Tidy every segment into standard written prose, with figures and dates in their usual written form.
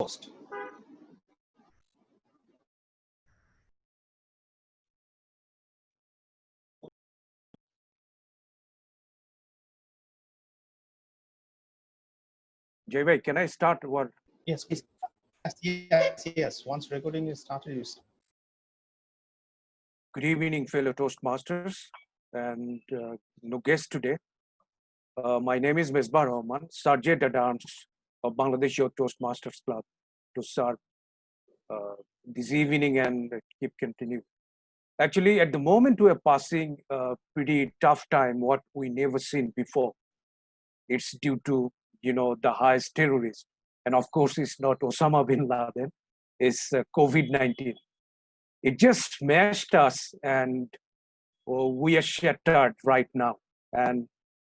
host. Jay, can I start? What? Yes, please. Yes. Once recording is started, you start. Good evening, fellow Toastmasters and no guest today. My name is Misbah Rahman, Sergeant at Arms of Bangladesh Youth Toastmasters Club, to serve this evening and keep continuing. Actually, at the moment, we are passing a pretty tough time, what we never seen before. It's due to, the highest terrorism. And of course, it's not Osama bin Laden, it's COVID-19. It just smashed us, and we are shattered right now. And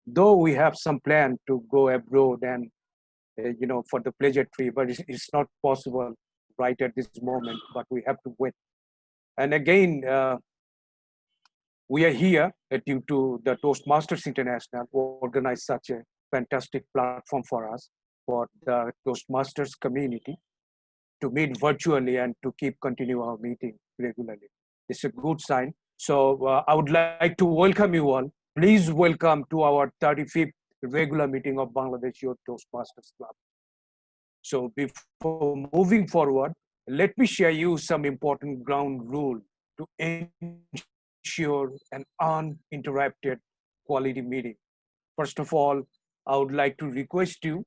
though we have some plan to go abroad and, for the pleasure trip, but it's not possible right at this moment, but we have to wait. And again, we are here due to the Toastmasters International organize such a fantastic platform for us, for the Toastmasters community, to meet virtually and to keep continue our meeting regularly. It's a good sign. So I would like to welcome you all. Please welcome to our 35th regular meeting of Bangladesh Youth Toastmasters Club. So before moving forward, let me share you some important ground rule to ensure an uninterrupted quality meeting. First of all, I would like to request you,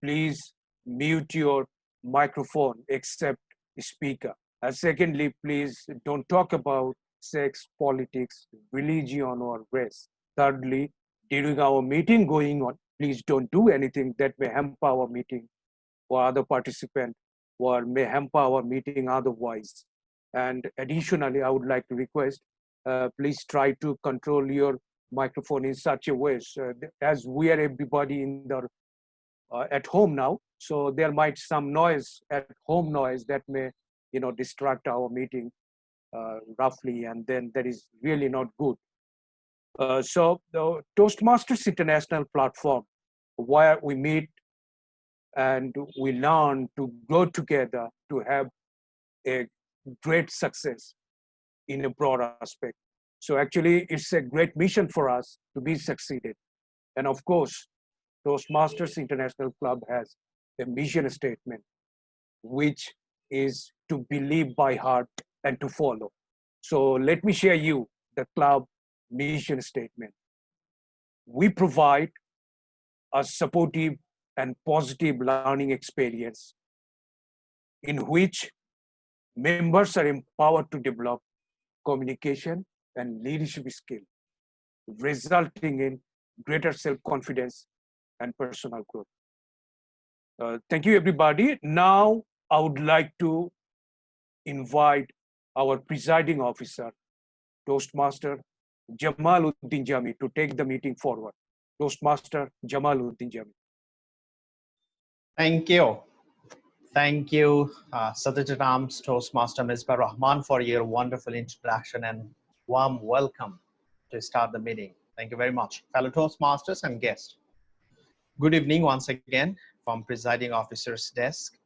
please mute your microphone except speaker. And secondly, please don't talk about sex, politics, religion, or race. Thirdly, during our meeting going on, please don't do anything that may hamper our meeting or other participant, or may hamper our meeting otherwise. And additionally, I would like to request, please try to control your microphone in such a way, so as we are everybody in the at home now, so there might some noise at home noise that may distract our meeting roughly, and then that is really not good. So the Toastmasters International platform, where we meet and we learn to grow together to have a great success in a broad aspect. So actually, it's a great mission for us to be succeeded. And of course, Toastmasters International Club has a mission statement, which is to believe by heart and to follow. So let me share you the club mission statement. We provide a supportive and positive learning experience in which members are empowered to develop communication and leadership skill, resulting in greater self-confidence and personal growth. Thank you, everybody. Now, I would like to invite our presiding officer, Toastmaster Jamaluddin Jami, to take the meeting forward. Toastmaster Jamaluddin Jami. Thank you. Thank you, Sergeant at Arms Toastmaster Misbah Rahman, for your wonderful introduction and warm welcome to start the meeting. Thank you very much, fellow Toastmasters and guests. Good evening once again from Presiding Officer's desk.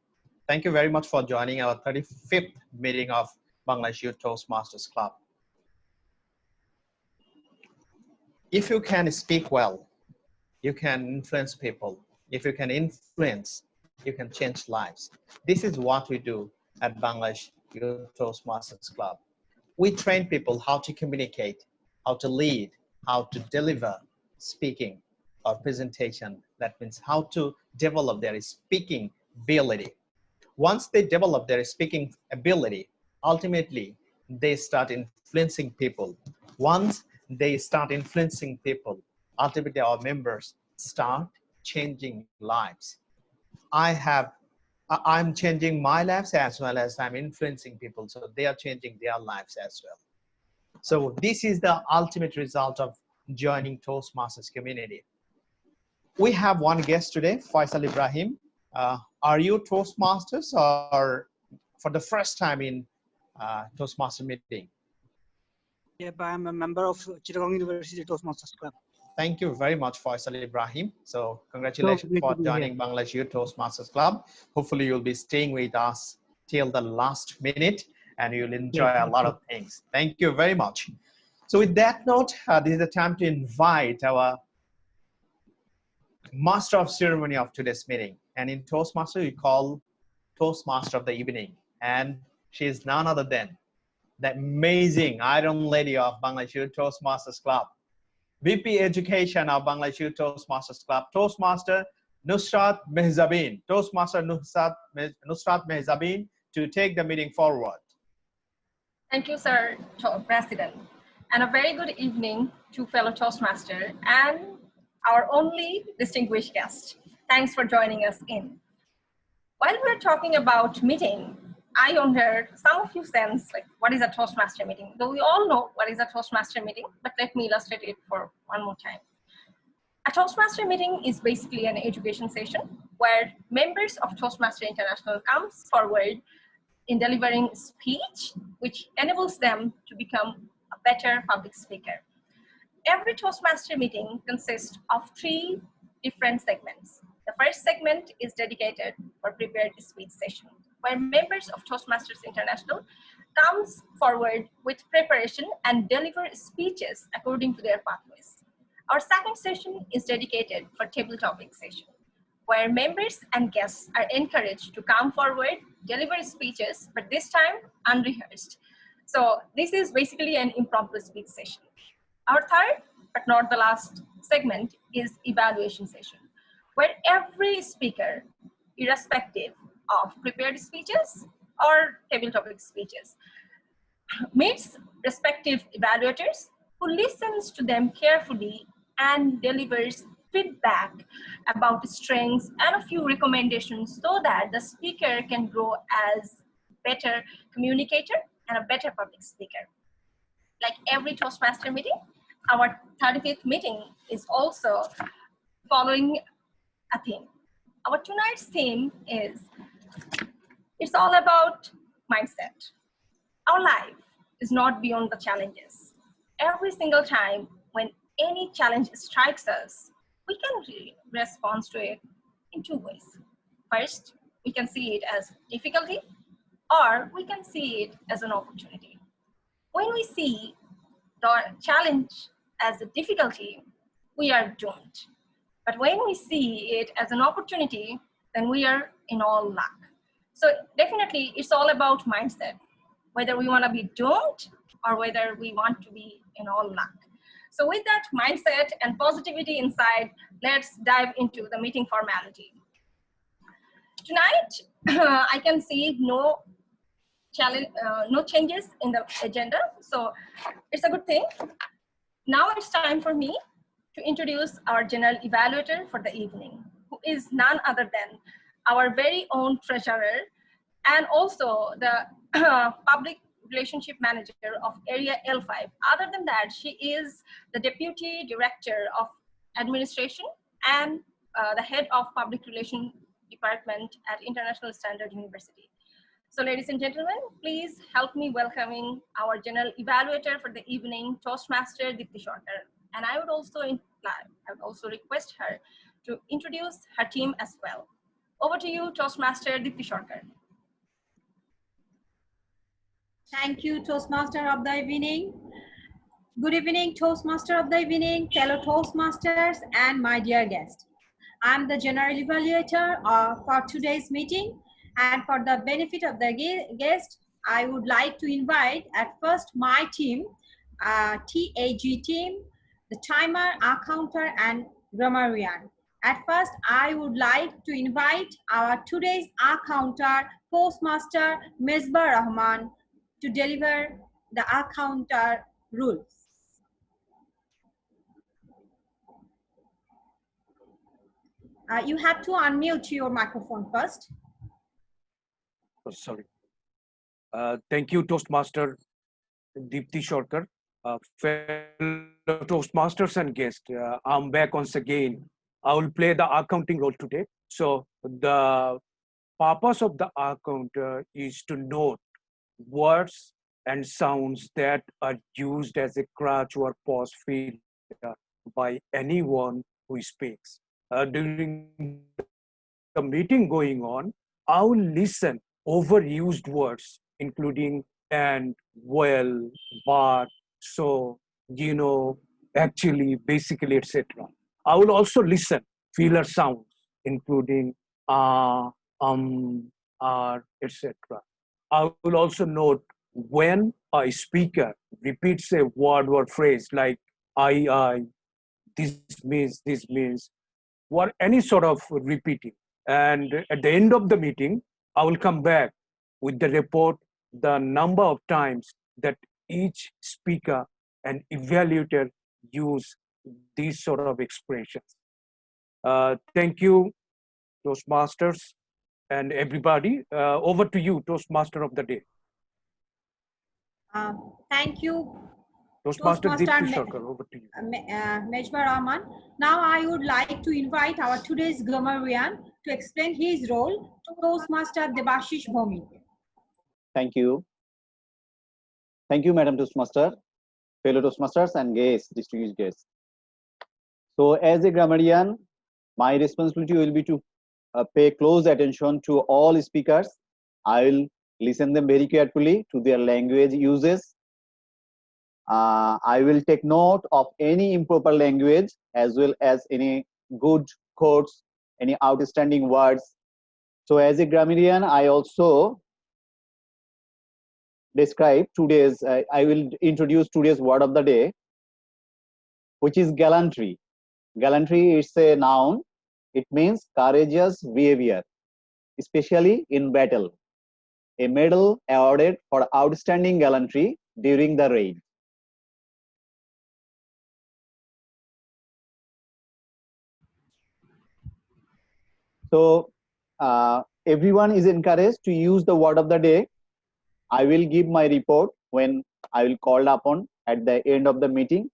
Thank you very much for joining our 35th meeting of Bangladesh Youth Toastmasters Club. If you can speak well, you can influence people. If you can influence, you can change lives. This is what we do at Bangladesh Youth Toastmasters Club. We train people how to communicate, how to lead, how to deliver speaking or presentation. That means how to develop their speaking ability. Once they develop their speaking ability, ultimately they start influencing people. Once they start influencing people, ultimately our members start changing lives. I'm changing my lives as well as I'm influencing people, so they are changing their lives as well. So this is the ultimate result of joining Toastmasters community. We have one guest today, Faisal Ibrahim. Are you Toastmasters or for the first time in Toastmaster meeting? Yeah, but I'm a member of Chittagong University Toastmasters Club. Thank you very much, Faisal Ibrahim. So So congratulations great to for be here. joining Bangladesh Youth Toastmasters Club. Hopefully you'll be staying with us till the last minute and you'll enjoy Yes, a lot of things. Thank you very much. So with that note, this is the time to invite our master of ceremony of today's meeting. And in Toastmaster, we call Toastmaster of the evening. And she is none other than the amazing Iron Lady of Bangladesh Youth Toastmasters Club, VP Education of Bangladesh Youth Toastmasters Club, Toastmaster Nusrat Mehzabin. Toastmaster Nusrat Mehzabin to take the meeting forward. Thank you, Sir President. And a very good evening to fellow Toastmaster and our only distinguished guest. Thanks for joining us in. While we're talking about meeting, I wonder, some of you sense like, what is a Toastmaster meeting? Though we all know what is a Toastmaster meeting, but let me illustrate it for one more time. A Toastmaster meeting is basically an education session where members of Toastmaster International comes forward in delivering speech, which enables them to become a better public speaker. Every Toastmaster meeting consists of 3 different segments. The first segment is dedicated for prepared speech session, where members of Toastmasters International comes forward with preparation and deliver speeches according to their pathways. Our second session is dedicated for table topic session, where members and guests are encouraged to come forward, deliver speeches, but this time unrehearsed. So this is basically an impromptu speech session. Our third, but not the last segment, is evaluation session, where every speaker, irrespective of prepared speeches or table topic speeches, meets respective evaluators who listens to them carefully and delivers feedback about strengths and a few recommendations so that the speaker can grow as better communicator and a better public speaker. Like every Toastmaster meeting, our 35th meeting is also following a theme. Our tonight's theme is, it's all about mindset. Our life is not beyond the challenges. Every single time when any challenge strikes us, we can respond to it in 2 ways. First, we can see it as difficulty, or we can see it as an opportunity. When we see the challenge as a difficulty, we are doomed. But when we see it as an opportunity, then we are in all luck. So definitely, it's all about mindset, whether we want to be doomed or whether we want to be in all luck. So with that mindset and positivity inside, let's dive into the meeting formality. Tonight, I can see no changes in the agenda, so it's a good thing. Now it's time for me to introduce our general evaluator for the evening, who is none other than our very own treasurer and also the public relationship manager of Area L5. Other than that, she is the deputy director of administration and the head of public relations department at International Standard University. So ladies and gentlemen, please help me welcoming our general evaluator for the evening, Toastmaster Dipti Sarkar. And I would also request her to introduce her team as well. Over to you, Toastmaster Dipti Sarkar. Thank you, Toastmaster of the evening. Good evening, Toastmaster of the evening, fellow Toastmasters, and my dear guest. I'm the general evaluator for today's meeting, and for the benefit of the guest, I would like to invite at first my team, TAG team, the timer, our counter, and grammarian. At first, I would like to invite our today's counter, Postmaster Mesbah Rahman, to deliver the counter rules. You have to unmute your microphone first. Oh, sorry. Thank you, Toastmaster Deepti Sarkar. Fellow Toastmasters and guests, I'm back once again. I will play the accounting role today. So the purpose of the counter is to note words and sounds that are used as a crutch or pause filler by anyone who speaks. During the meeting going on, I will listen overused words, including and, well, but, so, actually, basically, etc. I will also listen filler sounds, including are, etc. I will also note when a speaker repeats a word or phrase like I, this means, or any sort of repeating. And at the end of the meeting, I will come back with the report, the number of times that each speaker and evaluator use these sort of expressions. Thank you, Toastmasters and everybody. Over to you, Toastmaster of the day. Thank you, Toastmaster Toastmaster Deepti Sarkar, over to you. Mejba Rahman. Now I would like to invite our today's grammarian to explain his role to Toastmaster Debashish Bhomik. Thank you. Thank you, Madam Toastmaster, fellow Toastmasters and guests, distinguished guests. So as a grammarian, my responsibility will be to pay close attention to all speakers. I will listen them very carefully to their language uses. I will take note of any improper language as well as any good quotes, any outstanding words. So as a grammarian, I also describe today's, I will introduce today's word of the day, which is gallantry. Gallantry is a noun. It means courageous behavior, especially in battle. A medal awarded for outstanding gallantry during the raid. So everyone is encouraged to use the word of the day. I will give my report when I will call upon at the end of the meeting.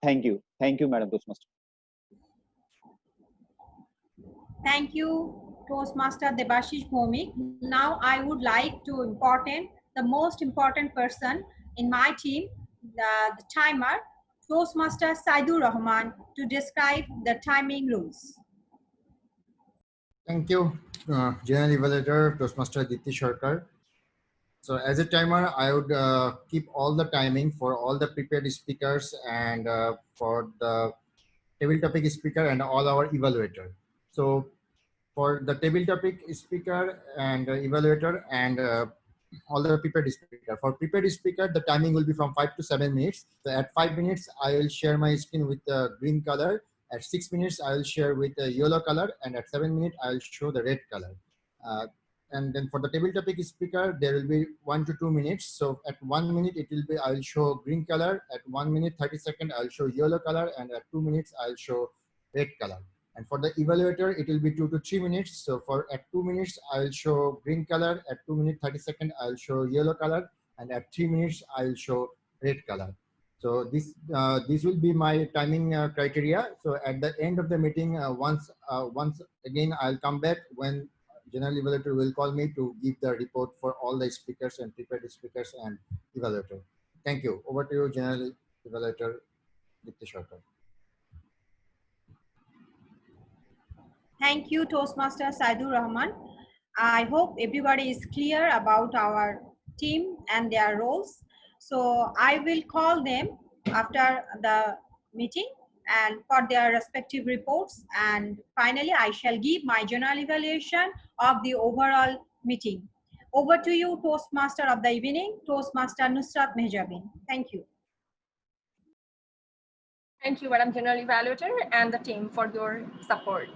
Thank you. Thank you, Madam Toastmaster. Thank you, Toastmaster Debashish Bhomik. Now I would like to the most important person in my team, the timer, Toastmaster Saidur Rahman, to describe the timing rules. Thank you, General Evaluator, Toastmaster Deepti Sarkar. So as a timer, I would keep all the timing for all the prepared speakers and for the table topic speaker and all our evaluator. So for the table topic speaker and evaluator and all the prepared speaker. For prepared speaker, the timing will be from 5 to 7 minutes. So at 5 minutes, I will share my screen with the green color. At 6 minutes, I will share with the yellow color. And at 7 minutes, I will show the red color. And then for the table topic speaker, there will be 1 to 2 minutes. So at 1 minute, it will be, I will show green color. At 1 minute, 30 seconds, I'll show yellow color. And at 2 minutes, I'll show red color. And for the evaluator, it will be 2 to 3 minutes. So at 2 minutes, I'll show green color. At 2 minutes, 30 seconds, I'll show yellow color. And at 3 minutes, I'll show red color. So this will be my timing criteria. So at the end of the meeting, once again, I'll come back when General Evaluator will call me to give the report for all the speakers and prepared speakers and evaluator. Thank you. Over to you, General Evaluator Deepti Sarkar. Thank you, Toastmaster Saidur Rahman. I hope everybody is clear about our team and their roles. So I will call them after the meeting and for their respective reports. And finally, I shall give my general evaluation of the overall meeting. Over to you, Toastmaster of the evening, Toastmaster Nusrat Mehjabin. Thank you. Thank you, Madam General Evaluator and the team for your support.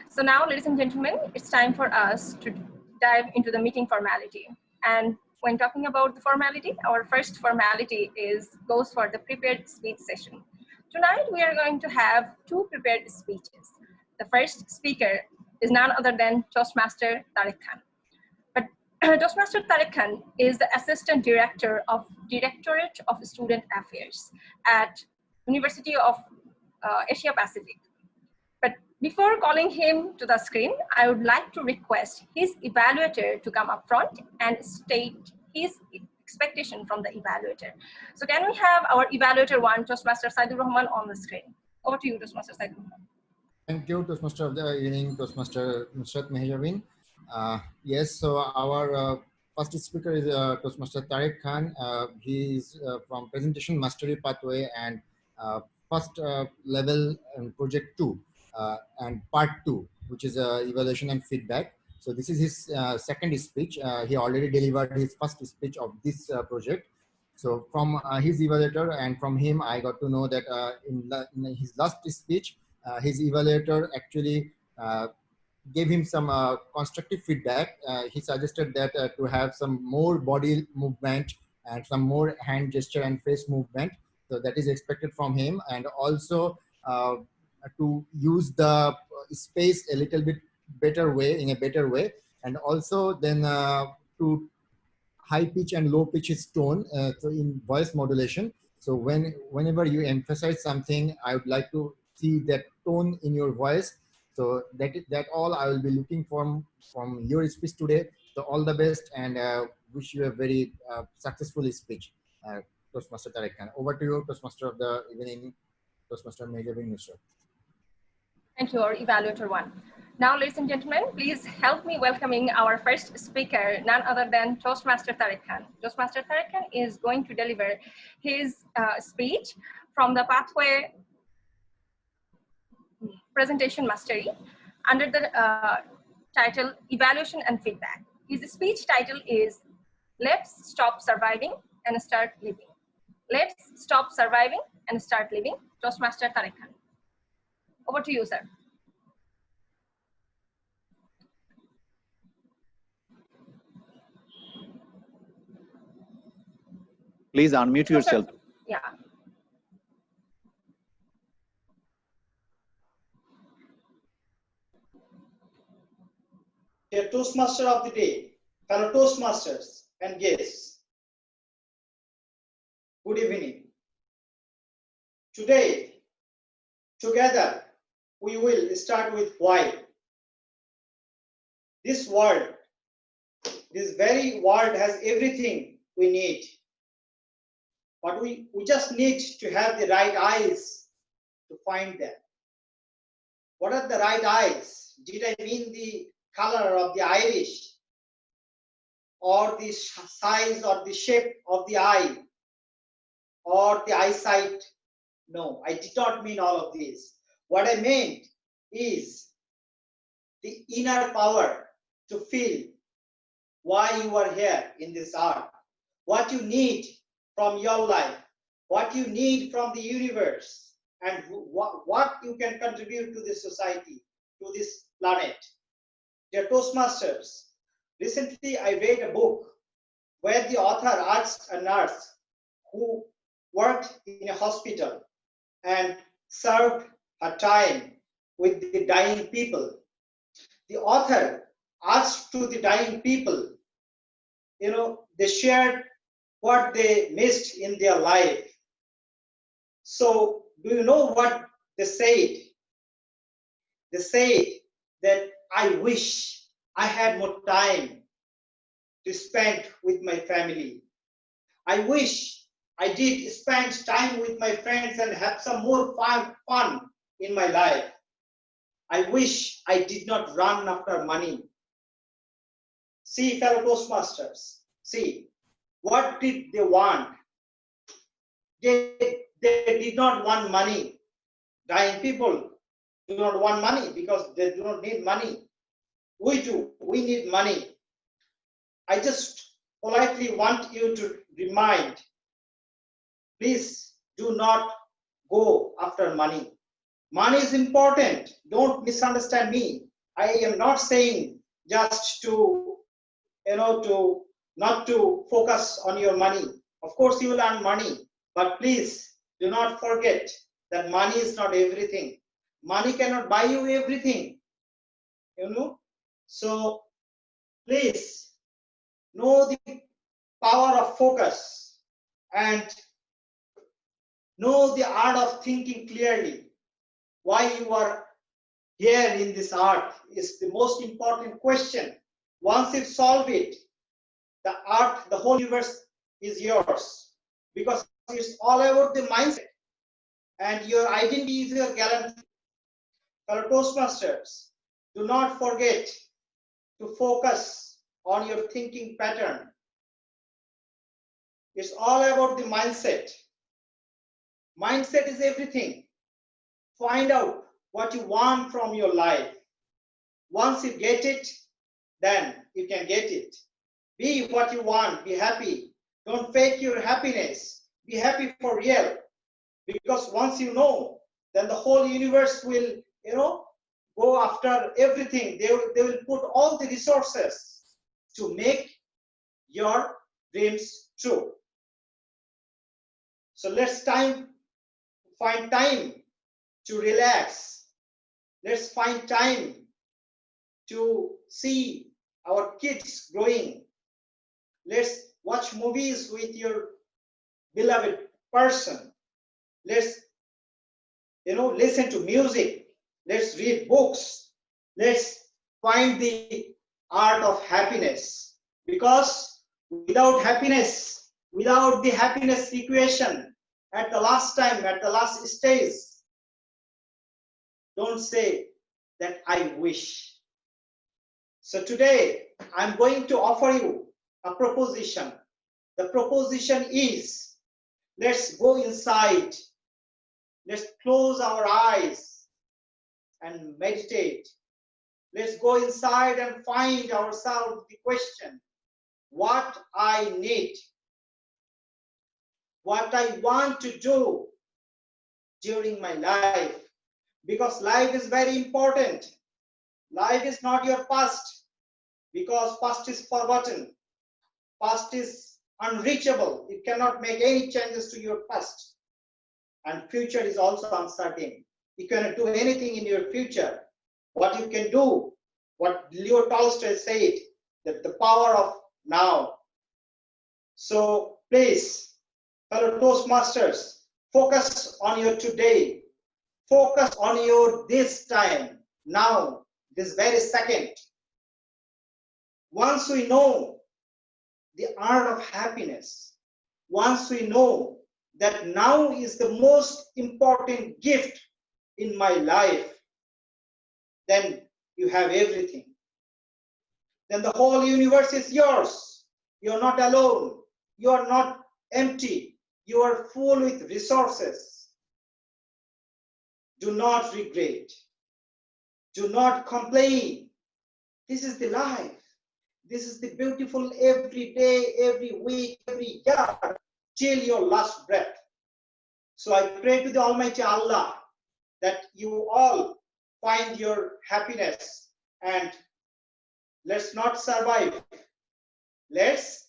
So now, ladies and gentlemen, it's time for us to dive into the meeting formality. And when talking about the formality, our first formality goes for the prepared speech session. Tonight, we are going to have 2 prepared speeches. The first speaker is none other than Toastmaster Tariq Khan. But Toastmaster Tariq Khan is the Assistant Director of Directorate of Student Affairs at University of Asia Pacific. But before calling him to the screen, I would like to request his evaluator to come up front and state his expectation from the evaluator. So can we have our evaluator one, Toastmaster Saidur Rahman, on the screen? Over to you, Toastmaster Saidur Rahman. Thank you, Toastmaster of the evening, Toastmaster Nusrat Meherabin. Yes, so our first speaker is Toastmaster Tariq Khan. He is from Presentation Mastery Pathway and first level project 2 and part 2, which is evaluation and feedback. So this is his second speech. He already delivered his first speech of this project. So from his evaluator and from him, I got to know that in his last speech, his evaluator actually gave him some constructive feedback. He suggested that to have some more body movement and some more hand gesture and face movement. So that is expected from him, and also to use the space a little bit better way, in a better way, and also then to high pitch and low pitch is tone, so in voice modulation. So whenever you emphasize something, I would like to see that tone in your voice. So that all I will be looking from your speech today. So all the best, and wish you a very successful speech, Toastmaster Tariq Khan. Over to you, Toastmaster of the evening, Toastmaster Meherabin Nusrat. Thank you, our evaluator one. Now, ladies and gentlemen, please help me welcoming our first speaker, none other than Toastmaster Tariq Khan. Toastmaster Tariq Khan is going to deliver his speech from the pathway presentation mastery under the title Evaluation and Feedback. His speech title is Let's Stop Surviving and Start Living. Let's stop surviving and start living. Toastmaster Tariq Khan. Over to you, sir. Please unmute yourself. Yeah. Dear Toastmaster of the day, fellow Toastmasters and guests, good evening. Today, together, we will start with why. This world, this very world has everything we need. But we just need to have the right eyes to find them. What are the right eyes? Did I mean the color of the iris, or the size or the shape of the eye, or the eyesight? No, I did not mean all of these. What I meant is the inner power to feel why you are here in this earth, what you need from your life, what you need from the universe, and what you can contribute to this society, to this planet. Dear Toastmasters, recently I read a book where the author asked a nurse who worked in a hospital and served her time with the dying people. The author asked to the dying people, they shared what they missed in their life. So do you know what they said? They said that I wish I had more time to spend with my family. I wish I did spend time with my friends and have some more fun in my life. I wish I did not run after money. See, fellow Toastmasters, see, what did they want? They did not want money. Dying people do not want money because they do not need money. We do. We need money. I just politely want you to remind, please do not go after money. Money is important. Don't misunderstand me. I am not saying just to, not to focus on your money. Of course, you will earn money, but please do not forget that money is not everything. Money cannot buy you everything, So please know the power of focus and know the art of thinking clearly. Why you are here in this art is the most important question. Once you solve it, the whole universe is yours, because it's all about the mindset, and your identity is your guarantee. Fellow Toastmasters, do not forget to focus on your thinking pattern. It's all about the mindset. Mindset is everything. Find out what you want from your life. Once you get it, then you can get it. Be what you want. Be happy. Don't fake your happiness. Be happy for real. Because once you know, then the whole universe will, go after everything. They will put all the resources to make your dreams true. So let's find time to relax. Let's find time to see our kids growing. Let's watch movies with your beloved person. Let's listen to music. Let's read books. Let's find the art of happiness, because without happiness, without the happiness equation, at the last stage, don't say that I wish. So today I'm going to offer you a proposition. The proposition is, let's go inside. Let's close our eyes and meditate. Let's go inside and find ourselves the question, what I need, what I want to do during my life. Because life is very important. Life is not your past, because past is forgotten. Past is unreachable. You cannot make any changes to your past. And future is also uncertain. You cannot do anything in your future. What you can do, what Leo Tolstoy said, that the power of now. So please, fellow Toastmasters, focus on your today. Focus on your this time, now, this very second. Once we know the art of happiness, once we know that now is the most important gift in my life, then you have everything. Then the whole universe is yours. You're not alone. You are not empty. You are full with resources. Do not regret. Do not complain. This is the life. This is the beautiful every day, every week, every year, till your last breath. So I pray to the Almighty Allah that you all find your happiness, and let's not survive. Let's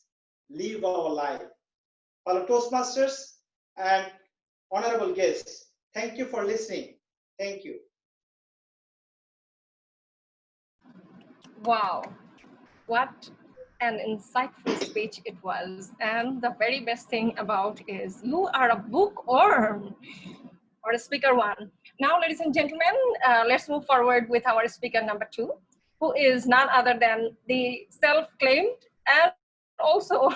live our life. Fellow Toastmasters and honorable guests, thank you for listening. Thank you. Wow, what an insightful speech it was. And the very best thing about is you are a bookworm, or a speaker one. Now, ladies and gentlemen, let's move forward with our speaker number 2, who is none other than the self-claimed and also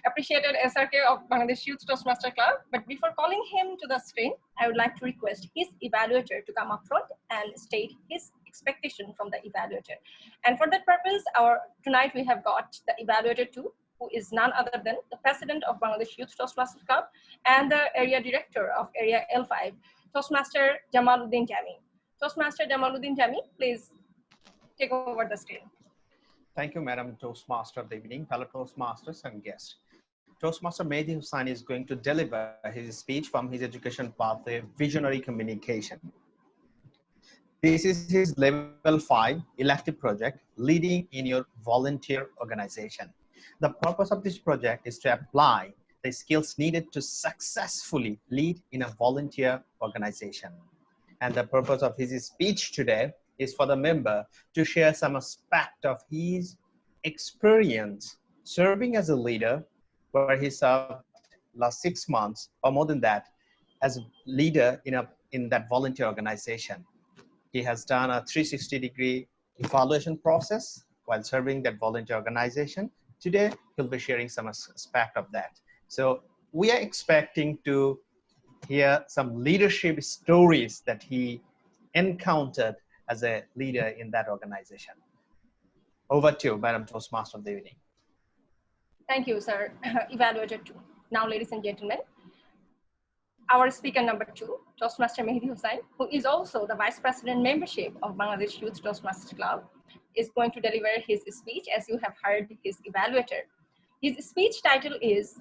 appreciated SRK of Bangladesh Youth Toastmaster Club. But before calling him to the screen, I would like to request his evaluator to come up front and state his expectation from the evaluator. And for that purpose, tonight we have got the evaluator 2, who is none other than the president of Bangladesh Youth Toastmaster Club and the area director of Area L5, Toastmaster Jamaluddin Jami. Toastmaster Jamaluddin Jami, please take over the screen. Thank you, Madam Toastmaster of the evening, fellow Toastmasters and guests. Toastmaster Mehdi Hussain is going to deliver his speech from his education pathway, Visionary Communication. This is his level 5 elective project, Leading in Your Volunteer Organization. The purpose of this project is to apply the skills needed to successfully lead in a volunteer organization. And the purpose of his speech today is for the member to share some aspect of his experience serving as a leader, where he served last 6 months or more than that as a leader in that volunteer organization. He has done a 360-degree evaluation process while serving that volunteer organization, Today, he'll be sharing some aspect of that. So we are expecting to hear some leadership stories that he encountered as a leader in that organization. Over to you, Madam Toastmaster of the evening. Thank you, sir. Evaluator 2. Now, ladies and gentlemen, our speaker number 2, Toastmaster Mehdi Hussain, who is also the Vice President membership of Bangladesh Youth Toastmasters Club, is going to deliver his speech, as you have heard his evaluator. His speech title is,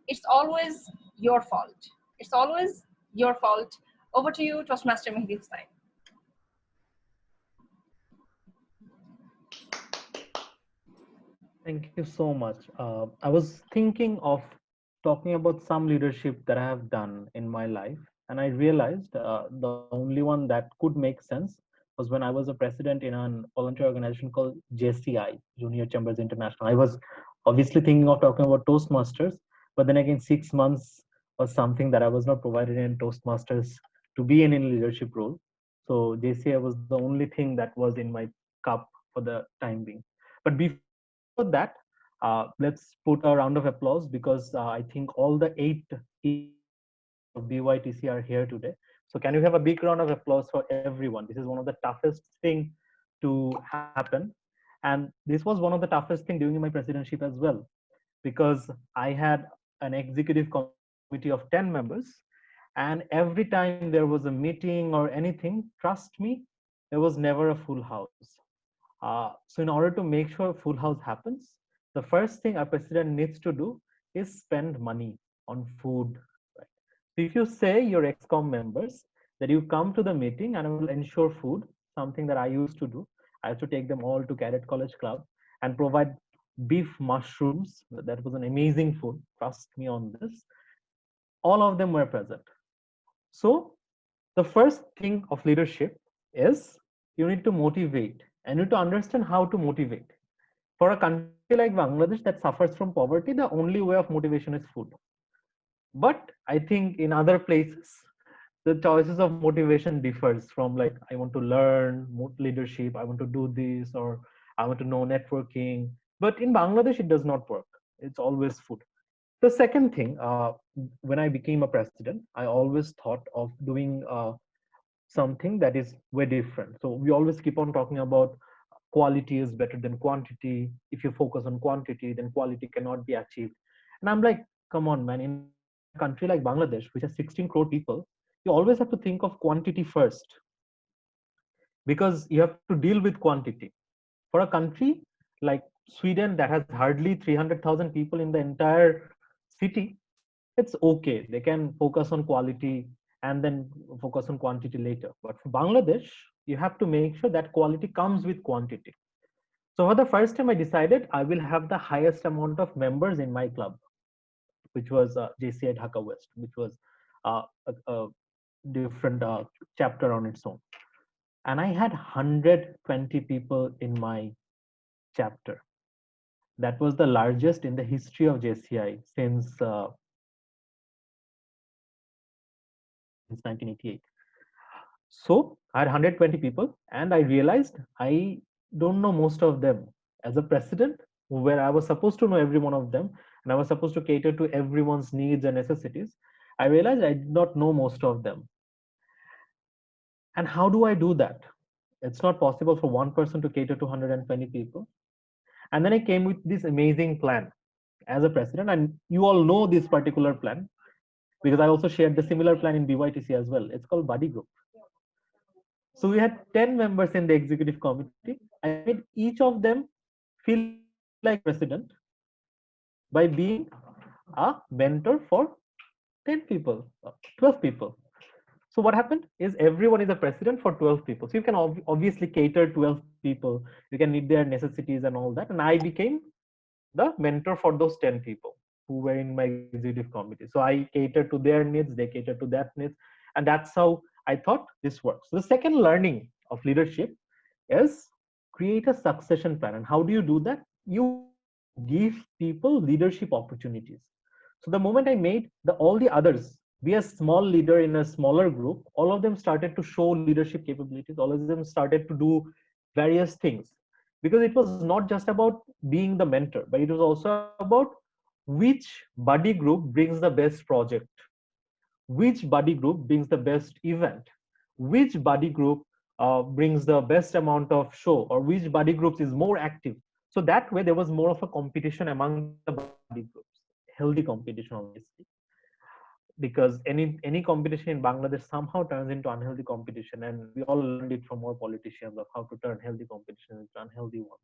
"It's Always Your Fault." It's always your fault. Over to you, Toastmaster Mehdi Hussain. Thank you so much. I was thinking of talking about some leadership that I have done in my life, and I realized the only one that could make sense was when I was a president in a volunteer organization called JCI, Junior Chambers International. I was obviously thinking of talking about Toastmasters, but then again, 6 months was something that I was not provided in Toastmasters to be in leadership role. So JCI was the only thing that was in my cup for the time being. But before that, let's put a round of applause because I think all the 8 of BYTC are here today. So can you have a big round of applause for everyone? This is one of the toughest thing to happen. And this was one of the toughest thing during my presidency as well, because I had an executive committee of 10 members. And every time there was a meeting or anything, trust me, there was never a full house. So in order to make sure full house happens, the first thing a president needs to do is spend money on food. Right? So if you say your ExCom members that you come to the meeting and I will ensure food, something that I used to do, I used to take them all to Cadet College Club and provide beef mushrooms. That was an amazing food. Trust me on this. All of them were present. So the first thing of leadership is you need to motivate and you need to understand how to motivate. For a country like Bangladesh that suffers from poverty, the only way of motivation is food. But I think in other places, the choices of motivation differs from like, I want to learn leadership, I want to do this, or I want to know networking. But in Bangladesh, it does not work. It's always food. The second thing, when I became a president, I always thought of doing something that is way different. So we always keep on talking about quality is better than quantity. If you focus on quantity, then quality cannot be achieved. And I'm like, come on, man, in a country like Bangladesh, which has 16 crore people, you always have to think of quantity first because you have to deal with quantity. For a country like Sweden that has hardly 300,000 people in the entire city, it's okay. They can focus on quality and then focus on quantity later. But for Bangladesh, you have to make sure that quality comes with quantity. So for the first time, I decided I will have the highest amount of members in my club, which was JCI Dhaka West, which was a different chapter on its own. And I had 120 people in my chapter. That was the largest in the history of JCI since 1988. So I had 120 people, and I realized I don't know most of them. As a president, where I was supposed to know every one of them, and I was supposed to cater to everyone's needs and necessities, I realized I did not know most of them. And how do I do that? It's not possible for one person to cater to 120 people. And then I came with this amazing plan as a president, and you all know this particular plan because I also shared the similar plan in BYTC as well. It's called Buddy Group. So we had 10 members in the executive committee. I made each of them feel like president by being a mentor for 10 people, 12 people. So what happened is everyone is a president for 12 people. So you can obviously cater 12 people. You can meet their necessities and all that. And I became the mentor for those 10 people who were in my executive committee. So I catered to their needs, they catered to that needs. And that's how I thought this works. So the second learning of leadership is create a succession plan. And how do you do that? You give people leadership opportunities. So the moment I made all the others be a small leader in a smaller group, all of them started to show leadership capabilities. All of them started to do various things. because it was not just about being the mentor, but it was also about which buddy group brings the best project, which buddy group brings the best event, which buddy group brings the best amount of show, or which buddy groups is more active. So that way there was more of a competition among the buddy groups, healthy competition obviously, because any competition in Bangladesh somehow turns into unhealthy competition, and we all learned it from our politicians of how to turn healthy competition into unhealthy ones.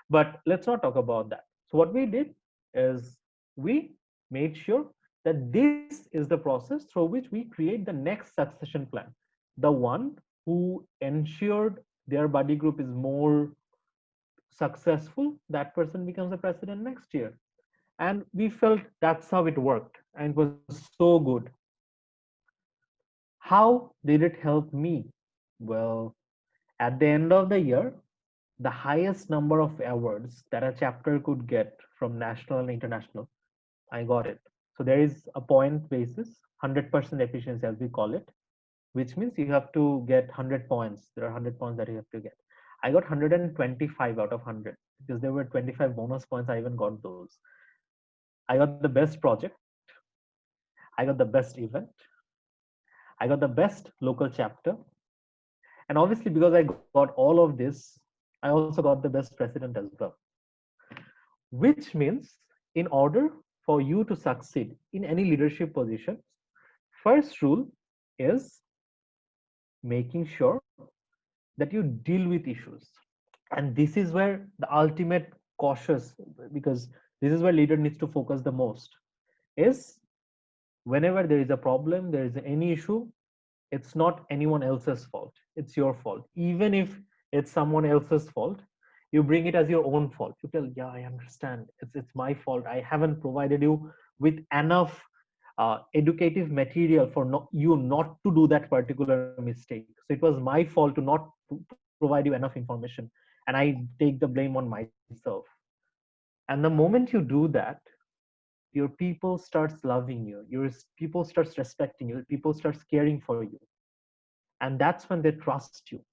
But let's not talk about that. So what we did is we made sure that this is the process through which we create the next succession plan. The one who ensured their buddy group is more successful, that person becomes the president next year. And we felt that's how it worked, and it was so good. How did it help me? Well, at the end of the year, the highest number of awards that a chapter could get from national and international, I got it. So there is a point basis, 100% efficiency as we call it, which means you have to get 100 points. There are 100 points that you have to get. I got 125 out of 100 because there were 25 bonus points. I even got those. I got the best project. I got the best event. I got the best local chapter. And obviously, because I got all of this, I also got the best president as well. Which means, in order for you to succeed in any leadership position, first rule is making sure that you deal with issues. And this is where the ultimate cautious, because this is where leader needs to focus the most, is whenever there is a problem, there is any issue, it's not anyone else's fault, it's your fault. Even if it's someone else's fault, you bring it as your own fault. You tell, yeah, I understand, it's my fault, I haven't provided you with enough educative material for you not to do that particular mistake. So it was my fault to not provide you enough information, and I take the blame on myself. And the moment you do that, your people starts loving you, your people starts respecting you, people starts caring for you, and that's when they trust you.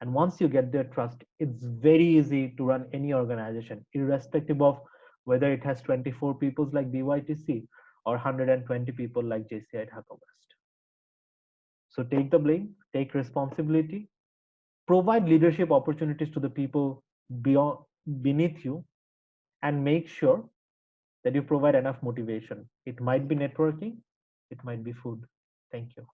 And once you get their trust, it's very easy to run any organization, irrespective of whether it has 24 people like BYTC or 120 people like JCI Dhaka West. So take the blame, take responsibility, provide leadership opportunities to the people beyond, beneath you, and make sure that you provide enough motivation. It might be networking, it might be food. Thank you.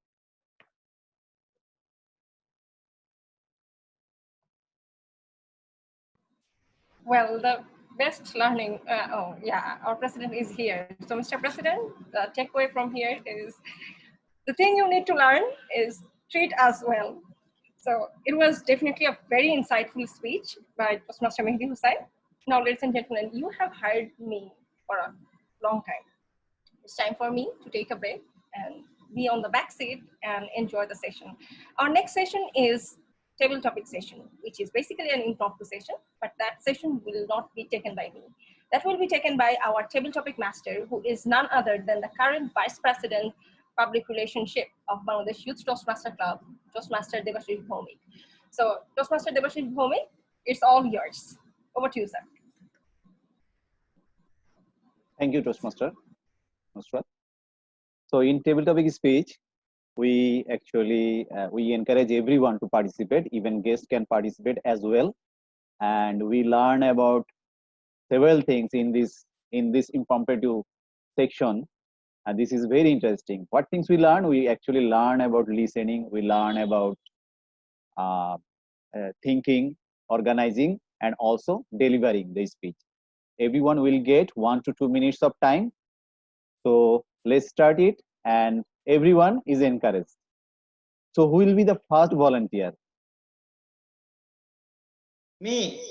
Well, the best learning, oh yeah, our president is here. So Mr. President, the takeaway from here is the thing you need to learn is treat us well. So it was definitely a very insightful speech by Toastmaster Mehdi Hussain. Now, ladies and gentlemen, you have heard me for a long time. It's time for me to take a break and be on the back seat and enjoy the session. Our next session is table topic session, which is basically an impromptu session, but that session will not be taken by me. That will be taken by our table topic master, who is none other than the current Vice President Public Relationship of Bangladesh Youth Toastmaster Club, Toastmaster Debashish Bhomik. So Toastmaster Debashish Bhomik, it's all yours. Over to you, sir. Thank you, Toastmaster. So in table topic speech, we actually we encourage everyone to participate. Even guests can participate as well, and we learn about several things in this impromptu section. And this is very interesting. What things we learn? We actually learn about listening. We learn about thinking, organizing, and also delivering the speech. Everyone will get 1 to 2 minutes of time. So let's start it, and everyone is encouraged. So who will be the first volunteer? Me.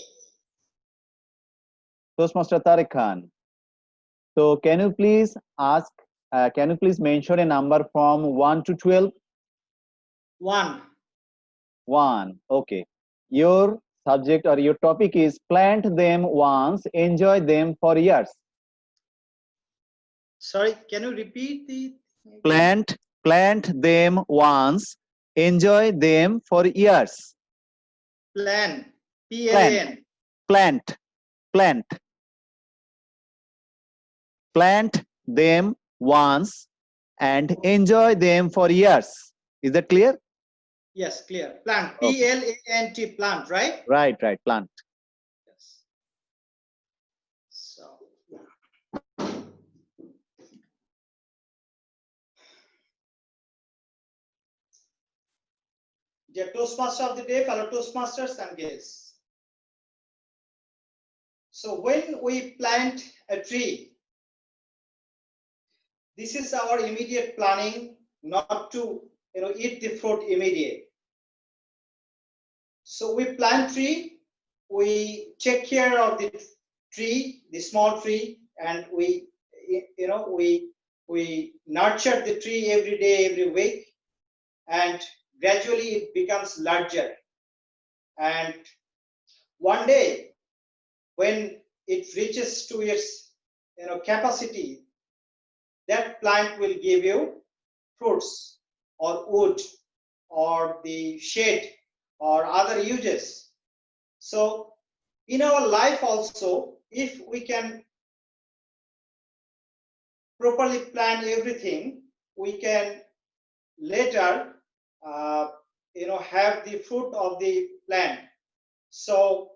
Toastmaster Tariq Khan. So can you please ask, can you please mention a number from 1 to 12? 1. 1. Okay. Your subject or your topic is plant them once, enjoy them for years. Sorry, can you repeat the Plant them once, enjoy them for years. plan? PLAN. plant, plant. Plant them once and enjoy them for years. Is that clear? Yes, clear. Plant. Okay. P-L-A-N-T, plant, right? Right, plant. Yes. So, dear Toastmaster of the day, fellow Toastmasters and guests. So when we plant a tree, this is our immediate planning not to eat the fruit immediate. So we plant tree, we take care of the tree, the small tree, and we nurture the tree every day, every week, and gradually it becomes larger. And one day, when it reaches to its capacity, that plant will give you fruits or wood or the shade or other uses. So in our life also, if we can properly plan everything, we can later have the fruit of the plant. So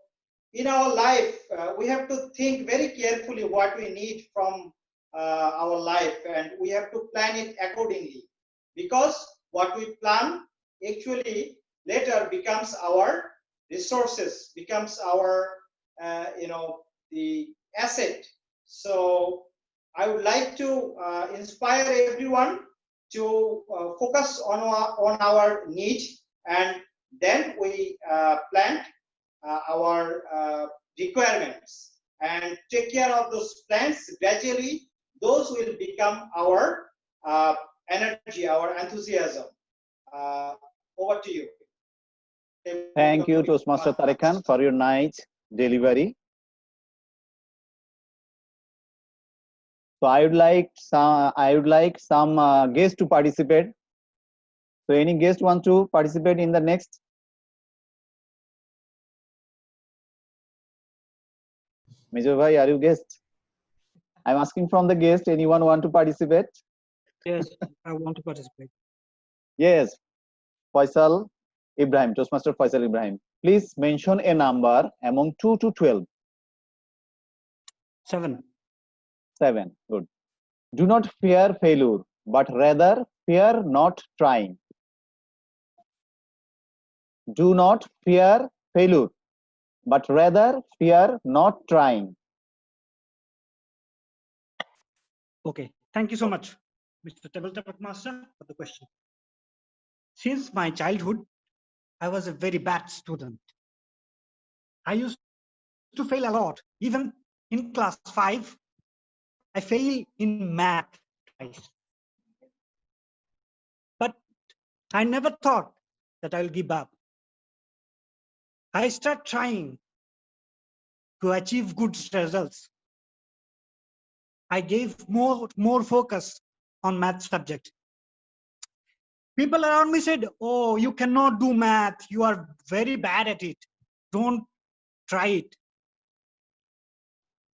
in our life, we have to think very carefully what we need from our life, and we have to plan it accordingly, because what we plan actually later becomes our resources, becomes our the asset. So I would like to inspire everyone to focus on our need, and then we plan our requirements and take care of those plants. Gradually those will become our energy, our enthusiasm. Over to you. Thank you, Toastmaster Tariq Khan, for your nice delivery. So I would like some guests to participate. So any guest want to participate in the next? Major Bhai, are you guest? I'm asking from the guest. Anyone want to participate? Yes, I want to participate. Yes, Faisal Ibrahim, Toastmaster Faisal Ibrahim. Please mention a number among 2 to 12. 7. 7. Good. Do not fear failure, but rather fear not trying. Do not fear failure, but rather fear not trying. Okay, thank you so much, Mr. Tabletop Master, for the question. Since my childhood, I was a very bad student. I used to fail a lot. Even in class 5, I failed in math twice. But I never thought that I'll give up. I start trying to achieve good results. I gave more focus on math subject. People around me said, "Oh, you cannot do math. You are very bad at it. Don't try it."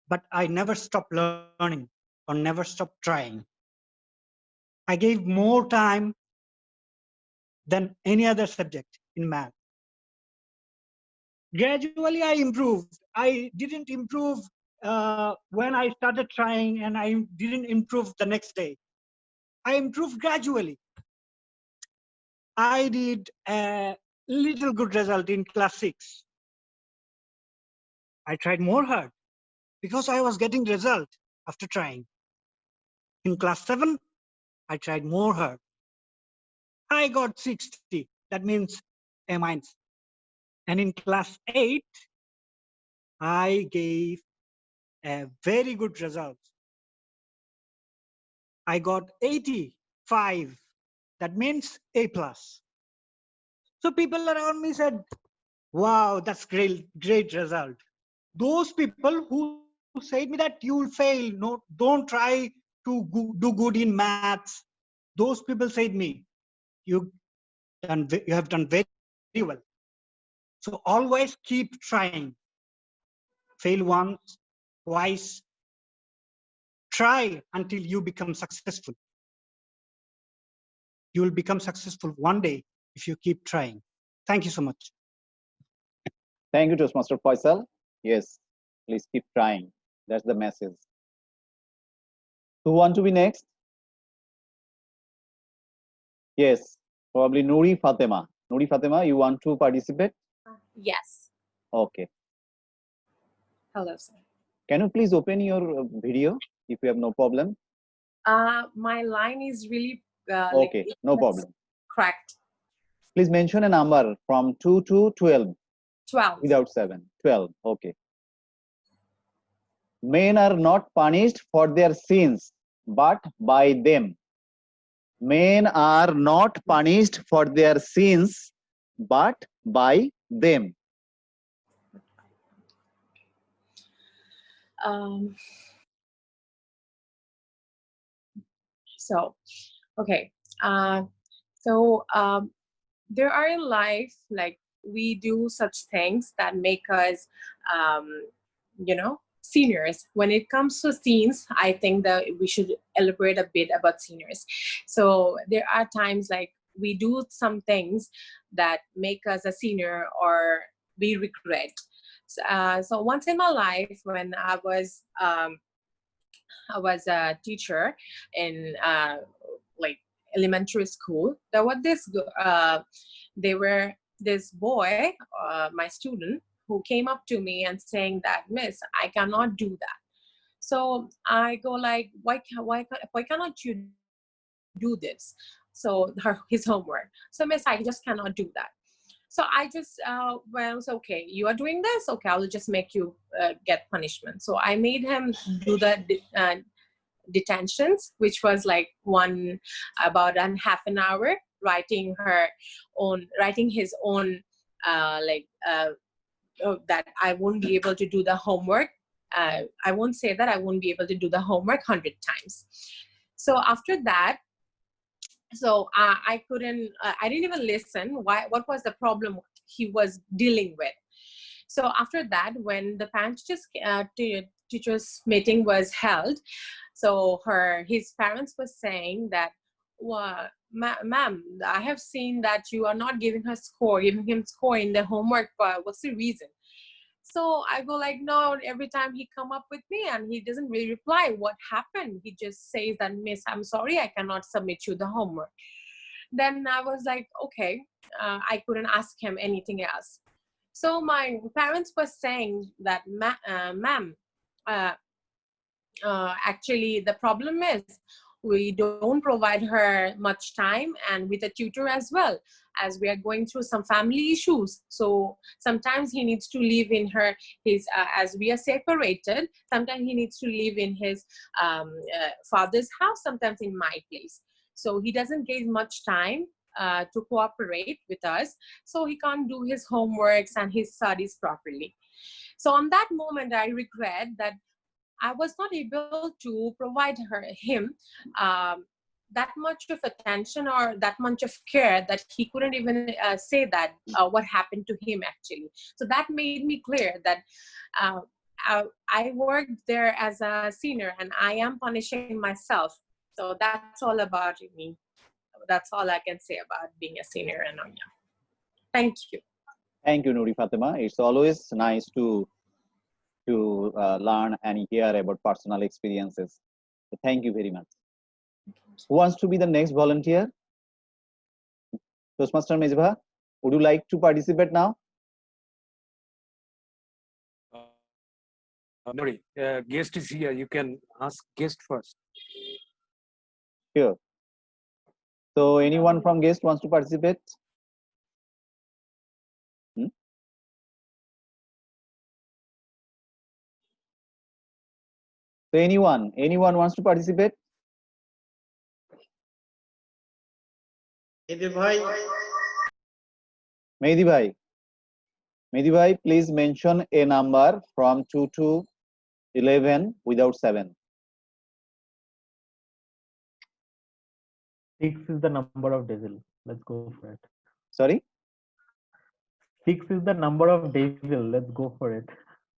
But I never stopped learning or never stopped trying. I gave more time than any other subject in math. Gradually, I improved. I didn't improve when I started trying, and I didn't improve the next day. I improved gradually. I did a little good result in class 6. I tried more hard because I was getting result after trying. In class 7, I tried more hard. I got 60. That means A minus. And in class 8, I gave a very good result. I got 85. That means A plus. So people around me said, "Wow, that's great result." Those people who said me that you'll fail, no, don't try to do good in maths. Those people said me, you have done very well. So always keep trying. fail once, twice. Try until you become successful. You will become successful one day if you keep trying. Thank you so much. Thank you, Toastmaster Faisal. Yes, please keep trying. That's the message. Who want to be next? Yes, probably Nuri Fatima. Nuri Fatima, you want to participate? Yes. Okay. Hello, sir. Can you please open your video if you have no problem? My line is really Okay, no it's problem. cracked. Please mention a number from 2 to 12 12. without 7. 12. Okay. Men are not punished for their sins, but by them. Men are not punished for their sins, but by them. So, okay. There are in life, like, we do such things that make us, seniors. When it comes to scenes, I think that we should elaborate a bit about seniors. So there are times like we do some things that make us a senior or we regret. So once in my life, when I was a teacher in like elementary school, there was this boy, my student, who came up to me and saying that, Miss, I cannot do that. So I go like, why cannot you do this? So his homework. So, Miss, I just cannot do that. So I just so okay, you are doing this, okay, I will just make you get punishment. So I made him do the detentions, which was like about half an hour, writing his own that I won't be able to do the homework. I won't say that I won't be able to do the homework 100 times. So after that, I couldn't, I didn't even listen. What was the problem he was dealing with? So after that, when the parent teachers meeting was held, so his parents were saying that, well, ma'am, I have seen that you are not giving him score in the homework. What's the reason? So I go like, no, every time he come up with me and he doesn't really reply what happened. He just says that, Miss, I'm sorry, I cannot submit you the homework. Then I was like, okay, I couldn't ask him anything else. So my parents were saying that, ma'am, actually the problem is we don't provide her much time and with a tutor as well, as we are going through some family issues. So sometimes he needs to live in his as we are separated, sometimes he needs to live in his father's house, sometimes in my place. So he doesn't get much time to cooperate with us. So he can't do his homeworks and his studies properly. So on that moment, I regret that I was not able to provide him that much of attention or that much of care that he couldn't even say that what happened to him actually. So that made me clear that I worked there as a senior and I am punishing myself. So that's all about me. That's all I can say about being a senior and young. Thank you. Thank you, Nuri Fatima. It's always nice to learn and hear about personal experiences. So thank you very much. Who wants to be the next volunteer? Toastmaster Mezbah, would you like to participate now? Nuri, guest is here. You can ask guest first. Sure. So anyone from guest wants to participate? So anyone wants to participate? Mehdi bhai, please mention a number from 2 to 11 without 7. 6 is the number of devil. Let's go for it. Sorry? 6 is the number of devil. Let's go for it.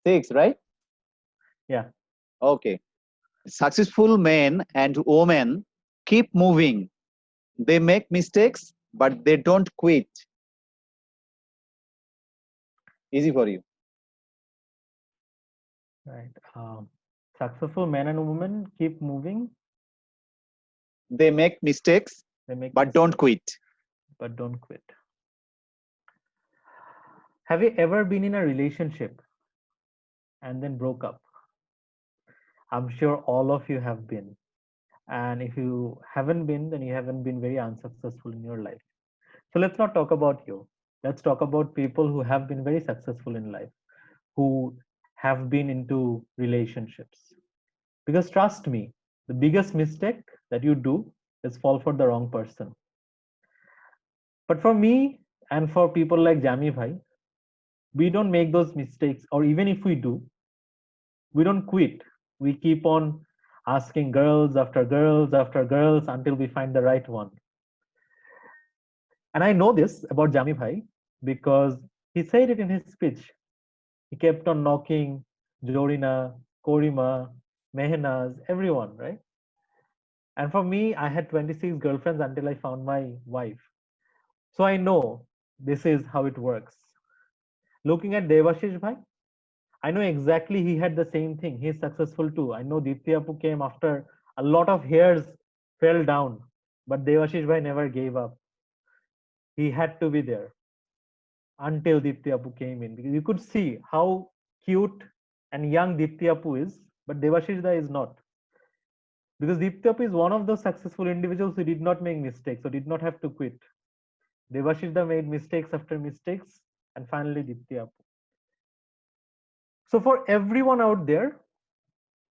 6, right? Yeah. Okay. Successful men and women keep moving. They make mistakes, but they don't quit. Easy for you. Right. Successful men and women keep moving. They make mistakes, They make but don't quit. but don't quit. Have you ever been in a relationship and then broke up? I'm sure all of you have been. And if you haven't been, then you haven't been very unsuccessful in your life. So let's not talk about you. Let's talk about people who have been very successful in life, who have been into relationships. Because trust me, the biggest mistake that you do is fall for the wrong person. But for me and for people like Jami Bhai, we don't make those mistakes, or even if we do, we don't quit. We keep on asking girls after girls after girls until we find the right one. And I know this about Jami Bhai because he said it in his speech. He kept on knocking Jorina, Korima, Mehnaz, everyone, right? And for me, I had 26 girlfriends until I found my wife. So I know this is how it works. Looking at Devashish Bhai, I know exactly he had the same thing. He's successful too. I know Dipti Apu came after a lot of hairs fell down, but Devashish Bhai never gave up. He had to be there until Dipti Apu came in. Because you could see how cute and young Dipti Apu is, but Devashish Bhai is not. Because Dipti Apu is one of those successful individuals who did not make mistakes or did not have to quit. Devashish Bhai made mistakes after mistakes, and finally Dipti Apu. So for everyone out there,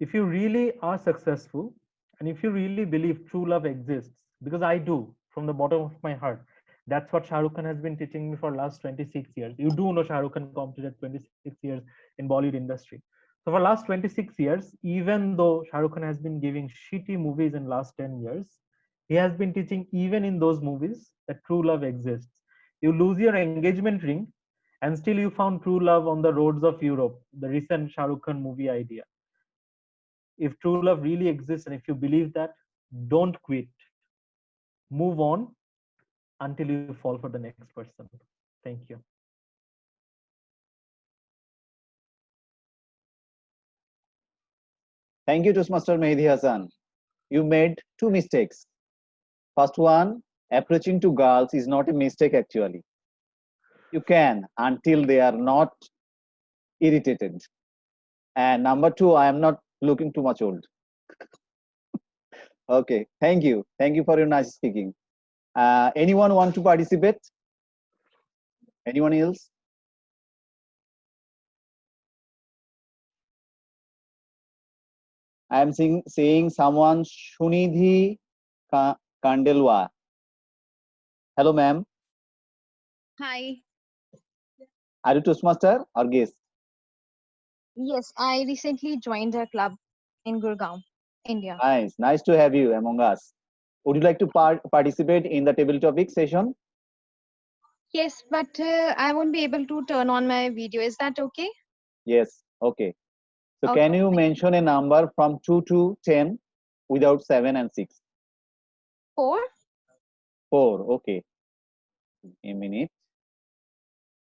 if you really are successful and if you really believe true love exists, because I do from the bottom of my heart, that's what Shah Rukh Khan has been teaching me for last 26 years. You do know Shah Rukh Khan completed 26 years in Bollywood industry. So for last 26 years, even though Shah Rukh Khan has been giving shitty movies in last 10 years, he has been teaching even in those movies that true love exists. You lose your engagement ring and still you found true love on the roads of Europe, the recent Shah Rukh Khan movie idea. If true love really exists and if you believe that, don't quit. Move on until you fall for the next person. Thank you. Thank you, Toastmaster Mehdi Hassan. You made two mistakes. First one, approaching to girls is not a mistake actually. You can until they are not irritated. And number two, I am not looking too much old. Okay, thank you. Thank you for your nice speaking. Anyone want to participate? Anyone else? I am seeing someone, Shunidhi Kandelwa. Hello, ma'am. Hi. Are you Toastmaster or guest? Yes, I recently joined a club in Gurgaon, India. Nice. Nice to have you among us. Would you like to participate in the table topic session? Yes, but I won't be able to turn on my video. Is that okay? Yes. Okay. So Okay. can you mention a number from 2 to 10 without 7 and 6? 4? 4. Okay. A minute.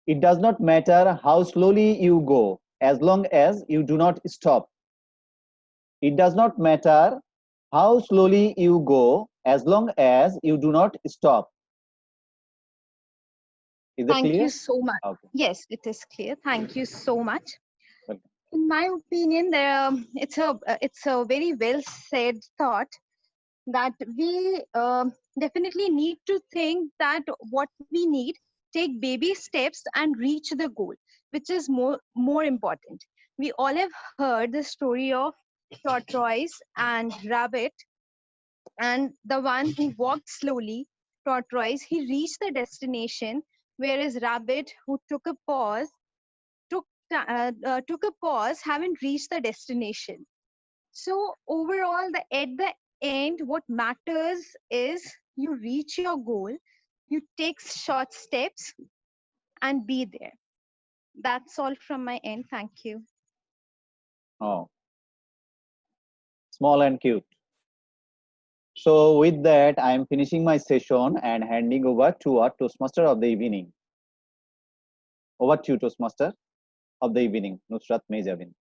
It does not matter how slowly you go as long as you do not stop. It does not matter how slowly you go as long as you do not stop. Is that Thank clear? you so much. Okay. Yes, it is clear. Thank you so much. Welcome. In my opinion, it's a very well said thought that we definitely need to think that what we need, take baby steps and reach the goal, which is more important. We all have heard the story of tortoise and rabbit, and the one who walked slowly, tortoise, he reached the destination, whereas rabbit, who took a pause, haven't reached the destination. So overall, at the end, what matters is you reach your goal, you take short steps and be there. That's all from my end. Thank you. Oh, Small and cute. So with that, I am finishing my session and handing over to our Toastmaster of the evening. Over to you, Toastmaster of the evening, Nusrat Mejabin.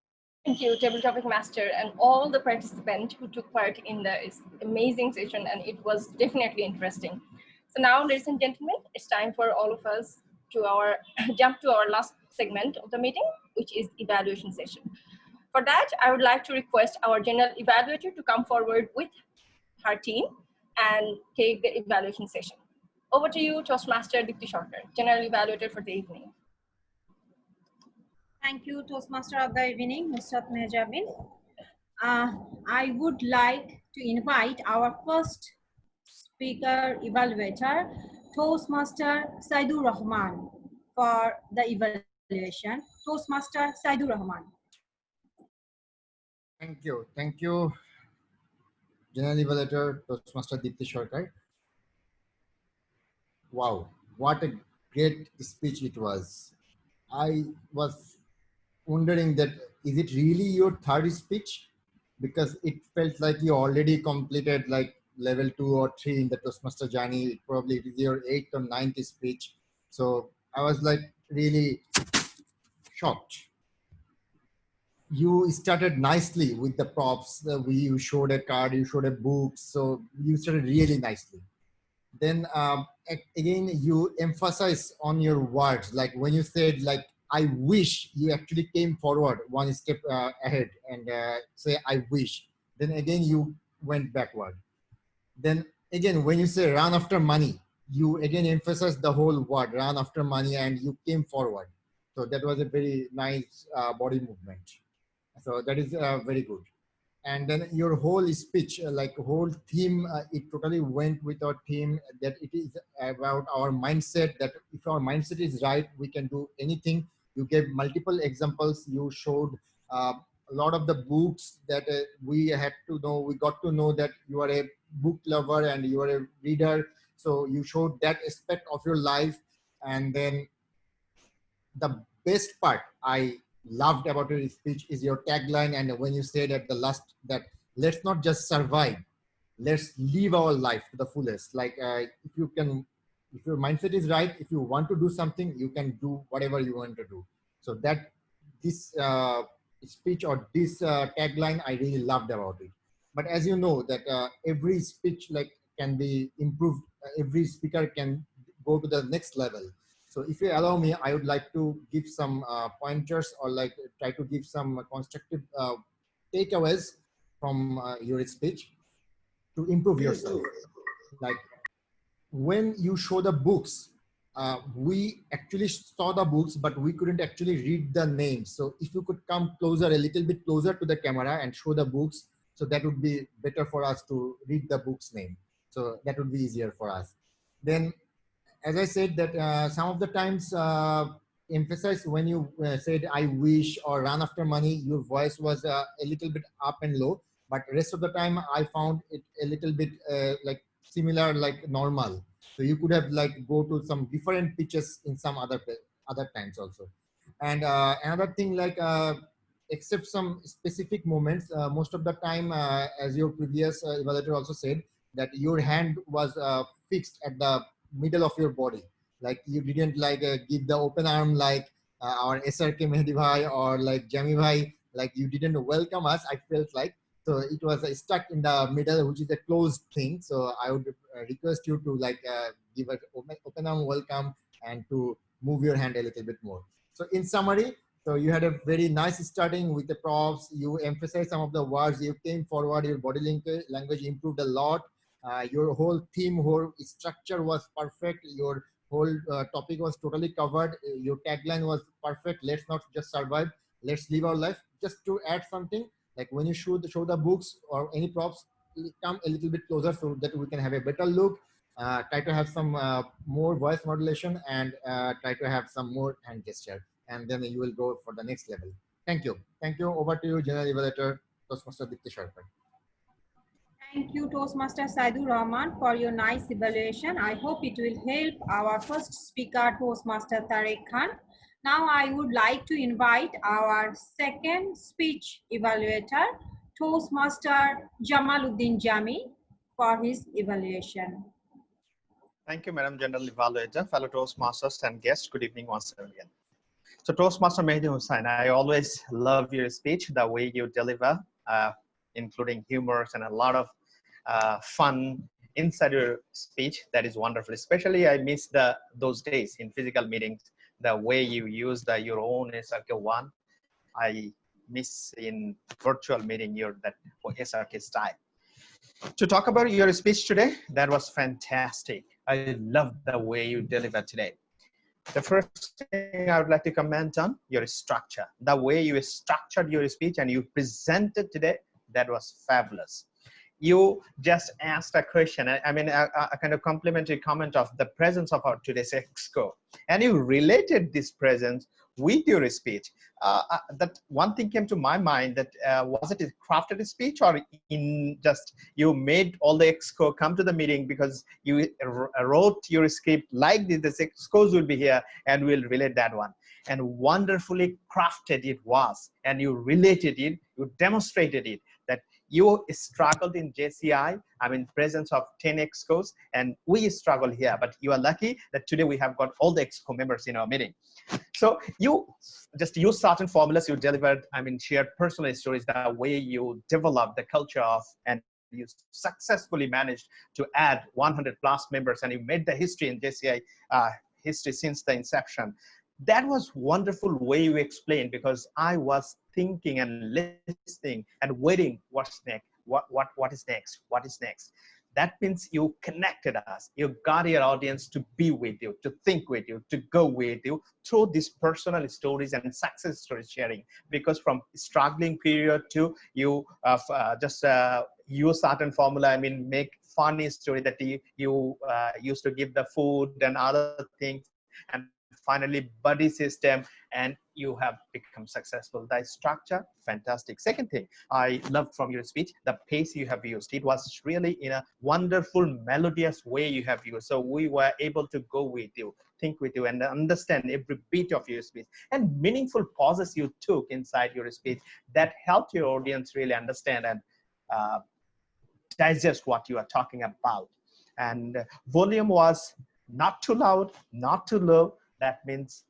Thank you, Table Topic Master, and all the participants who took part in this amazing session, and it was definitely interesting. So now, ladies and gentlemen, it's time for all of us to jump to our last segment of the meeting, which is evaluation session. For that, I would like to request our general evaluator to come forward with her team and take the evaluation session. Over to you, Toastmaster Dipti Sarkar, general evaluator for the evening. Thank you, Toastmaster of the evening, Nusrat Mejabin. I would like to invite our first speaker evaluator, Toastmaster Saidur Rahman, for the evaluation. Toastmaster Saidur Rahman. Thank you. Thank you, General Evaluator, Toastmaster Dipti Sarkar. Wow, what a great speech it was. I was wondering that is it really your third speech? Because it felt like you already completed like level 2 or 3 in the Toastmaster journey. Probably it is your 8th or 9th speech. So I was like really shocked. You started nicely with the props. You showed a card, you showed a book. So you started really nicely. Then again, you emphasize on your words. Like when you said like, I wish, you actually came forward one step ahead and say, I wish. Then again, you went backward. Then again, when you say run after money, you again emphasize the whole word, run after money, and you came forward. So that was a very nice body movement. So that is very good. And then your whole speech, like whole theme, it totally went with our theme that it is about our mindset, that if our mindset is right, we can do anything. You gave multiple examples. You showed a lot of the books that we had to know. We got to know that you are a book lover and you are a reader. So you showed that aspect of your life. And then the best part I loved about your speech is your tagline. And when you said at the last that let's not just survive, let's live our life to the fullest. Like if you can, if your mindset is right, if you want to do something, you can do whatever you want to do. So that this speech or this tagline, I really loved about it. But as you know that every speech like can be improved. Every speaker can go to the next level. So if you allow me, I would like to give some pointers or like try to give some constructive takeaways from your speech to improve yourself. Like when you show the books, we actually saw the books, but we couldn't actually read the names. So if you could come closer, a little bit closer to the camera and show the books, so that would be better for us to read the book's name. So that would be easier for us. Then as I said that some of the times emphasize when you said I wish or run after money, your voice was a little bit up and low, but rest of the time I found it a little bit like similar, like normal. So you could have like go to some different pitches in some other times also. And another thing, like except some specific moments, most of the time, as your previous evaluator also said, that your hand was fixed at the middle of your body. Like you didn't like give the open arm like our SRK Mehdi Bhai or like Jami Bhai, like you didn't welcome us, I felt like. So it was stuck in the middle, which is a closed thing. So I would request you to like give an open arm welcome and to move your hand a little bit more. So in summary, so you had a very nice starting with the props. You emphasized some of the words. You came forward. Your body language improved a lot. Your whole theme, whole structure was perfect. Your whole topic was totally covered. Your tagline was perfect. Let's not just survive. Let's live our life. Just to add something, like when you show the books or any props, come a little bit closer so that we can have a better look. Try to have some more voice modulation and try to have some more hand gesture. And then you will go for the next level. Thank you. Thank you. Over to you, General Evaluator, Toastmaster Dipti Sarkar. Thank you, Toastmaster Saidur Rahman, for your nice evaluation. I hope it will help our first speaker, Toastmaster Tarek Khan. Now I would like to invite our second speech evaluator, Toastmaster Jamaluddin Jami for his evaluation. Thank you, Madam General Evaluator, fellow Toastmasters and guests. Good evening once again. So Toastmaster Mehdi Hussain, I always love your speech, the way you deliver, including humor and a lot of fun inside your speech. That is wonderful. Especially I miss those days in physical meetings, the way you use your own SRK one. I miss in virtual meeting that SRK style. To talk about your speech today, that was fantastic. I love the way you delivered today. The first thing I would like to comment on your structure. The way you structured your speech and you presented today, that was fabulous. You just asked a question, I mean, a kind of complimentary comment of the presence of our today's exco. And you related this presence with your speech. That one thing came to my mind that was it a crafted speech or in just you made all the exco come to the meeting because you wrote your script like this excos will be here and we'll relate that one. And wonderfully crafted it was, and you related it, you demonstrated it, that you struggled in JCI, I mean, presence of 10 excos, and we struggle here, but you are lucky that today we have got all the exco members in our meeting. So you just use certain formulas you delivered, I mean, shared personal stories, the way you developed the culture of, and you successfully managed to add 100 plus members, and you made the history in JCI history since the inception. That was wonderful way you explained, because I was thinking and listening and waiting what's next, what is next, what is next. That means you connected us, you got your audience to be with you, to think with you, to go with you through these personal stories and success story sharing. Because from struggling period to you just use certain formula, I mean, make funny story that you used to give the food and other things, and finally buddy system, and you have become successful. The structure, fantastic. Second thing I loved from your speech, the pace you have used. It was really in a wonderful melodious way you have used. So we were able to go with you, think with you, and understand every bit of your speech, and meaningful pauses you took inside your speech that helped your audience really understand and digest what you are talking about. And volume was not too loud, not too low. That means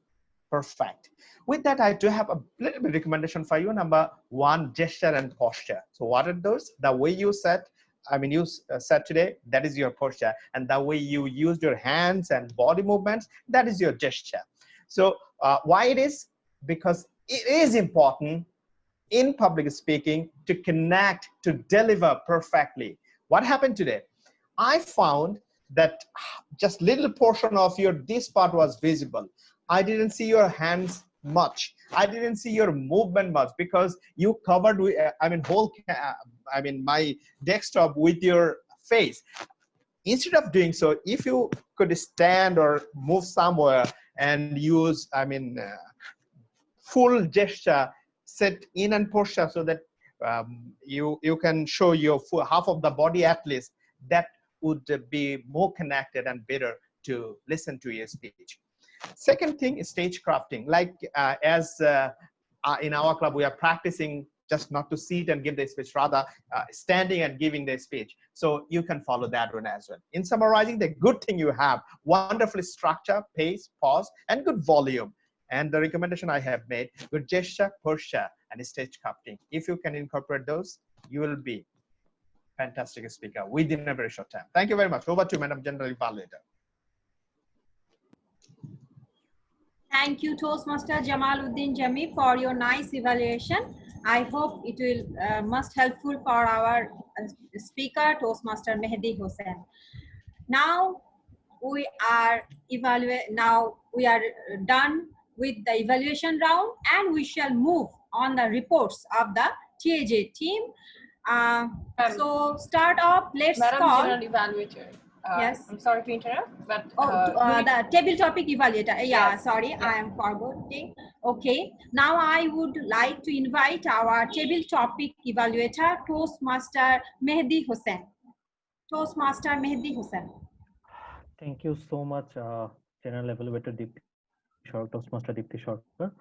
perfect. With that, I do have a little bit recommendation for you. Number one, gesture and posture. So what are those? The way you said, I mean, you said today, that is your posture. And the way you used your hands and body movements, that is your gesture. So why it is? Because it is important in public speaking to connect, to deliver perfectly. What happened today? I found that just little portion of this part was visible. I didn't see your hands much. I didn't see your movement much, because you covered with, I mean, my desktop with your face. Instead of doing so, if you could stand or move somewhere and use, I mean, full gesture, set in and posture, so that you can show your full, half of the body at least, that would be more connected and better to listen to your speech. Second thing is stage crafting. Like as in our club, we are practicing just not to sit and give the speech, rather standing and giving the speech. So you can follow that one as well. In summarizing, the good thing you have, wonderful structure, pace, pause, and good volume. And the recommendation I have made, good gesture, posture, and stage crafting. If you can incorporate those, you will be fantastic speaker within a very short time. Thank you very much. Over to Madam General Evaluator. Thank you, Toastmaster Jamaluddin Jami, for your nice evaluation. I hope it will most helpful for our speaker, Toastmaster Mehdi Hussain. Now we are done with the evaluation round, and we shall move on the reports of the TAJ team. So start off, let's call. Madam General Evaluator. Yes. I'm sorry to interrupt, but the table topic evaluator. Yeah, yes. sorry, Yeah. I am forgetting. Okay, now I would like to invite our table topic evaluator, Toastmaster Mehdi Hussain. Toastmaster Mehdi Hussain. Thank you so much, General Evaluator Toastmaster Dipti Sharkar.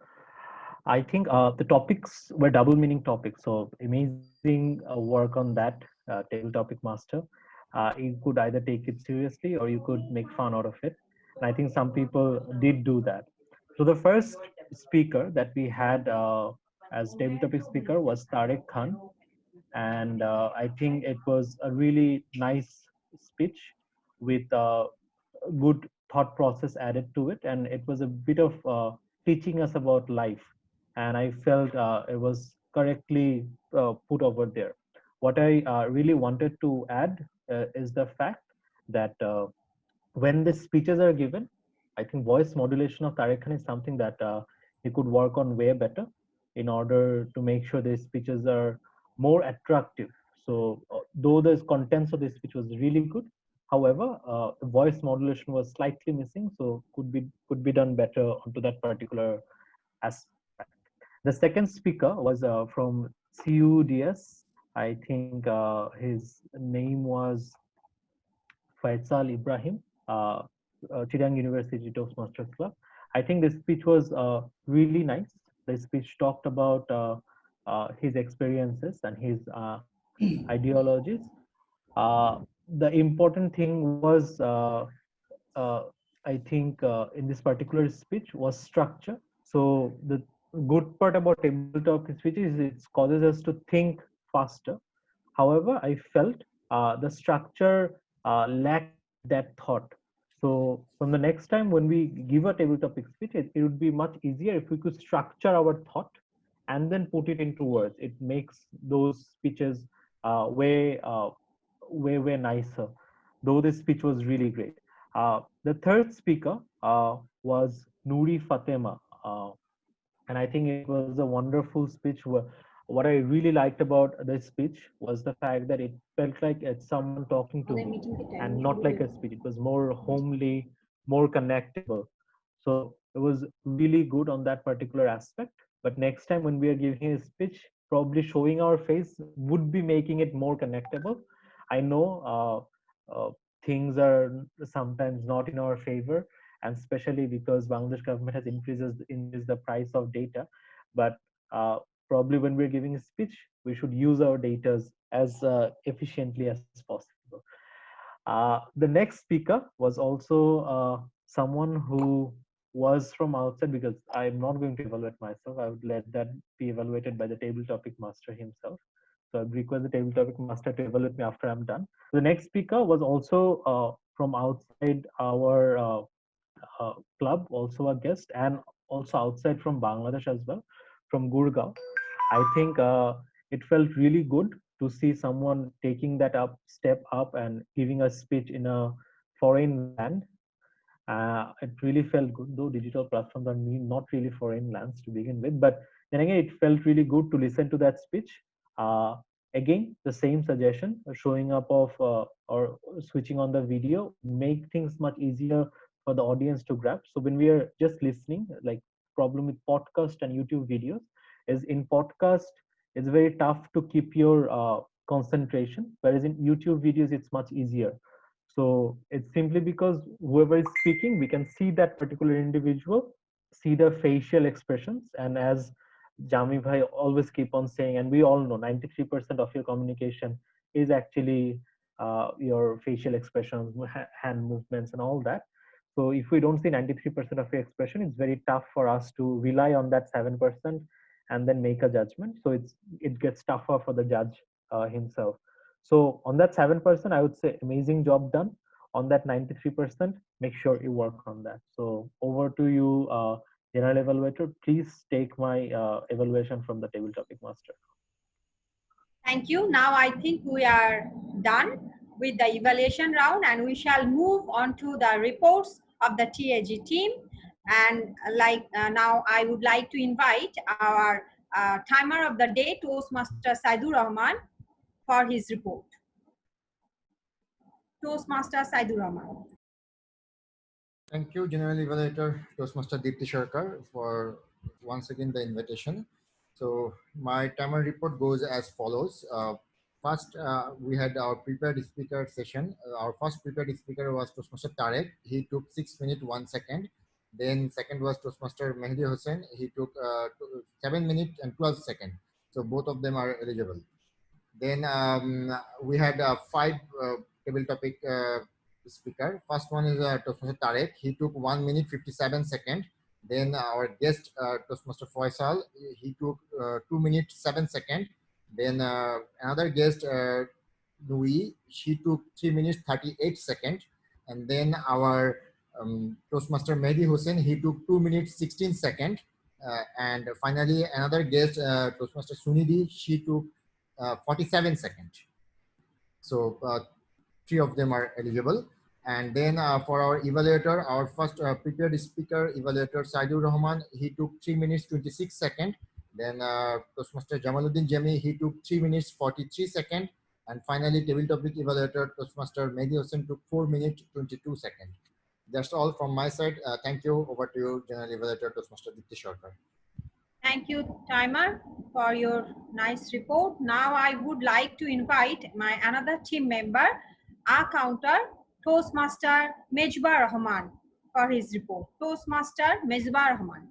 I think the topics were double meaning topics. So amazing work on that, table topic master. You could either take it seriously or you could make fun out of it. And I think some people did do that. So the first speaker that we had as table topic speaker was Tariq Khan. And I think it was a really nice speech with good thought process added to it, and it was a bit of teaching us about life, and I felt it was correctly put over there. What I really wanted to add is the fact that when the speeches are given, I think voice modulation of Tariq Khan is something that he could work on way better in order to make sure the speeches are more attractive. So though the contents of the speech was really good, however, voice modulation was slightly missing, so could be done better onto that particular aspect. The second speaker was from CUDS. I think his name was Faisal Ibrahim, Chittagong University Toastmasters Club. I think the speech was really nice. The speech talked about his experiences and his ideologies. The important thing was, I think, in this particular speech was structure. So the good part about tabletop speech is it causes us to think faster. However, I felt the structure lacked that thought. So from the next time when we give a table topic speech, it would be much easier if we could structure our thought and then put it into words. It makes those speeches way nicer. Though this speech was really great. The third speaker was Nouri Fatema. And I think it was a wonderful speech. What I really liked about this speech was the fact that it felt like it's someone talking to me and not like a speech. It was more homely, more connectable. So it was really good on that particular aspect. But next time when we are giving a speech, probably showing our face would be making it more connectable. I know things are sometimes not in our favor, and especially because Bangladesh government has increased the price of data. But probably when we're giving a speech, we should use our data as efficiently as possible. The next speaker was also someone who was from outside, because I'm not going to evaluate myself. I would let that be evaluated by the table topic master himself. So I'd request the table topic master to evaluate me after I'm done. The next speaker was also from outside our club, also a guest, and also outside from Bangladesh as well, from Gurgaon. I think it felt really good to see someone taking that step up and giving a speech in a foreign land. It really felt good, though digital platforms are not really foreign lands to begin with. But then again, it felt really good to listen to that speech. Again, the same suggestion, showing up of or switching on the video, make things much easier for the audience to grab. So when we are just listening, like problem with podcast and YouTube videos is in podcast, it's very tough to keep your concentration, whereas in YouTube videos, it's much easier. So it's simply because whoever is speaking, we can see that particular individual, see the facial expressions. And as Jami Bhai always keep on saying, and we all know 93% of your communication is actually your facial expressions, hand movements and all that. So if we don't see 93% of your expression, it's very tough for us to rely on that 7% and then make a judgment. So it gets tougher for the judge himself. So on that 7%, I would say amazing job done. On that 93%, make sure you work on that. So over to you, General Evaluator. Please take my evaluation from the table topic master. Thank you. Now I think we are done with the evaluation round, and we shall move on to the reports of the TAG team. And now I would like to invite our timer of the day, Toastmaster Saidur Rahman, for his report. Toastmaster Saidur Rahman. Thank you, General Evaluator Toastmaster Deepti Sharkar, for once again the invitation. So my timer report goes as follows. First, we had our prepared speaker session. Our first prepared speaker was Toastmaster Tarek. He took 6 minutes, 1 second. Then second was Toastmaster Mehdi Hussain. He took 7 minutes and 12 seconds. So both of them are eligible. Then we had five table topic speaker. First one is Toastmaster Tarek. He took 1 minute 57 seconds. Then our guest Toastmaster Faisal, he took 2 minutes 7 seconds. Then another guest Nui, she took 3 minutes 38 seconds. And then our Toastmaster Mehdi Hussain, he took 2 minutes 16 seconds. And finally another guest Toastmaster Sunidhi, she took 47 seconds. So three of them are eligible. And then for our evaluator, our first prepared speaker evaluator Saidur Rahman, he took 3 minutes 26 seconds. Then Toastmaster Jamaluddin Jami, he took 3 minutes 43 seconds. And finally table topic evaluator Toastmaster Mehdi Hussain took 4 minutes 22 seconds. That's all from my side. Thank you. Over to you, General Evaluator Toastmaster Dipti Sharkar. Thank you, Timer, for your nice report. Now I would like to invite my another team member, our counter, Toastmaster Mejba Rahman, for his report. Toastmaster Mejba Rahman.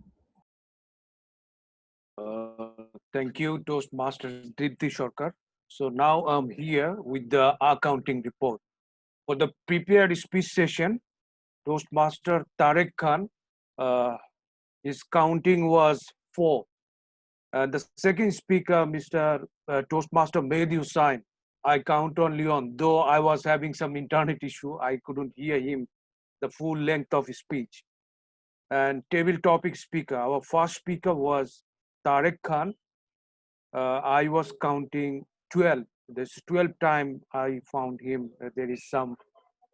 Thank you, Toastmaster Dipti Sharkar. So now I'm here with the accounting report. For the prepared speech session, Toastmaster Tarek Khan, his counting was 4. The second speaker, Mr. Toastmaster Mehdi Hussain, I count only on, though I was having some internet issue, I couldn't hear him the full length of his speech. And table topic speaker, our first speaker was Tarek Khan. I was counting 12. This 12 time I found him. There is some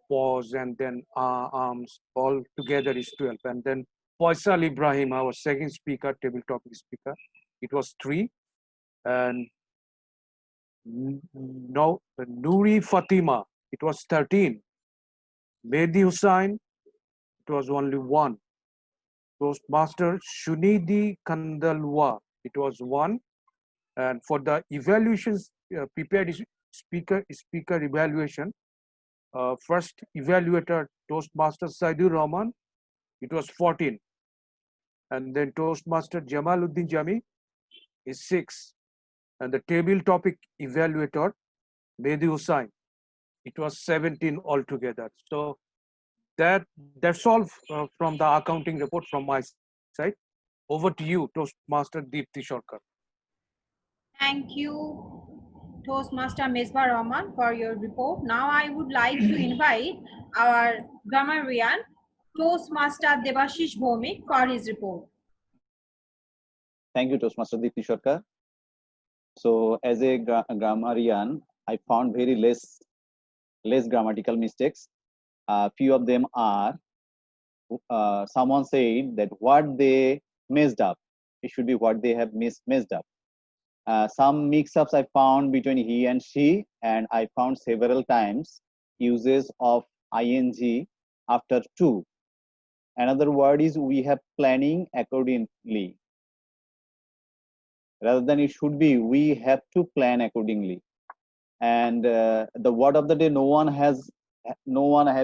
pause and then arms, all together is 12. And then Faisal Ibrahim, our second speaker, table topic speaker, it was 3. And no, Nuri Fatima, it was 13. Mehdi Hussain, it was only 1. Toastmaster Shunidi Kandalwa, it was 1. And for the evaluations, prepared speaker evaluation, first evaluator Toastmaster Saidur Rahman, it was 14. And then Toastmaster Jamaluddin Jami is 6. And the table topic evaluator Mehdi Hussain, it was 17 altogether. So that's all from the accounting report from my side. Over to you, Toastmaster Dipti Sharkar. Thank you, Toastmaster Mezba Rahman, for your report. Now I would like to invite our grammarian, Toastmaster Debashish Bhomik, for his report. Thank you, Toastmaster Dipti Sharkar. So as a grammarian, I found very less grammatical mistakes. Few of them are, someone said that what they messed up, it should be what they have messed up. Some mix-ups I found between he and she, and I found several times uses of ing after to. Another word is we have planning accordingly. Rather than it should be, we have to plan accordingly. And the word of the day, no one have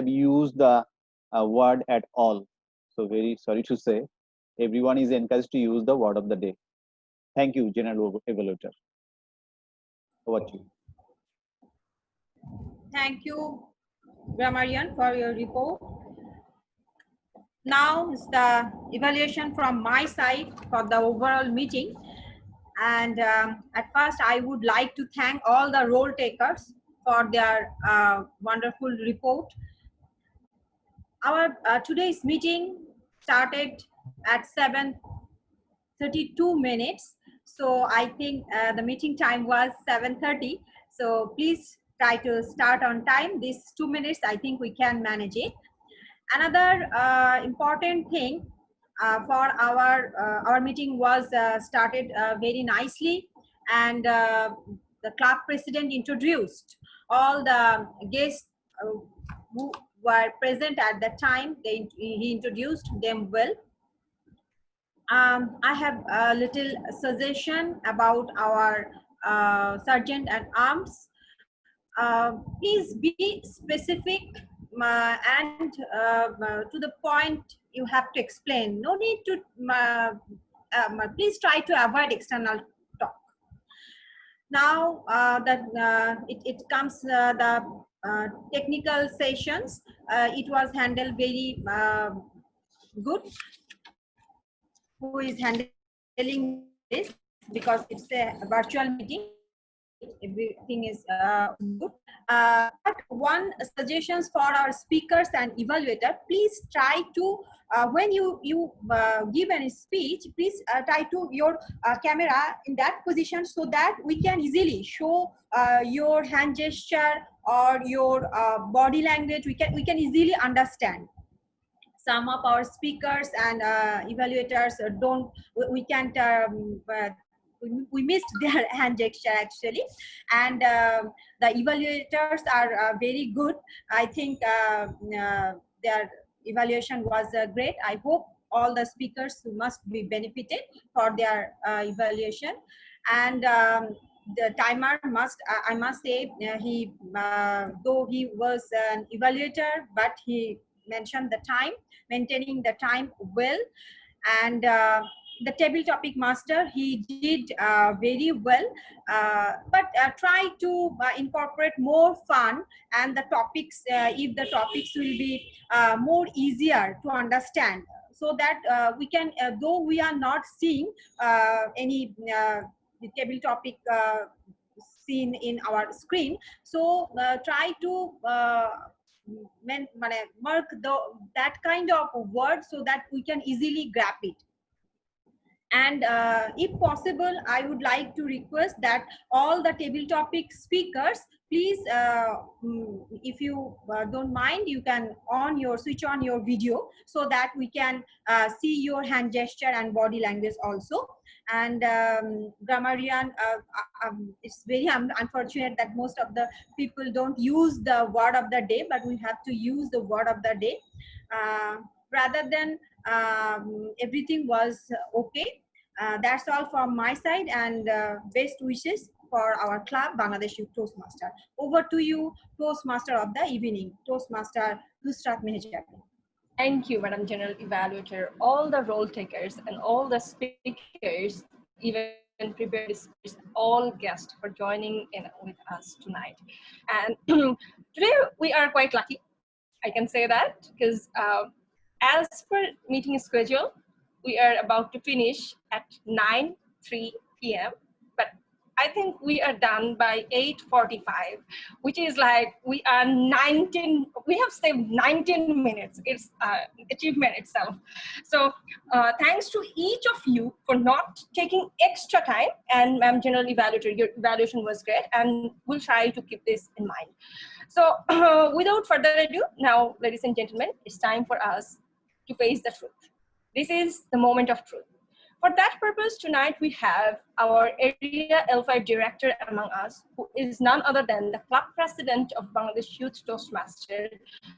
used the word at all. So very sorry to say, everyone is encouraged to use the word of the day. Thank you, General Evaluator. Over to you. Thank you, grammarian, for your report. Now is the evaluation from my side for the overall meeting. And at first, I would like to thank all the role takers for their wonderful report. Our today's meeting started at 7:32 minutes. So I think the meeting time was 7:30. So please try to start on time. These 2 minutes, I think we can manage it. Another important thing for our meeting was started very nicely, and the club president introduced all the guests who were present at that time. He introduced them well. I have a little suggestion about our sergeant at arms. Please be specific to the point you have to explain. No need to, please try to avoid external talk. Now that it comes the technical sessions, it was handled very good. Who is handling this, because it's a virtual meeting, everything is good. But one suggestions for our speakers and evaluator, please try to when you give any speech, please try to your camera in that position so that we can easily show your hand gesture or your body language. We can easily understand. Some of our speakers and evaluators don't, we can't we missed their hand gesture actually, and the evaluators are very good. I think their evaluation was great. I hope all the speakers must be benefited for their evaluation. And the timer must, I must say, he though he was an evaluator, but he mentioned the time, maintaining the time well. And the table topic master, he did very well, but try to incorporate more fun and the topics, if the topics will be more easier to understand, so that we can, though we are not seeing any table topic seen in our screen, so try to mark that kind of word so that we can easily grab it. And if possible, I would like to request that all the table topic speakers, please, if you don't mind, you can switch on your video so that we can see your hand gesture and body language also. And grammarian, it's very unfortunate that most of the people don't use the word of the day, but we have to use the word of the day. Rather than everything was okay. That's all from my side, and best wishes for our club, Bangladesh Youth Toastmaster. Over to you, Toastmaster of the evening, Toastmaster Nusrat Mehejabi. Thank you, Madam General Evaluator, all the role takers and all the speakers, even prepared speakers, all guests for joining in with us tonight. And today we are quite lucky, I can say that, because as per meeting schedule, we are about to finish at 9:03 p.m. But I think we are done by 8:45, which is like we have saved 19 minutes. It's achievement itself. So thanks to each of you for not taking extra time. And Ma'am General Evaluator, your evaluation was great, and we'll try to keep this in mind. So without further ado, now, ladies and gentlemen, it's time for us to face the truth. This is the moment of truth. For that purpose, tonight we have our Area L5 Director among us, who is none other than the Club President of Bangladesh Youth Toastmaster,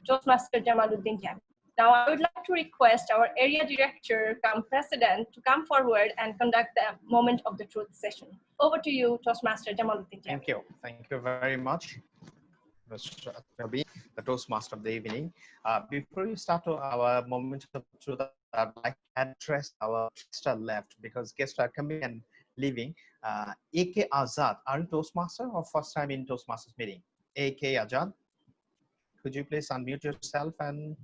Toastmaster Jamaluddin Jami. Now I would like to request our Area Director come President to come forward and conduct the moment of the truth session. Over to you, Toastmaster Jamaluddin Jami. Thank you. Thank you very much, Mr. Nabi, the Toastmaster of the evening. Before we start our moment of truth, I'd like to address our guests left, because guests are coming and leaving. AK Azad, are you Toastmaster or first time in Toastmasters meeting? AK Azad, could you please unmute yourself and...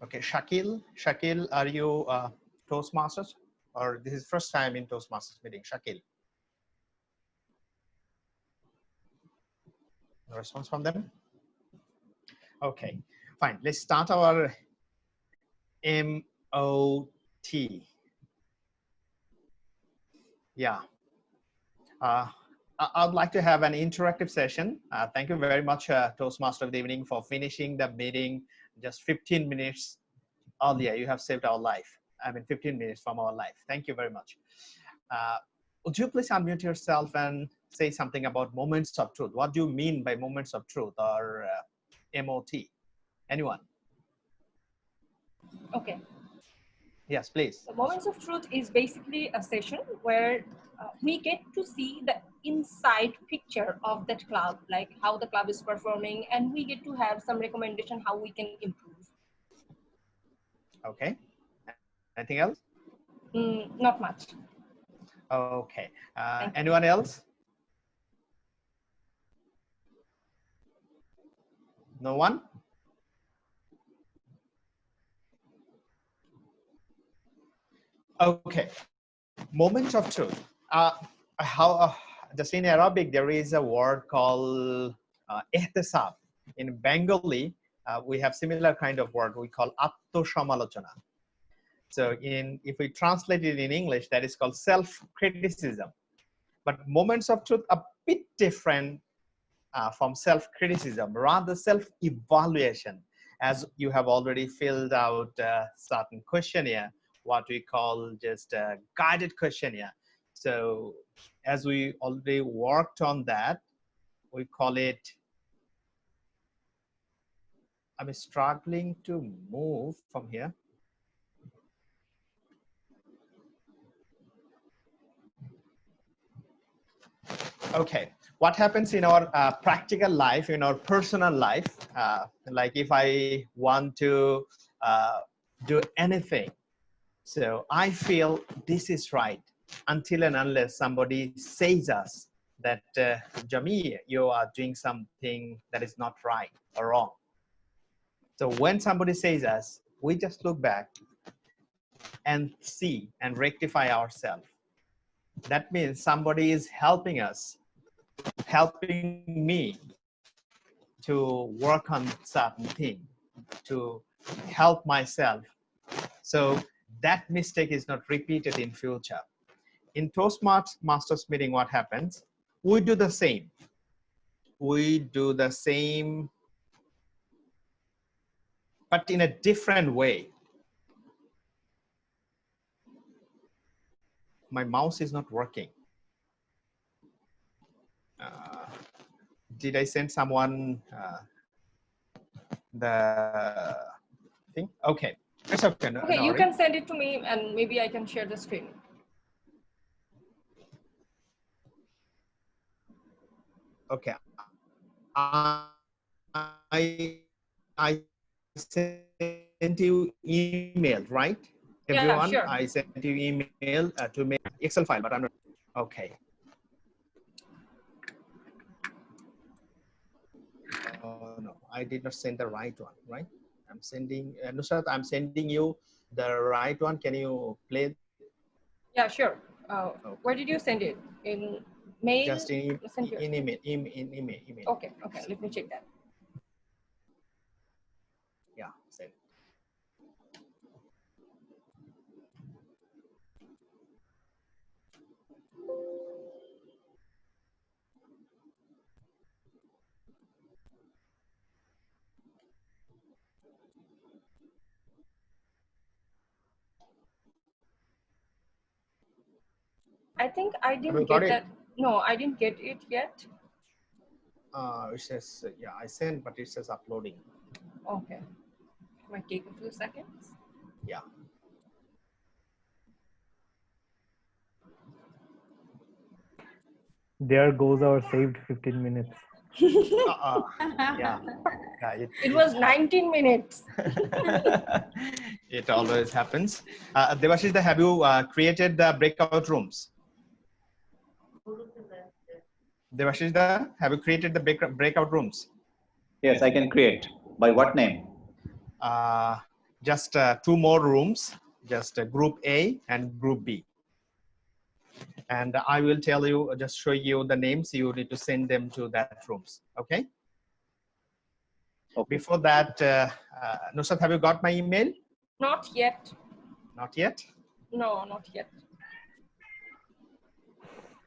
Okay, Shakil, are you Toastmasters, or this is first time in Toastmasters meeting? Shakil. No response from them? Okay, fine. Let's start our MOT. Yeah. I'd like to have an interactive session. Thank you very much, Toastmaster of the evening, for finishing the meeting just 15 minutes earlier. You have saved our life. I mean, 15 minutes from our life. Thank you very much. Would you please unmute yourself and say something about moments of truth? What do you mean by moments of truth, or MOT? Anyone? Okay. Yes, please. The Moments of Truth is basically a session where we get to see the inside picture of that club, like how the club is performing, and we get to have some recommendation how we can improve. Okay. Anything else? Not much. Okay. Thank you. Anyone else? No one? Okay. Moments of truth. Just in Arabic, there is a word called ihtisab. In Bengali, we have similar kind of word we call atto-samalochona. So if we translate it in English, that is called self-criticism. But moments of truth a bit different from self-criticism, rather self-evaluation, as you have already filled out a certain questionnaire, what we call just a guided questionnaire. So as we already worked on that, we call it, I'm struggling to move from here. Okay, what happens in our practical life, in our personal life, like if I want to do anything, so I feel this is right until and unless somebody says us that, Jami, you are doing something that is not right or wrong. So when somebody says us, we just look back and see and rectify ourselves. That means somebody is helping us, helping me to work on certain thing, to help myself. So that mistake is not repeated in future. In Toastmasters meeting, what happens? We do the same. We do the same, but in a different way. My mouse is not working. Did I send someone the thing? Okay, it's okay. No, Okay, no you worry. can send it to me and maybe I can share the screen. Okay. I sent you email, right? Yeah, Everyone, sure. I sent you email to make Excel file, but I'm not. Okay. No, I did not send the right one, right? I'm sending, Nusrat, I'm sending you the right one. Can you play? Yeah, sure. Where did you send it? In mail? Just in Messenger? email, email. Okay, okay, let me check that. Yeah, send. I think I Have you didn't got get it? that. No, I didn't get it yet. It says, yeah, I sent, but it says uploading. Okay. Might take a few seconds. Yeah. There goes our saved 15 minutes. Yeah. It was 19 minutes. It always happens. Devashish, have you created the breakout rooms? Devashish, have you created the breakout rooms? Yes, I can create. By what name? Just 2 more rooms, just group A and group B. And I will tell you, just show you the names. You need to send them to that rooms. Okay. Okay. Before that, Nusrat, have you got my email? Not yet. Not yet. No, not yet.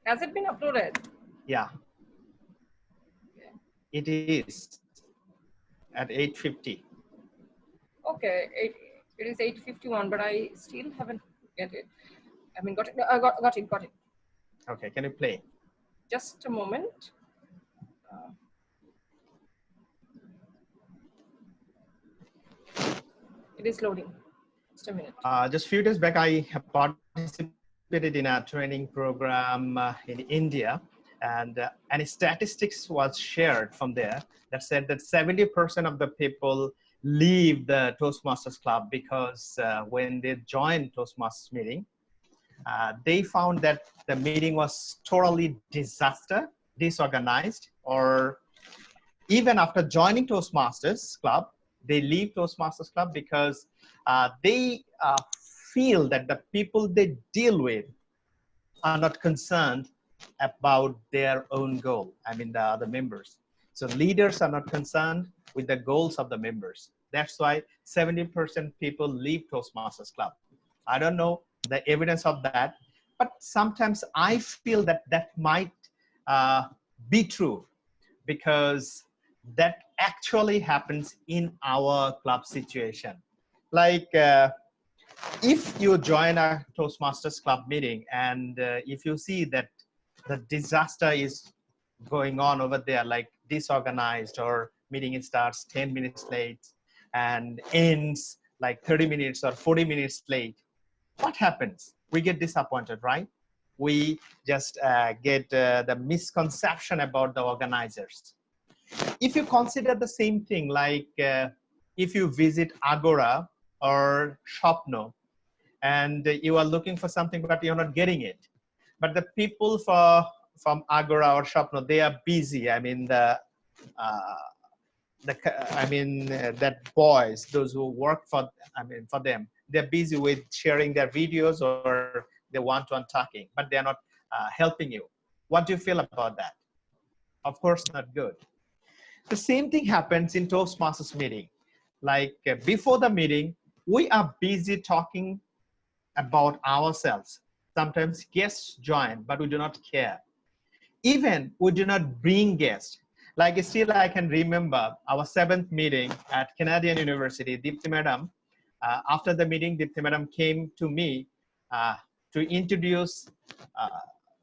Has it been uploaded? Yeah. It is at 8:50. Okay, it is 8:51, but I still haven't get it. I mean, got it. I got it. Okay, can you play? Just a moment. It is loading. Just a minute. Just a few days back, I have participated in a training program in India, and statistics was shared from there that said that 70% of the people leave the Toastmasters Club because when they joined Toastmasters meeting, they found that the meeting was totally disorganized, or even after joining Toastmasters Club, they leave Toastmasters Club because they feel that the people they deal with are not concerned about their own goal. I mean, the other members. So leaders are not concerned with the goals of the members. That's why 70% people leave Toastmasters Club. I don't know the evidence of that, but sometimes I feel that that might be true, because that actually happens in our club situation. Like if you join a Toastmasters Club meeting and if you see that the disaster is going on over there, like disorganized, or meeting starts 10 minutes late and ends like 30 minutes or 40 minutes late, what happens? We get disappointed, right? We just get the misconception about the organizers. If you consider the same thing, like if you visit Agora or Shopno and you are looking for something but you're not getting it, but the people from Agora or Shopno, they are busy. I mean, that boys, those who work for, for them, they're busy with sharing their videos or they one-to-one talking, but they're not helping you. What do you feel about that? Of course, not good. The same thing happens in Toastmasters meeting. Like before the meeting, we are busy talking about ourselves. Sometimes guests join, but we do not care. Even we do not bring guests. Like still I can remember our 7th meeting at Canadian University, Deepthi Madam. After the meeting, Deepthi Madam came to me to introduce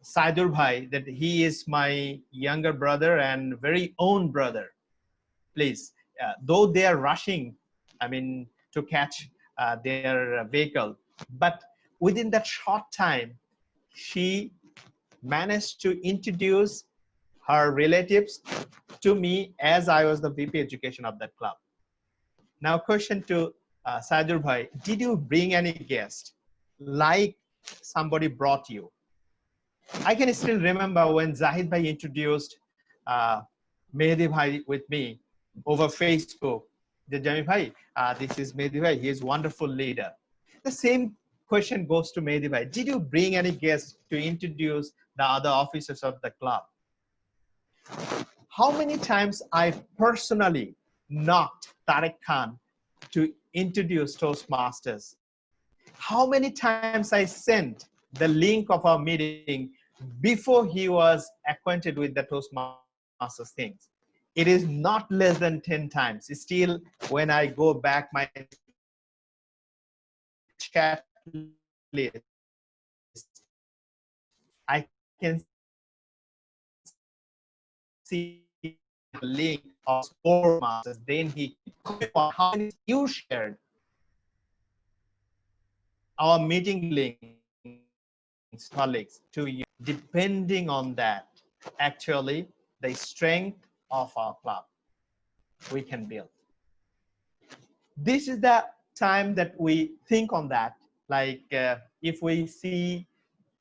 Saidur Bhai, that he is my younger brother and very own brother. Please, though they are rushing, to catch their vehicle, but within that short time, she managed to introduce her relatives to me as I was the VP Education of that club. Now, question to Saidur Bhai, did you bring any guest like somebody brought you? I can still remember when Zahid Bhai introduced Mehdi Bhai with me over Facebook. The Jami Bhai, this is Mehdi Bhai, he is a wonderful leader. The same question goes to Mehdi Bhai. Did you bring any guests to introduce the other officers of the club? How many times I personally knocked Tariq Khan to introduce Toastmasters? How many times I sent the link of our meeting before he was acquainted with the Toastmasters things? It is not less than 10 times. Still, when I go back my chat list, I can see the link of Toastmasters. Then he, how many you shared our meeting links, colleagues, to you. Depending on that, actually, the strength of our club we can build. This is the time that we think on that. Like if we see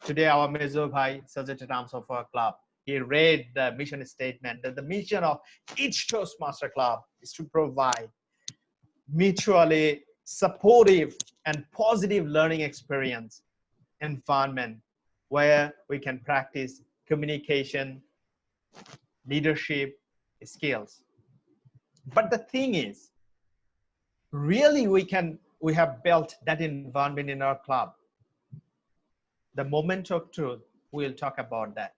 today our Mezo Bhai suggested terms of our club, he read the mission statement that the mission of each Toastmaster club is to provide mutually supportive and positive learning experience environment where we can practice communication, leadership skills. But the thing is, really we have built that environment in our club. The moment of truth, we'll talk about that.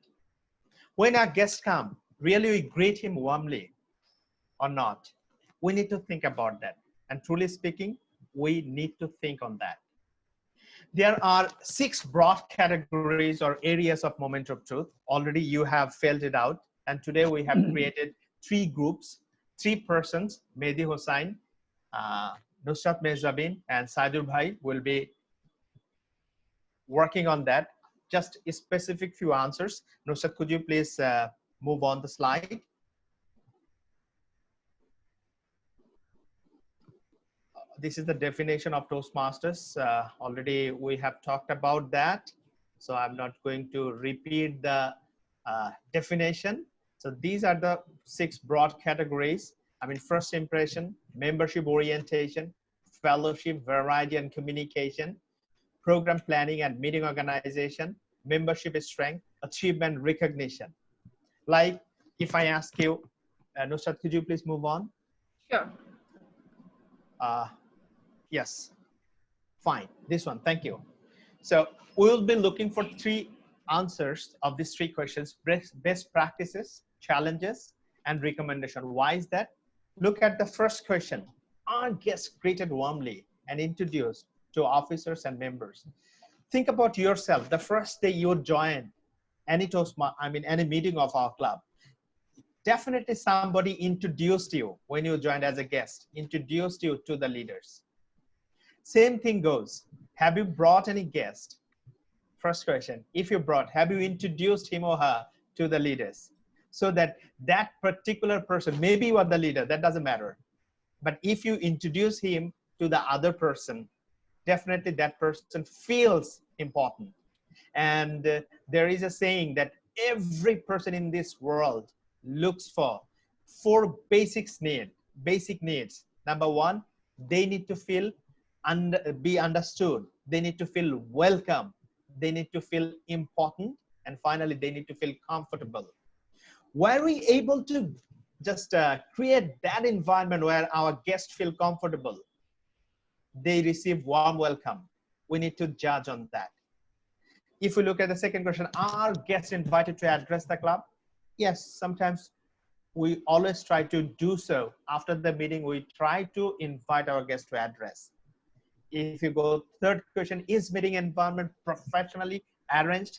When our guests come, really we greet him warmly or not? We need to think about that. And truly speaking, we need to think on that. There are 6 broad categories or areas of moment of truth. Already you have filled it out. And today we have created 3 groups, 3 persons, Mehdi Hossain, Nusrat Mezabin and Saidur Bhai will be working on that. Just a specific few answers. Nusrat, could you please move on the slide? This is the definition of Toastmasters. Already we have talked about that, so I'm not going to repeat the definition. So these are the 6 broad categories. I mean, first impression, membership orientation, fellowship, variety and communication, program planning and meeting organization, membership strength, achievement recognition. Like if I ask you, Nusrat, could you please move on? Sure. Yes, fine. This one, thank you. So we'll be looking for 3 answers of these 3 questions: best practices, challenges, and recommendation. Why is that? Look at the first question. Are guests greeted warmly and introduced to officers and members? Think about yourself. The first day you join any meeting of our club. Definitely somebody introduced you when you joined as a guest, introduced you to the leaders. Same thing goes. Have you brought any guest? First question, if you brought, have you introduced him or her to the leaders? So that that particular person, maybe you are the leader, that doesn't matter. But if you introduce him to the other person, definitely that person feels important. And there is a saying that every person in this world looks for 4 basic needs. Number 1, they need to feel be understood. They need to feel welcome. They need to feel important. And finally, they need to feel comfortable. Were we able to just create that environment where our guests feel comfortable? They receive warm welcome. We need to judge on that. If we look at the second question, are guests invited to address the club? Yes, sometimes we always try to do so. After the meeting, we try to invite our guests to address. If you go third question, is meeting environment professionally arranged?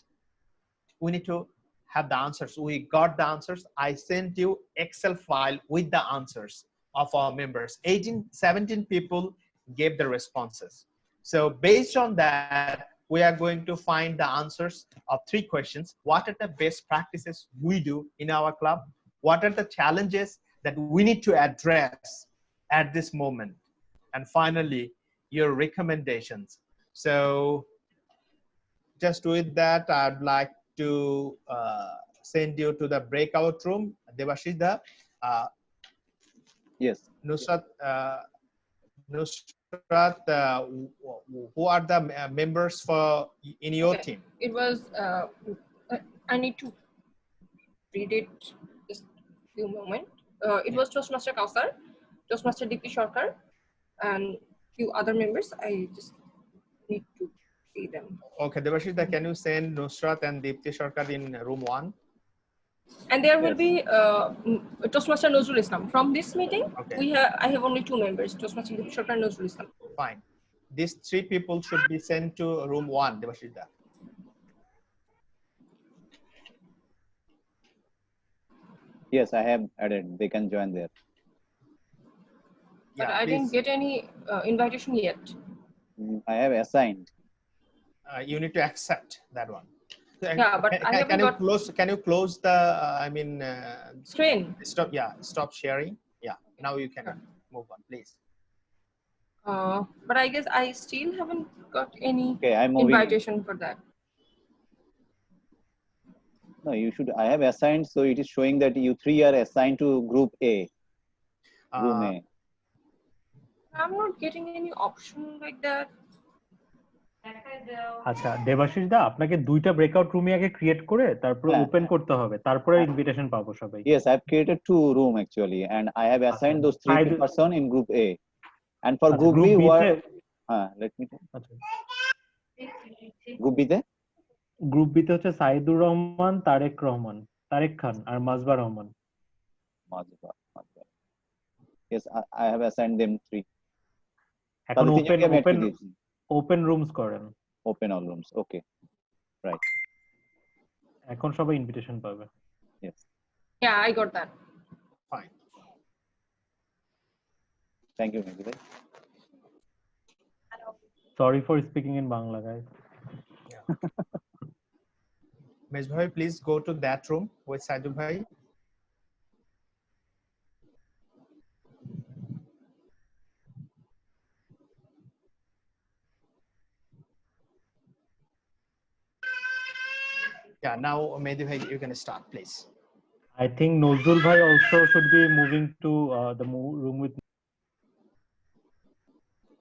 We need to have the answers. We got the answers. I sent you Excel file with the answers of our members. 17 people gave the responses. So based on that, we are going to find the answers of 3 questions. What are the best practices we do in our club? What are the challenges that we need to address at this moment? And finally, your recommendations. So just with that, I'd like to send you to the breakout room. Devashida, Yes. Nusrat, who are the members for in your team? It was, I need to read it just a few moments. It was Toastmaster Kausar, Toastmaster Dipti Sharkar, and few other members. I just need to see them. Okay, Devashida, can you send Nusrat and Dipti Sharkar in room 1? And there will be Toastmaster Nozrul Islam. From this meeting, okay. I have only 2 members, Toastmaster Dipti Sharkar and Nozrul Islam. Fine. These 3 people should be sent to room 1, Devashida. Yes, I have added. They can join there. But I didn't get any invitation yet. I have assigned. You need to accept that one. Yeah, but I haven't got. Can you close the? Screen. Stop. Yeah. Stop sharing. Yeah. Now you can move on, please. But I guess I still haven't got any invitation for that. No, you should. I have assigned, so it is showing that you 3 are assigned to group A. Room A. I'm not getting any option like that. আচ্ছা দেবাশিস দা আপনাকে 2টা breakout রুমে আগে create করে তারপর open করতে হবে, তারপরে ইনভিটেশন পাবো সবাই। Yes, I have created 2 room actually, and I have assigned those 3 person in group A. And for group B, let me tell. Group B তে? গ্রুপ বি তে হচ্ছে সাইদুর রহমান, তারেক খান আর মাজবা Rahman. Yes, I have assigned them 3. এখন open rooms করেন। Open all rooms. Okay. Right. এখন সবাই invitation পাবে। Yes. Yeah, I got that. Fine. Thank you, Meghi bhai. Sorry for speaking in Bangla, guys. Mesh bhai, please go to that room with Saidul bhai. Yeah, now Mehdi bhai, you can start, please. I think Nozul bhai also should be moving to the room with.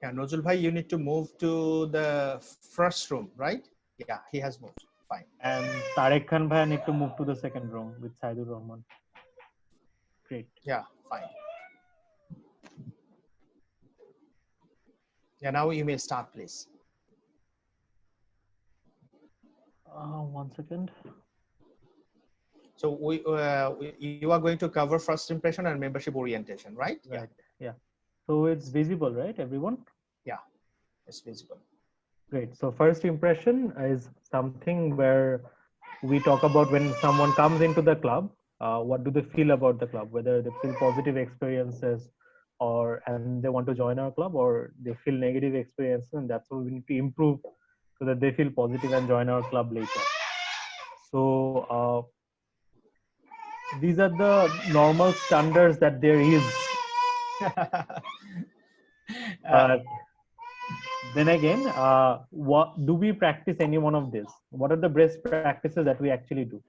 Yeah, Nozul bhai, you need to move to the first room, right? Yeah, he has moved. Fine. And Tarek Khan bhai need to move to the second room with Saidul Rahman. Great. Yeah, fine. Yeah, now you may start, please. 1 second. So you are going to cover first impression and membership orientation, right? Right. Yeah. So it's visible, right, everyone? Yeah, it's visible. Great. So first impression is something where we talk about when someone comes into the club, what do they feel about the club, whether they feel positive experiences and they want to join our club, or they feel negative experiences, and that's what we need to improve so that they feel positive and join our club later. So these are the normal standards that there is. Then again, what do we practice any one of this? What are the best practices that we actually do?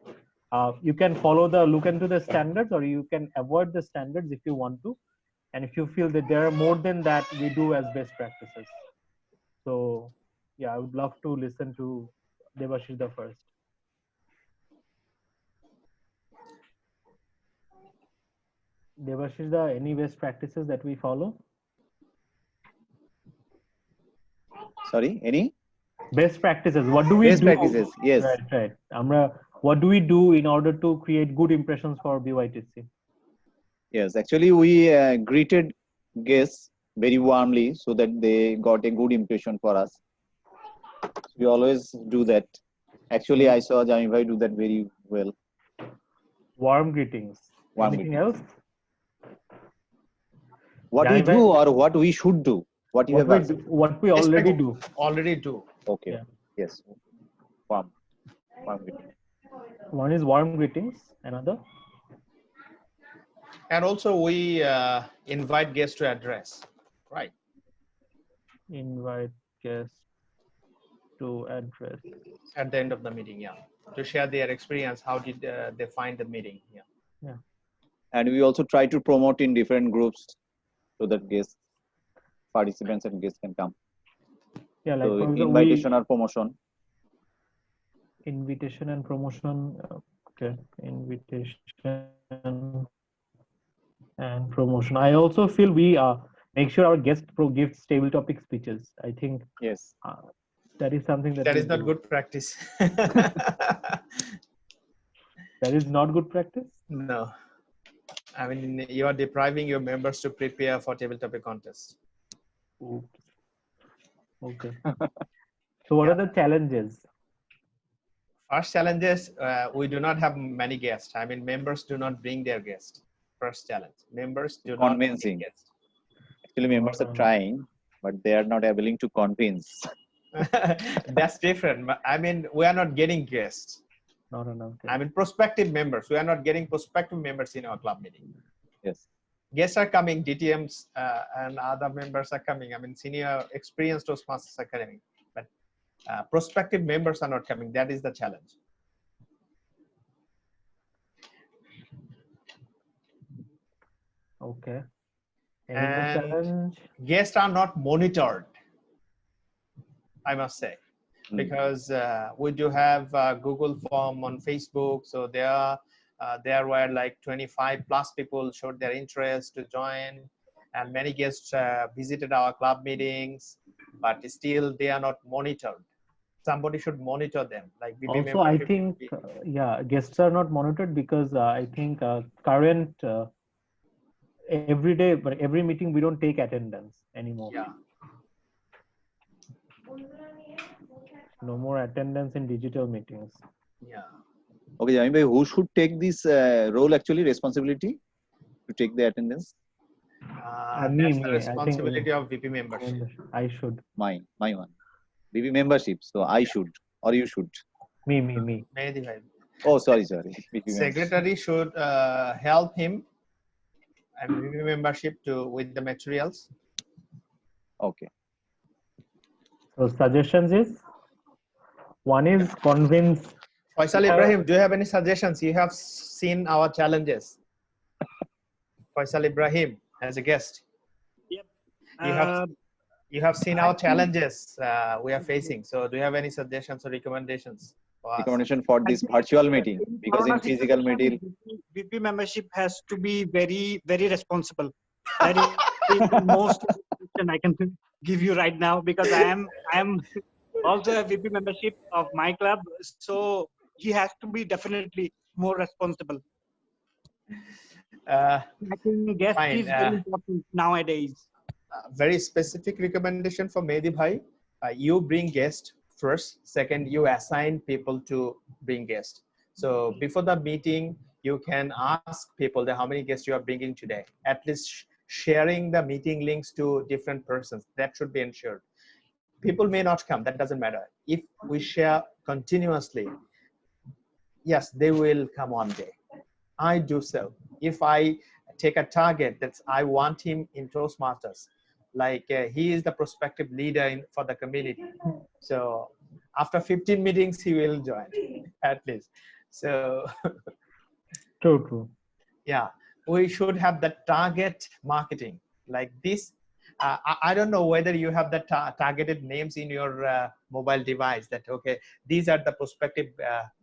You can look into the standards, or you can avoid the standards if you want to. And if you feel that there are more than that, we do as best practices. So yeah, I would love to listen to Devashida first. Devashida, any best practices that we follow? Sorry, any? Best practices. What do we Best do? practices, yes. Right. What do we do in order to create good impressions for BYTC? Yes, actually we greeted guests very warmly so that they got a good impression for us. We always do that. Actually, I saw Jami bhai do that very well. Warm greetings. Anything else? What we do or what we should do? What you have asked? What we already do. Already do. Okay. Yeah. Yes. Warm greetings. One is warm greetings. Another? And also we invite guests to address, right? Invite guests to address. At the end of the meeting, yeah. To share their experience, how did they find the meeting? Yeah. And we also try to promote in different groups so that guests, participants and guests can come. Yeah, like so invitation or promotion. Invitation and promotion. Okay, invitation and promotion. I also feel we make sure our guest gives table topic speeches. I think yes, that is something that is not good practice. That is not good practice. No, I mean you are depriving your members to prepare for table topic contest. Oops. Okay. So what are the challenges? First challenges, we do not have many guests. I mean, members do not bring their guests. First challenge, members do not bring guests. Actually, members are trying, but they are not willing to convince. That's different. I mean, we are not getting guests. Not enough. I mean, prospective members. We are not getting prospective members in our club meeting. Yes. Guests are coming, DTMs and other members are coming. I mean, senior experienced Toastmasters are coming, but prospective members are not coming. That is the challenge. Okay. And challenge? Guests are not monitored, I must say, because we do have Google form on Facebook. So there were like 25 plus people showed their interest to join, and many guests visited our club meetings, but still they are not monitored. Somebody should monitor them. Like VP also, I think, guests are not monitored because I think current every meeting we don't take attendance anymore. Yeah. No more attendance in digital meetings. Yeah. Okay, Jami bhai, who should take this role actually, responsibility to take the attendance? That's the responsibility of VP membership. I should. My one. VP membership. So I should or you should. Me. Mehdi bhai. Oh, sorry. VP membership. Secretary should help him and VP membership to with the materials. Okay. So suggestions is, one is convince. Faisal Ibrahim, do you have any suggestions? You have seen our challenges. Faisal Ibrahim as a guest. Yep. You have seen our challenges we are facing. So do you have any suggestions or recommendations for us? Recommendation for this virtual meeting, because in physical meeting, VP membership has to be very, very responsible. That is the most suggestion I can give you right now, because I am also a VP membership of my club. So he has to be definitely more responsible. I think guest Fine, is very important nowadays. Very specific recommendation for Mehdi bhai. You bring guest first. Second, you assign people to bring guest. So before the meeting, you can ask people that how many guests you are bringing today. At least sharing the meeting links to different persons. That should be ensured. People may not come. That doesn't matter. If we share continuously, yes, they will come one day. I do so. If I take a target that I want him in Toastmasters, like he is the prospective leader for the community. So after 15 meetings, he will join at least. So True. yeah, we should have the target marketing like this. I don't know whether you have the targeted names in your mobile device that, okay, these are the prospective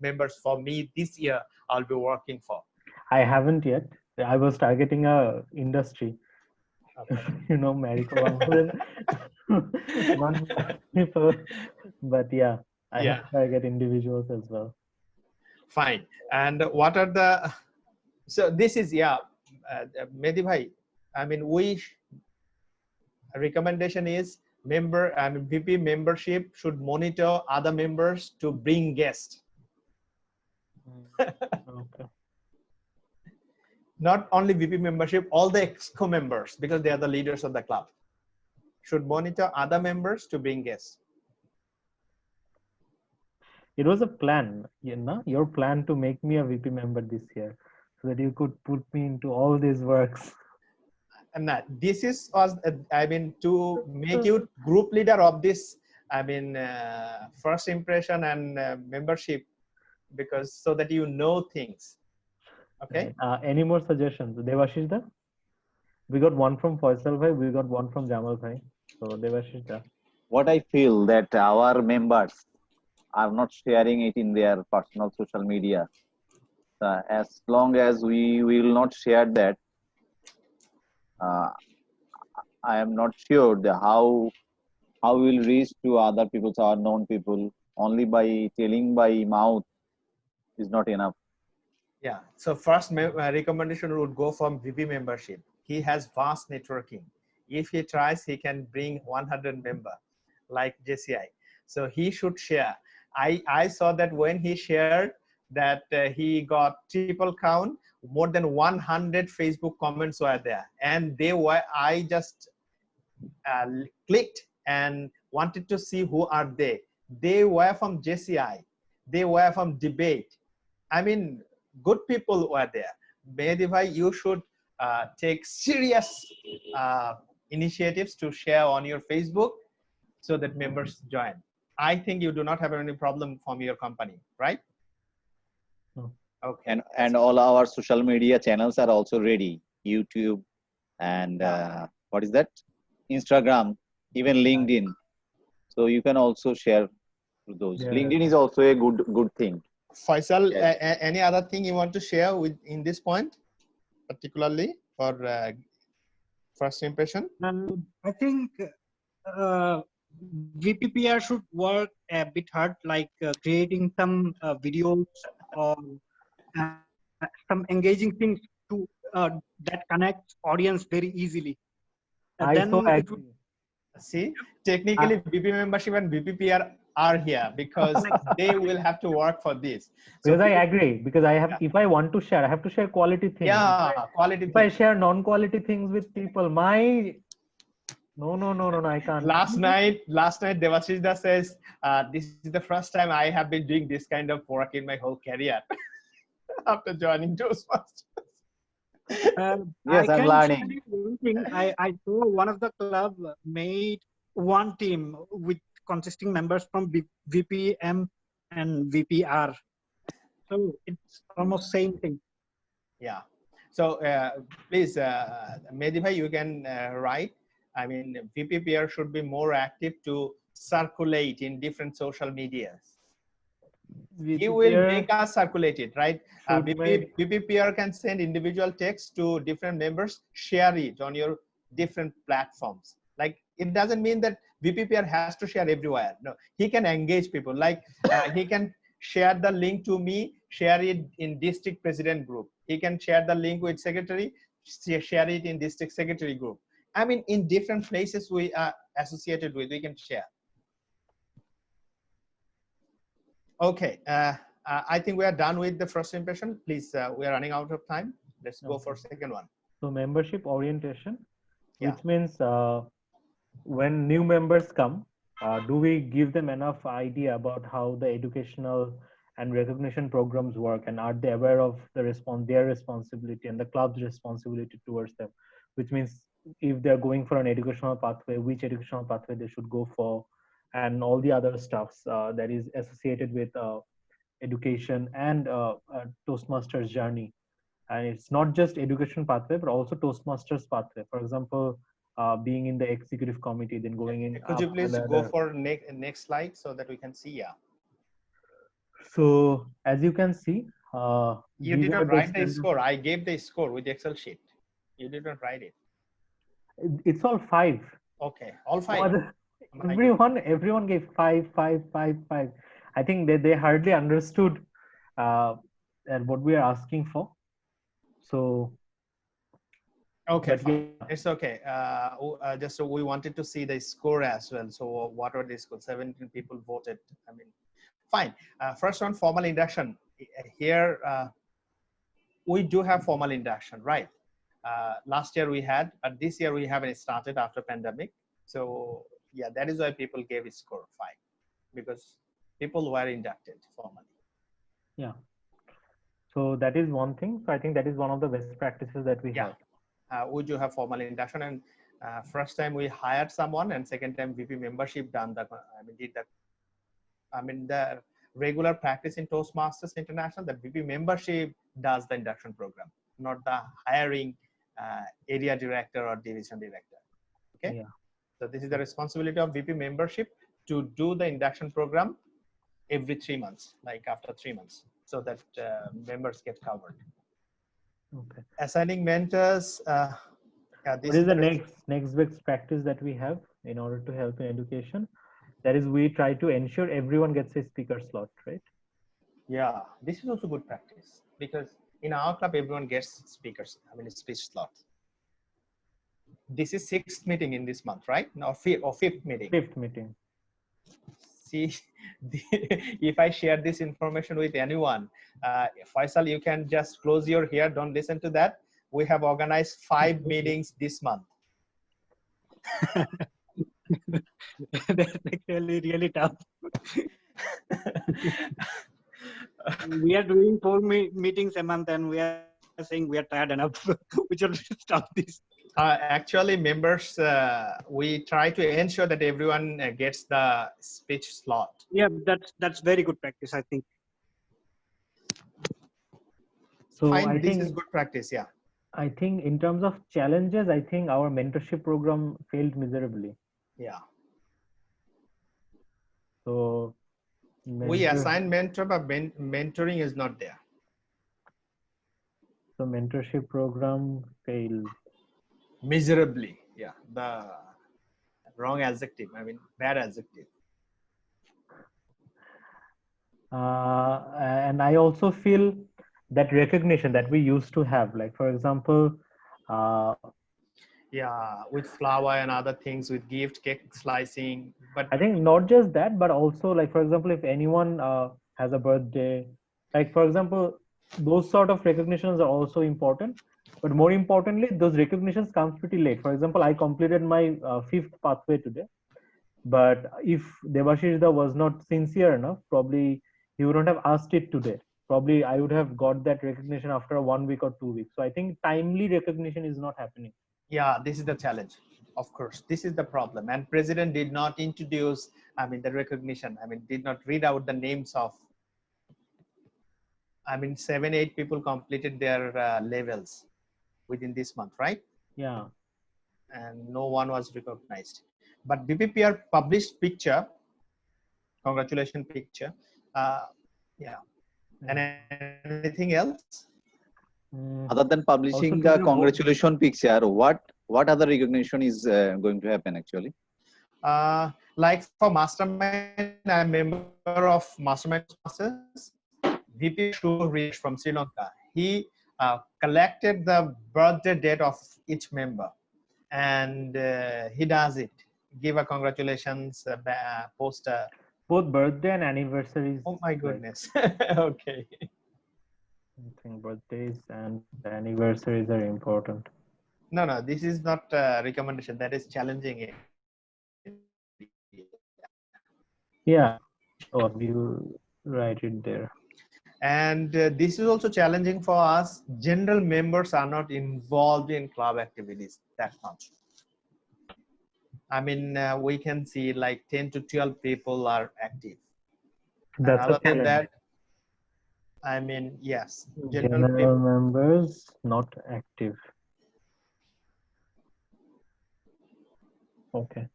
members for me this year I'll be working for. I haven't yet. I was targeting a industry. Okay. You know, Marico. One people, but yeah, I have to target individuals as well. Fine. And what are the, so this is, Mehdi bhai, I mean, recommendation is VP membership should monitor other members to bring guests. Okay. Not only VP membership, all the EXCO members, because they are the leaders of the club, should monitor other members to bring guests. It was a plan, you know, your plan to make me a VP member this year, so that you could put me into all these works. And this was, I mean, to make you group leader of this, I mean, first impression and membership, because so that you know things. Okay. Any more suggestions? Devashish da? We got one from Faisal bhai, we got one from Jamal bhai. So Devashish da. what I feel that our members are not sharing it in their personal social media. As long as we will not share that, I am not sure how we'll reach to other people, or known people. Only by telling by mouth is not enough. Yeah. So first recommendation would go from VP membership. He has vast networking. If he tries, he can bring 100 member like JCI. So he should share. I saw that when he shared that he got triple count, more than 100 Facebook comments were there. And I just clicked and wanted to see who are they. They were from JCI. They were from debate. I mean, good people were there. Mehdi bhai, you should take serious initiatives to share on your Facebook so that members join. I think you do not have any problem from your company, right? No. Okay. And all our social media channels are also ready. YouTube and what is that? Instagram, even LinkedIn. So you can also share those. Yeah. LinkedIn is also a good thing. Faisal, any other thing you want to share with in this point, particularly for first impression? I think VPPR should work a bit hard, like creating some videos or some engaging things to that connects audience very easily. I Then so it agree. would, See, technically VP membership and VPPR are here because they will have to work for this. Because I agree, because I have, if I want to share, I have to share quality things. Yeah, quality. If I share non-quality things with people, my No, I can't. Last night, Devashrita says, this is the first time I have been doing this kind of work in my whole career after joining Toastmasters. Yes, I I'm can learning. share you one thing. I saw one of the club made one team with consisting members from VPM and VPR. So it's almost same thing. Yeah. So please, Mehdi bhai, you can write. I mean, VPPR should be more active to circulate in different social medias. He will make us circulate it, right? VPPR can send individual text to different members, share it on your different platforms. Like, it doesn't mean that VPPR has to share everywhere. No, he can engage people. Like, he can share the link to me, share it in district president group. He can share the link with secretary, share it in district secretary group. I mean, in different places we are associated with, we can share. Okay, I think we are done with the first impression. Please, we are running out of time. Let's go for second one. So membership orientation, Yeah. which means when new members come, do we give them enough idea about how the educational and recognition programs work, and are they aware of their responsibility and the club's responsibility towards them? Which means if they're going for an educational pathway, which educational pathway they should go for, and all the other stuffs that is associated with education and Toastmasters journey. And it's not just education pathway, but also Toastmasters pathway. For example, being in the executive committee, then going in. Could you please go for next slide so that we can see? Yeah. So as you can see, you did not write the score. I gave the score with the Excel sheet. You did not write it. It's all 5. Okay, all 5. Everyone gave 5. I think they hardly understood and what we are asking for. So okay, it's okay. Just so we wanted to see the score as well. So what are the scores? 17 people voted. I mean, fine. First one, formal induction. Here we do have formal induction, right? Last year we had, but this year we haven't started after pandemic. So yeah, that is why people gave a score 5, because people were inducted formally. Yeah. So that is one thing. So I think that is one of the best practices that we have. We do have formal induction, and first time we hired someone, and second time VP membership done the. The regular practice in Toastmasters International, the VP membership does the induction program, not the hiring area director or division director. Okay. Yeah. So this is the responsibility of VP membership to do the induction program every 3 months, like after 3 months, so that members get covered. Okay. Assigning mentors. What is the next best practice that we have in order to help in education? That is, we try to ensure everyone gets a speaker slot, right? Yeah, this is also good practice, because in our club, everyone gets speakers. Speech slots. This is 6th meeting in this month, right? No, 5th meeting. 5th meeting. See, if I share this information with anyone, Faisal, you can just close your ear. Don't listen to that. We have organized 5 meetings this month. That's actually really tough. We are doing 4 meetings a month, and we are saying we are tired enough. We should stop this. Actually, members, we try to ensure that everyone gets the speech slot. Yeah, that's very good practice, I think. So I think this is good practice. Yeah. I think in terms of challenges, I think our mentorship program failed miserably. Yeah. So we assign mentor, but mentoring is not there. So mentorship program failed miserably. Yeah, the wrong adjective. Bad adjective. And I also feel that recognition that we used to have, like for example, yeah, with flower and other things, with gift, cake slicing. But I think not just that, but also, like for example, if anyone has a birthday, like for example, those sort of recognitions are also important, but more importantly, those recognitions comes pretty late. For example, I completed my fifth pathway today, but if Devashishda was not sincere enough, probably he wouldn't have asked it today. Probably I would have got that recognition after 1 week or 2 weeks. So I think timely recognition is not happening. Yeah, this is the challenge. Of course, this is the problem. And president did not introduce, I mean, the recognition. I mean, did not read out the names of, I mean, 7, 8 people completed their levels within this month, right? Yeah. And no one was recognized. But BPPR published picture, congratulations picture. Yeah. And anything else? Other than publishing the congratulation picture, what other recognition is going to happen actually? Like for Mastermind, I'm a member of Mastermind Masters. VP Shubho Rish from Sri Lanka. He collected the birthday date of each member, and he does it. Give a congratulations poster. Both birthday and anniversaries. Oh my goodness. Okay. I think birthdays and anniversaries are important. No, no, this is not recommendation. That is challenging it. Yeah. Oh, you write it there. And this is also challenging for us. General members are not involved in club activities that much. I mean, we can see like 10 to 12 people are active. That's and other a than challenge. that, I mean, yes, General members not active. Okay.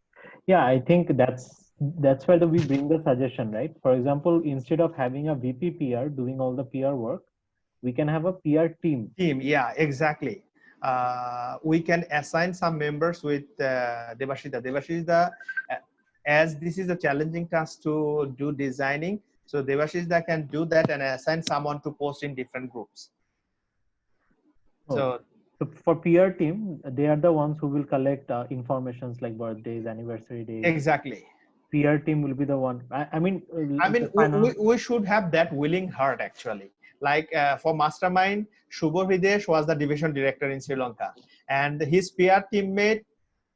Yeah, I think that's where we bring the suggestion, right? For example, instead of having a VP PR doing all the PR work, we can have a PR team. Yeah, exactly. We can assign some members with Devashida. Devashida, as this is a challenging task to do designing, so Devashida can do that and assign someone to post in different groups. So for PR team, they are the ones who will collect informations like birthdays, anniversary days. Exactly. PR team will be the one. I mean, we should have that willing heart actually. Like for Mastermind, Shubho Videsh was the division director in Sri Lanka, and his PR teammate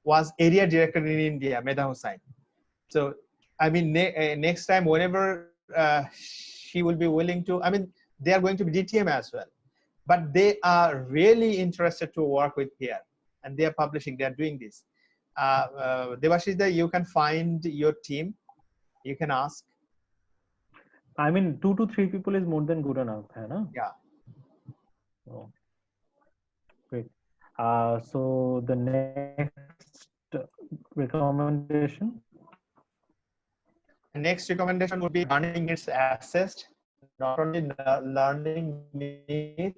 was area director in India, Medha Hussain. So, I mean, next time, whenever she will be willing to, I mean, they are going to be DTM as well, but they are really interested to work with PR, and they are publishing, they are doing this. Devashida, you can find your team, you can ask. I mean, 2 to 3 people is more than good enough, hai na? Yeah. Oh, great. So the next recommendation. The next recommendation would be learning needs assessed, not only learning needs,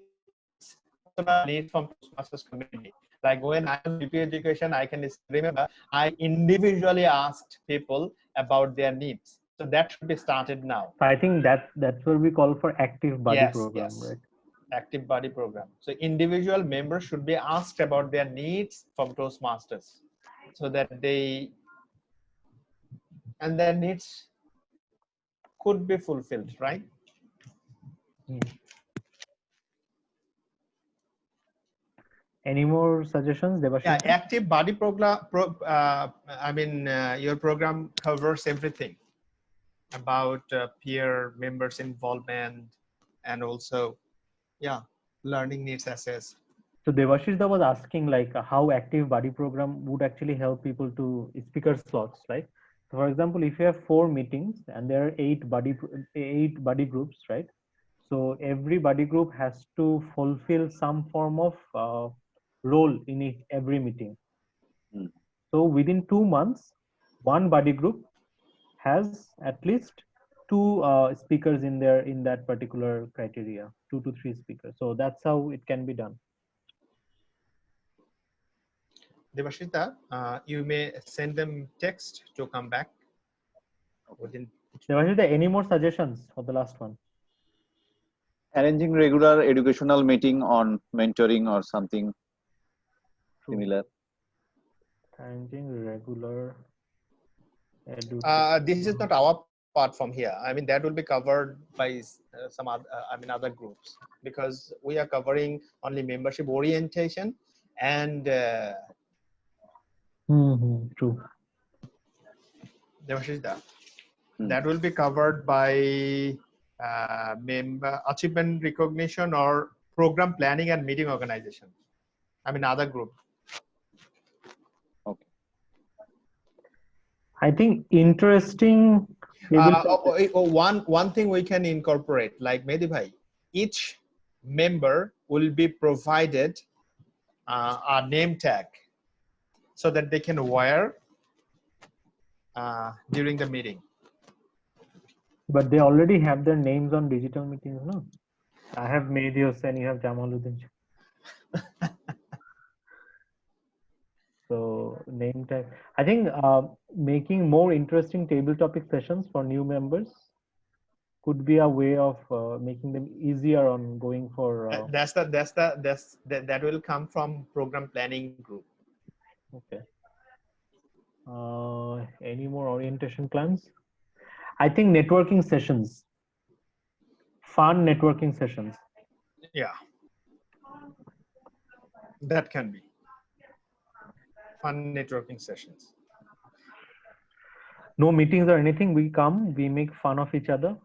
also needs from Toastmasters community. Like when I was VP education, I can remember I individually asked people about their needs. So that should be started now. I think that's what we call for active body program, right? Active body program. So individual members should be asked about their needs from Toastmasters, so that their needs could be fulfilled, right? Any more suggestions, Devashis? Yeah, active body program. I mean, your program covers everything about peer members' involvement, and also, yeah, learning needs assessed. So Devashishda was asking like how active body program would actually help people to speaker slots, right? So for example, if you have 4 meetings and there are 8 body groups, right? So every body group has to fulfill some form of role in every meeting. So within 2 months, one body group has at least 2 speakers in that particular criteria, 2 to 3 speakers. So that's how it can be done. Devashita, you may send them text to come back. Devashita, any more suggestions for the last one? Arranging regular educational meeting on mentoring or something similar. Arranging regular this is not our apart from here. I mean, that will be covered by some other, other groups, because we are covering only membership orientation and True. that will be covered by member achievement recognition or program planning and meeting organization. Other group. I think interesting. One thing we can incorporate, like Mehdi bhai, each member will be provided a name tag so that they can wear during the meeting. But they already have their names on digital meetings, no? I have Medios and you have Jamaluddin. So name tag. I think making more interesting table topic sessions for new members could be a way of making them easier on going for. That will come from program planning group. Okay. Any more orientation plans? I think networking sessions. Fun networking sessions. Yeah. That can be. Fun networking sessions. No meetings or anything. We come, we make fun of each other,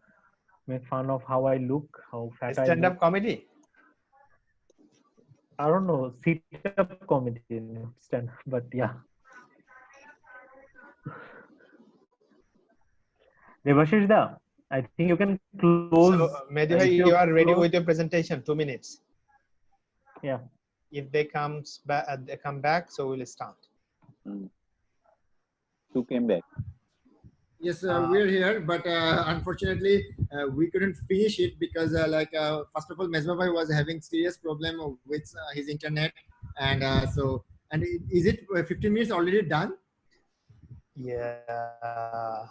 make fun of how I look, how fat I look. Stand-up comedy. I don't know, sit-up comedy, stand, but yeah. Devashish da, I think you can close. So, Mehdi, you are ready with your presentation. 2 minutes. Yeah. If they come back, so we'll start. Who came back? Yes, we're here, but unfortunately, we couldn't finish it because, first of all, Mesbah was having serious problem with his internet, and is it 15 minutes already done? Yeah.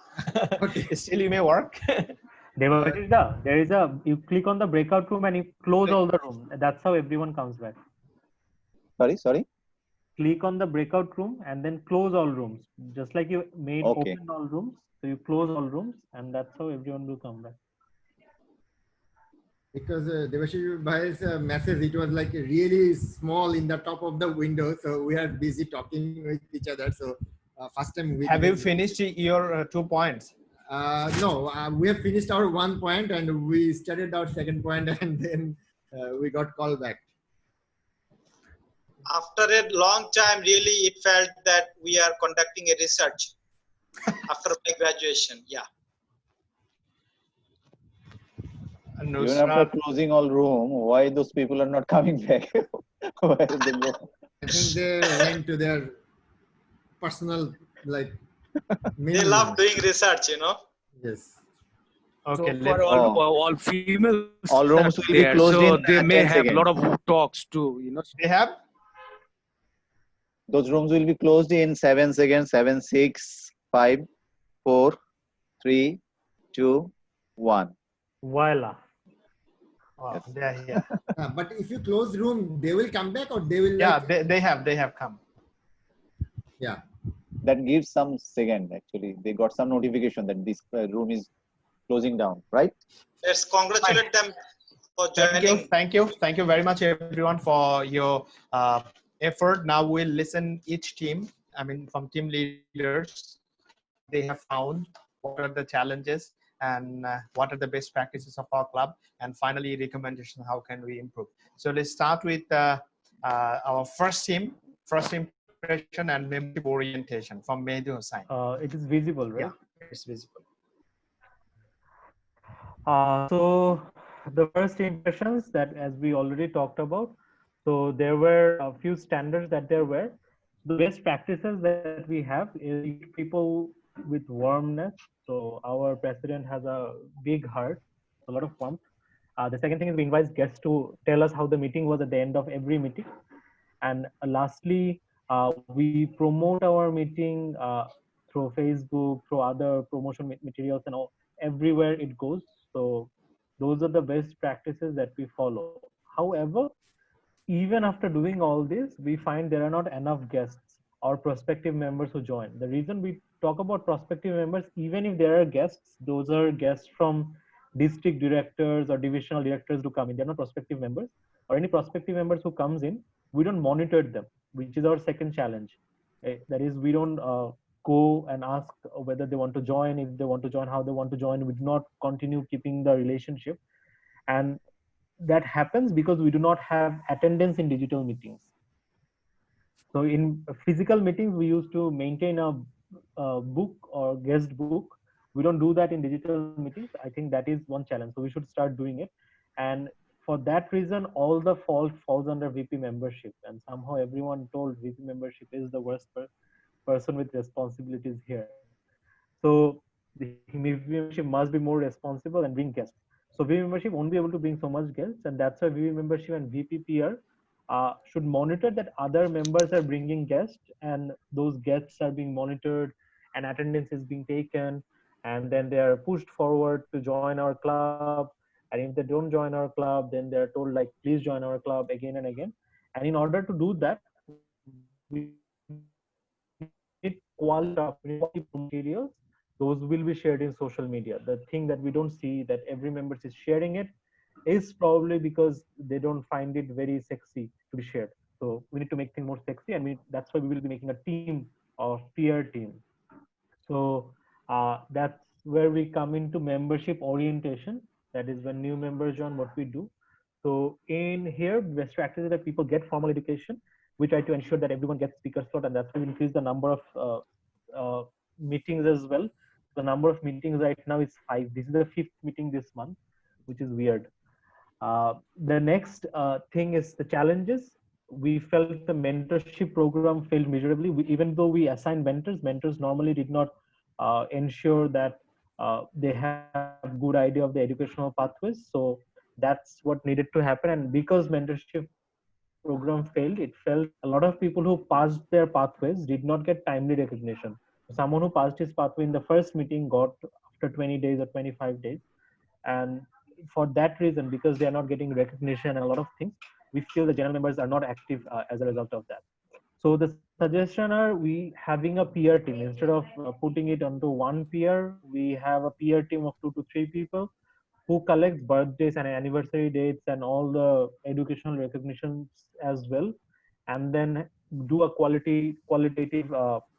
Okay. Still, you may work. You click on the breakout room and you close all the room. That's how everyone comes back. Sorry. Click on the breakout room and then close all rooms. Just like you made open all rooms. So you close all rooms and that's how everyone will come back. Because Devashish Bhai's message, it was like really small in the top of the window. So we are busy talking with each other. So first time we have you finished your 2 points? No, we have finished our 1 point and we started our 2nd point and then we got called back. After a long time, really, it felt that we are conducting a research after my graduation. Yeah. Even after closing all room, why those people are not coming back? Where did they go? I think they went to their personal, they love doing research, Yes. Okay. So for all females, all rooms will be closed so in they may 10 have a seconds. lot of talks too. They have. Those rooms will be closed in 7 seconds. 7, 6, 5, 4, 3, 2, 1. Voila. Oh, yes. Yeah. But if you close room, they will come back or they will. Yeah, they have come. Yeah. That gives some second actually. They got some notification that this room is closing down, right? Let's congratulate them for joining. Thank you very much, everyone, for your effort. Now we'll listen each team. From team leaders, what they have found, what are the challenges, and what are the best practices of our club, and finally recommendations. How can we improve? So let's start with our first team. First impression and membership orientation from Mehdi Hossain. It is visible, right? Yeah, it's visible. So the first impressions that, as we already talked about, so there were a few standards that there were. The best practices that we have is treat people with warmness. So our president has a big heart, a lot of warmth. The second thing is we invite guests to tell us how the meeting was at the end of every meeting. And lastly, we promote our meeting through Facebook, through other promotion materials and all, everywhere it goes. So those are the best practices that we follow. However, even after doing all this, we find there are not enough guests or prospective members who join. The reason we talk about prospective members, even if there are guests, those are guests from district directors or divisional directors who come in. They're not prospective members, or any prospective members who comes in. We don't monitor them, which is our second challenge. That is, we don't go and ask whether they want to join, if they want to join, how they want to join. We do not continue keeping the relationship, and that happens because we do not have attendance in digital meetings. So in physical meetings, we used to maintain a book or guest book. We don't do that in digital meetings. I think that is one challenge. So we should start doing it. And for that reason, all the fault falls under VP membership. And somehow everyone told VP membership is the worst person with responsibilities here. So the VP membership must be more responsible and bring guests. So VP membership won't be able to bring so much guests, and that's why VP membership and VPPR should monitor that other members are bringing guests, and those guests are being monitored, and attendance is being taken, and then they are pushed forward to join our club. And if they don't join our club, then they're told like, please join our club again and again. And in order to do that, we need quality materials. Those will be shared in social media. The thing that we don't see that every member is sharing it is probably because they don't find it very sexy to be shared. So we need to make things more sexy, and that's why we will be making a team of peer team. So that's where we come into membership orientation. That is when new members join, what we do. So in here, best practice is that people get formal education. We try to ensure that everyone gets speaker slot, and that's why we increase the number of meetings as well. The number of meetings right now is 5. This is the 5th meeting this month, which is weird. The next thing is the challenges. We felt the mentorship program failed miserably. Even though we assigned mentors normally did not ensure that they have good idea of the educational pathways. So that's what needed to happen. And because mentorship program failed, it felt a lot of people who passed their pathways did not get timely recognition. Someone who passed his pathway in the first meeting got after 20 days or 25 days. And for that reason, because they are not getting recognition and a lot of things, we feel the general members are not active as a result of that. So the suggestion are we having a peer team. Instead of putting it onto one peer, we have a peer team of 2 to 3 people who collect birthdays and anniversary dates and all the educational recognitions as well, and then do a qualitative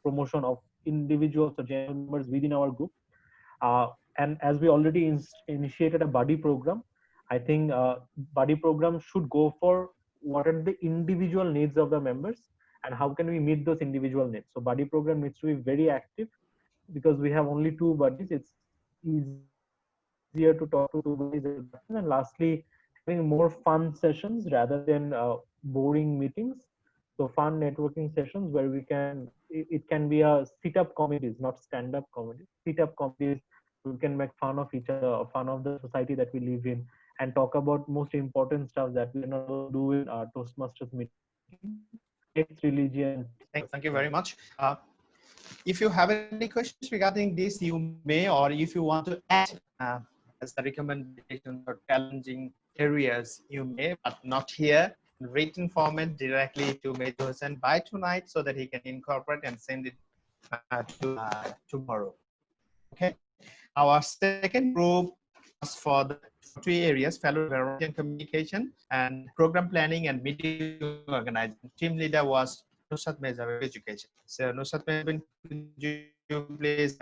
promotion of individuals or general members within our group. And as we already initiated a buddy program, I think buddy program should go for what are the individual needs of the members and how can we meet those individual needs. So buddy program needs to be very active because we have only 2 buddies. It's easier to talk to 2 buddies. And lastly, having more fun sessions rather than boring meetings. So fun networking sessions where we can, it can be a sit-up comedies, not stand-up comedies, sit-up comedies. We can make fun of each other, fun of the society that we live in, and talk about most important stuff that we are not able to do in our Toastmasters meeting. It's religion. Thank you very much. If you have any questions regarding this, you may, or if you want to add as a recommendation or challenging areas, you may, but not here. In written format directly to Major Hussain by tonight so that he can incorporate and send it to tomorrow. Okay. Our second group was for the 3 areas: fellow variety and communication, and program planning and meeting organizing. Team leader was Nusrat Meza of education. So Nusrat Meza, could you please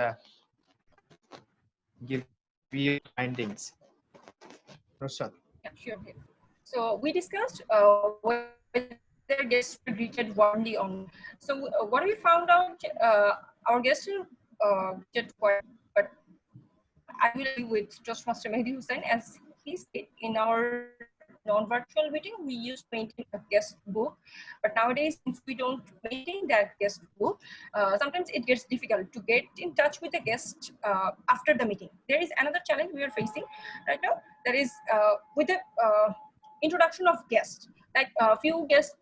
give your findings? Nusrat. Yeah, sure. So we discussed whether guests were greeted warmly or not. So what we found out, our guests greeted quite, but I will agree with Toastmaster Mehdi Hussain, as he said in our non-virtual meeting, we used to maintain a guest book, but nowadays, since we don't maintain that guest book, sometimes it gets difficult to get in touch with the guest after the meeting. There is another challenge we are facing right now, that is with the introduction of guests. Like a few guests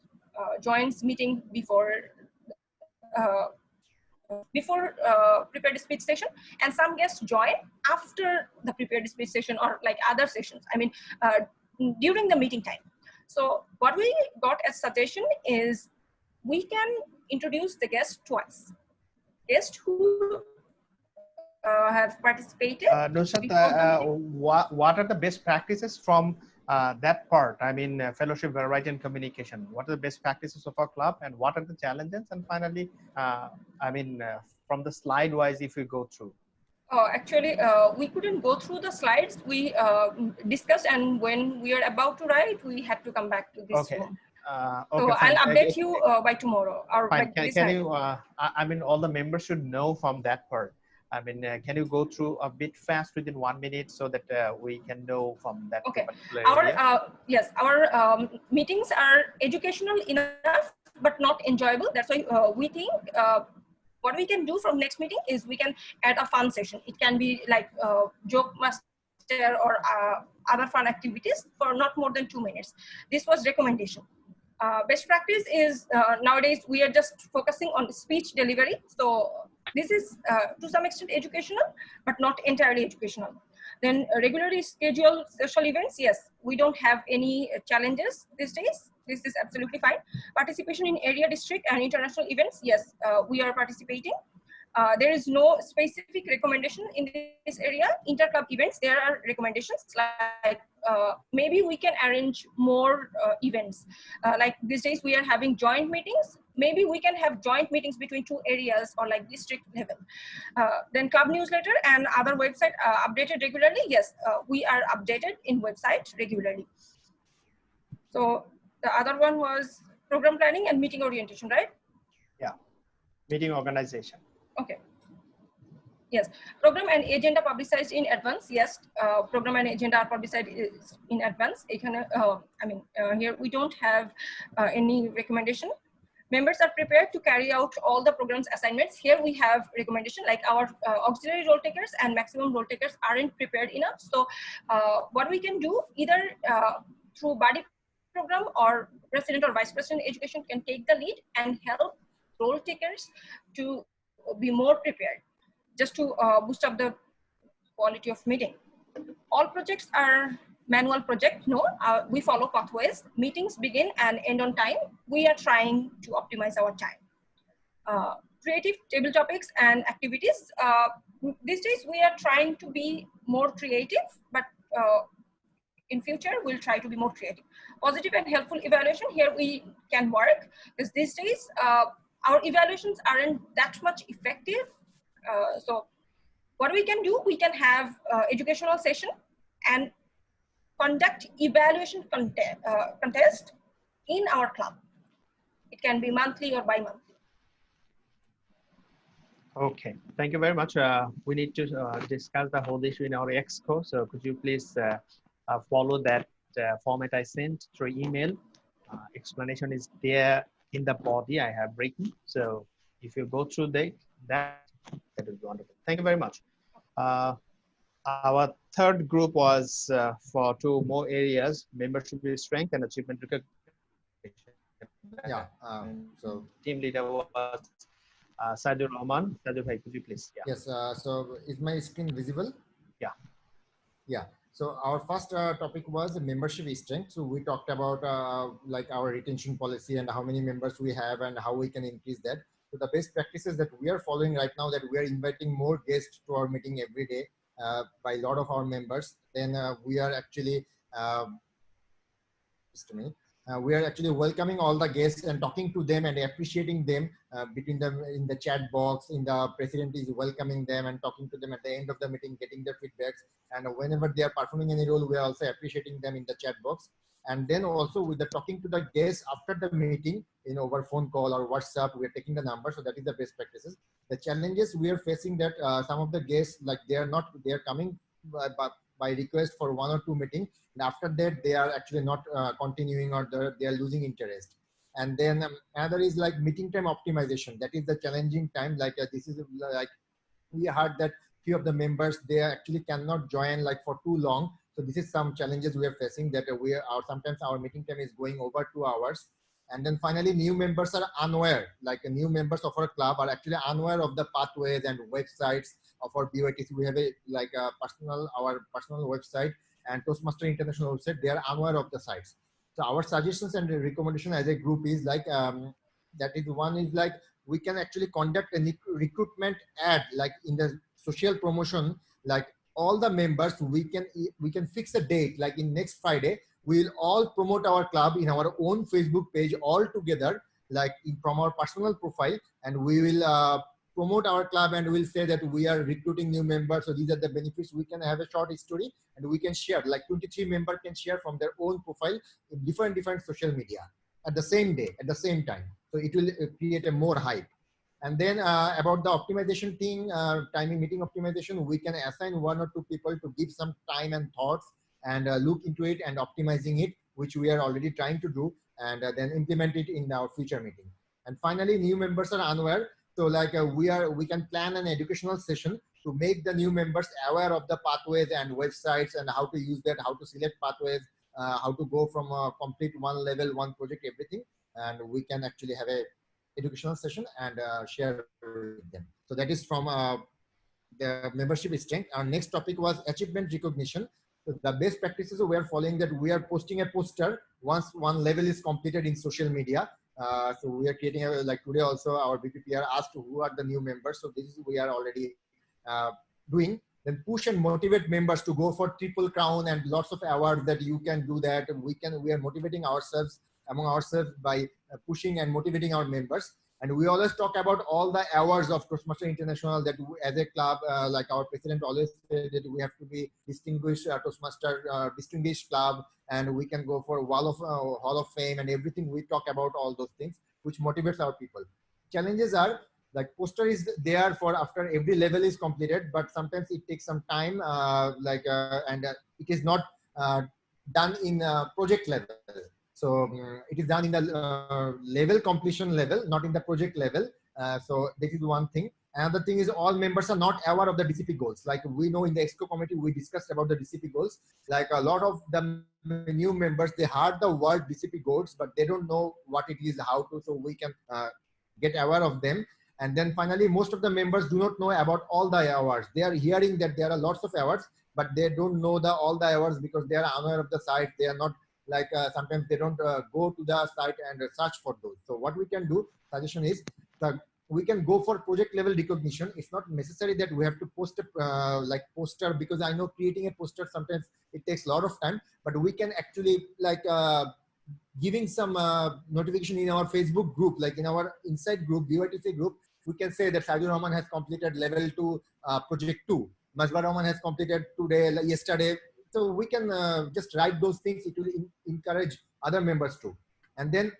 joins meeting before prepared speech session, and some guests join after the prepared speech session or like other sessions. I mean, during the meeting time. So what we got as suggestion is we can introduce the guest twice. guests who have participated. Nusrat, before what are the best practices from that part? I mean, fellowship, variety, and communication. What are the best practices of our club, and what are the challenges? And finally, I mean, from the slide wise, if we go through. Actually, we couldn't go through the slides. We discussed, and when we are about to write, we had to come back to this room. Okay, so fine. I'll update you by tomorrow. Or Fine. by Can you? I mean, all the members should know from that part. I mean, can you go through a bit fast within 1 minute so that we can know from that particular area? Yes, our meetings are educational enough, but not enjoyable. That's why we think what we can do from next meeting is we can add a fun session. It can be like joke master or other fun activities for not more than 2 minutes. This was recommendation. Best practice is nowadays we are just focusing on speech delivery. So this is to some extent educational, but not entirely educational. Then regularly scheduled social events. Yes, we don't have any challenges these days. This is absolutely fine. Participation in area, district, and international events. Yes, we are participating. There is no specific recommendation in this area. Inter-club events, there are recommendations like maybe we can arrange more events. Like these days we are having joint meetings. Maybe we can have joint meetings between 2 areas or like district level. Then club newsletter and other website updated regularly. Yes, we are updated in website regularly. So the other one was program planning and meeting orientation, right? Yeah, meeting organization. Okay. Yes, program and agenda publicized in advance. Yes, program and agenda are publicized in advance. Here we don't have any recommendation. Members are prepared to carry out all the program's assignments. Here we have recommendation like our auxiliary role takers and maximum role takers aren't prepared enough. So what we can do either through body program or president or vice president education can take the lead and help role takers to be more prepared, just to boost up the quality of meeting. All projects are manual project. No, we follow pathways. Meetings begin and end on time. We are trying to optimize our time. Creative table topics and activities. These days we are trying to be more creative, but in future we'll try to be more creative. Positive and helpful evaluation. Here we can work because these days our evaluations aren't that much effective. So what we can do, we can have educational session and conduct evaluation contest in our club. It can be monthly or bi-monthly. Okay, thank you very much. We need to discuss the whole issue in our exco. So could you please follow that format I sent through email? Explanation is there in the body I have written. So if you go through that will be wonderful. Thank you very much. Our third group was for 2 more areas: membership strength and achievement recognition. Yeah. So team leader was Sadur Rahman. Sadur bhai, could you please? Yeah. Yes. So is my screen visible? Yeah. Yeah. So our first topic was membership strength. So we talked about like our retention policy and how many members we have and how we can increase that. So the best practices that we are following right now, that we are inviting more guests to our meeting every day by a lot of our members. Then we are actually just a minute. We are actually welcoming all the guests and talking to them and appreciating them between them in the chat box. In the president is welcoming them and talking to them at the end of the meeting, getting their feedbacks. And whenever they are performing any role, we are also appreciating them in the chat box. And then also with the talking to the guests after the meeting, over phone call or WhatsApp, we are taking the number. So that is the best practices. The challenges we are facing that some of the guests, like they are coming by request for 1 or 2 meetings. And after that, they are actually not continuing or they are losing interest. And then another is like meeting time optimization. That is the challenging time. Like this is like we heard that few of the members, they actually cannot join like for too long. So this is some challenges we are facing, that sometimes our meeting time is going over 2 hours. And then finally, new members are unaware, like new members of our club are actually unaware of the pathways and websites of our BYTC. We have our personal website and Toastmaster International website. They are unaware of the sites. So our suggestions and recommendation as a group is like, that is one is like we can actually conduct a recruitment ad, like in the social promotion, like all the members, we can fix a date, like in next Friday, we'll all promote our club in our own Facebook page all together, like from our personal profile, and we will promote our club and we'll say that we are recruiting new members. So these are the benefits. We can have a short story and we can share, like 23 members can share from their own profile in different social media at the same day, at the same time. So it will create a more hype. And then about the optimization thing, timing meeting optimization, we can assign 1 or 2 people to give some time and thoughts and look into it and optimizing it, which we are already trying to do, and then implement it in our future meeting. And finally, new members are unaware. So like we can plan an educational session to make the new members aware of the pathways and websites and how to use that, how to select pathways, how to go from complete one level, one project, everything. And we can actually have a educational session and share with them. So that is from the membership strength. Our next topic was achievement recognition. So the best practices we are following that we are posting a poster once one level is completed in social media. So we are creating a, like today also our BPPR asked who are the new members. So this is we are already doing. Then push and motivate members to go for triple crown and lots of awards that you can do that. We are motivating ourselves among ourselves by pushing and motivating our members. And we always talk about all the awards of Toastmaster International that we, as a club, like our president always said that we have to be distinguished Toastmaster, distinguished club, and we can go for Hall of Fame and everything. We talk about all those things, which motivates our people. Challenges are like poster is there for after every level is completed, but sometimes it takes some time, and it is not done in project level. So it is done in the level completion level, not in the project level. So this is one thing. Another thing is all members are not aware of the DCP goals. Like we know in the EXCO committee, we discussed about the DCP goals. Like a lot of the new members, they heard the word DCP goals, but they don't know what it is, how to, so we can get aware of them. And then finally, most of the members do not know about all the awards. They are hearing that there are lots of awards, but they don't know all the awards because they are unaware of the site. They are not like sometimes they don't go to the site and search for those. So what we can do, suggestion is that we can go for project level recognition. It's not necessary that we have to post a like poster, because I know creating a poster sometimes it takes a lot of time, but we can actually like giving some notification in our Facebook group, like in our inside group, BYTC group, we can say that Sajur Rahman has completed level 2 project 2. Masbar Rahman has completed yesterday. So we can just write those things. It will encourage other members too. And then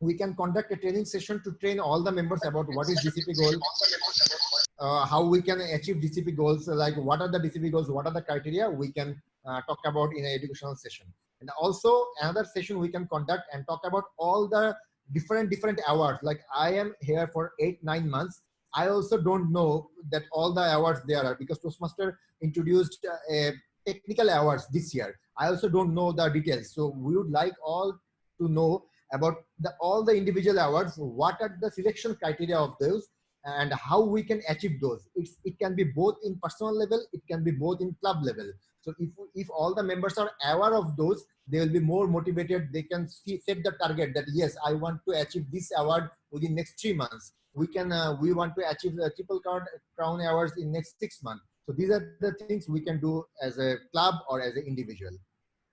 we can conduct a training session to train all the members about what is DCP goal, how we can achieve DCP goals, like what are the DCP goals, what are the criteria we can talk about in an educational session. And also another session we can conduct and talk about all the different awards. Like I am here for 8-9 months. I also don't know that all the awards there are, because Toastmaster introduced a technical awards this year. I also don't know the details. So we would like all to know about all the individual awards, what are the selection criteria of those, and how we can achieve those. It can be both in personal level, it can be both in club level. So if all the members are aware of those, they will be more motivated. They can set the target that yes, I want to achieve this award within next 3 months. We want to achieve the triple crown awards in next 6 months. So these are the things we can do as a club or as an individual.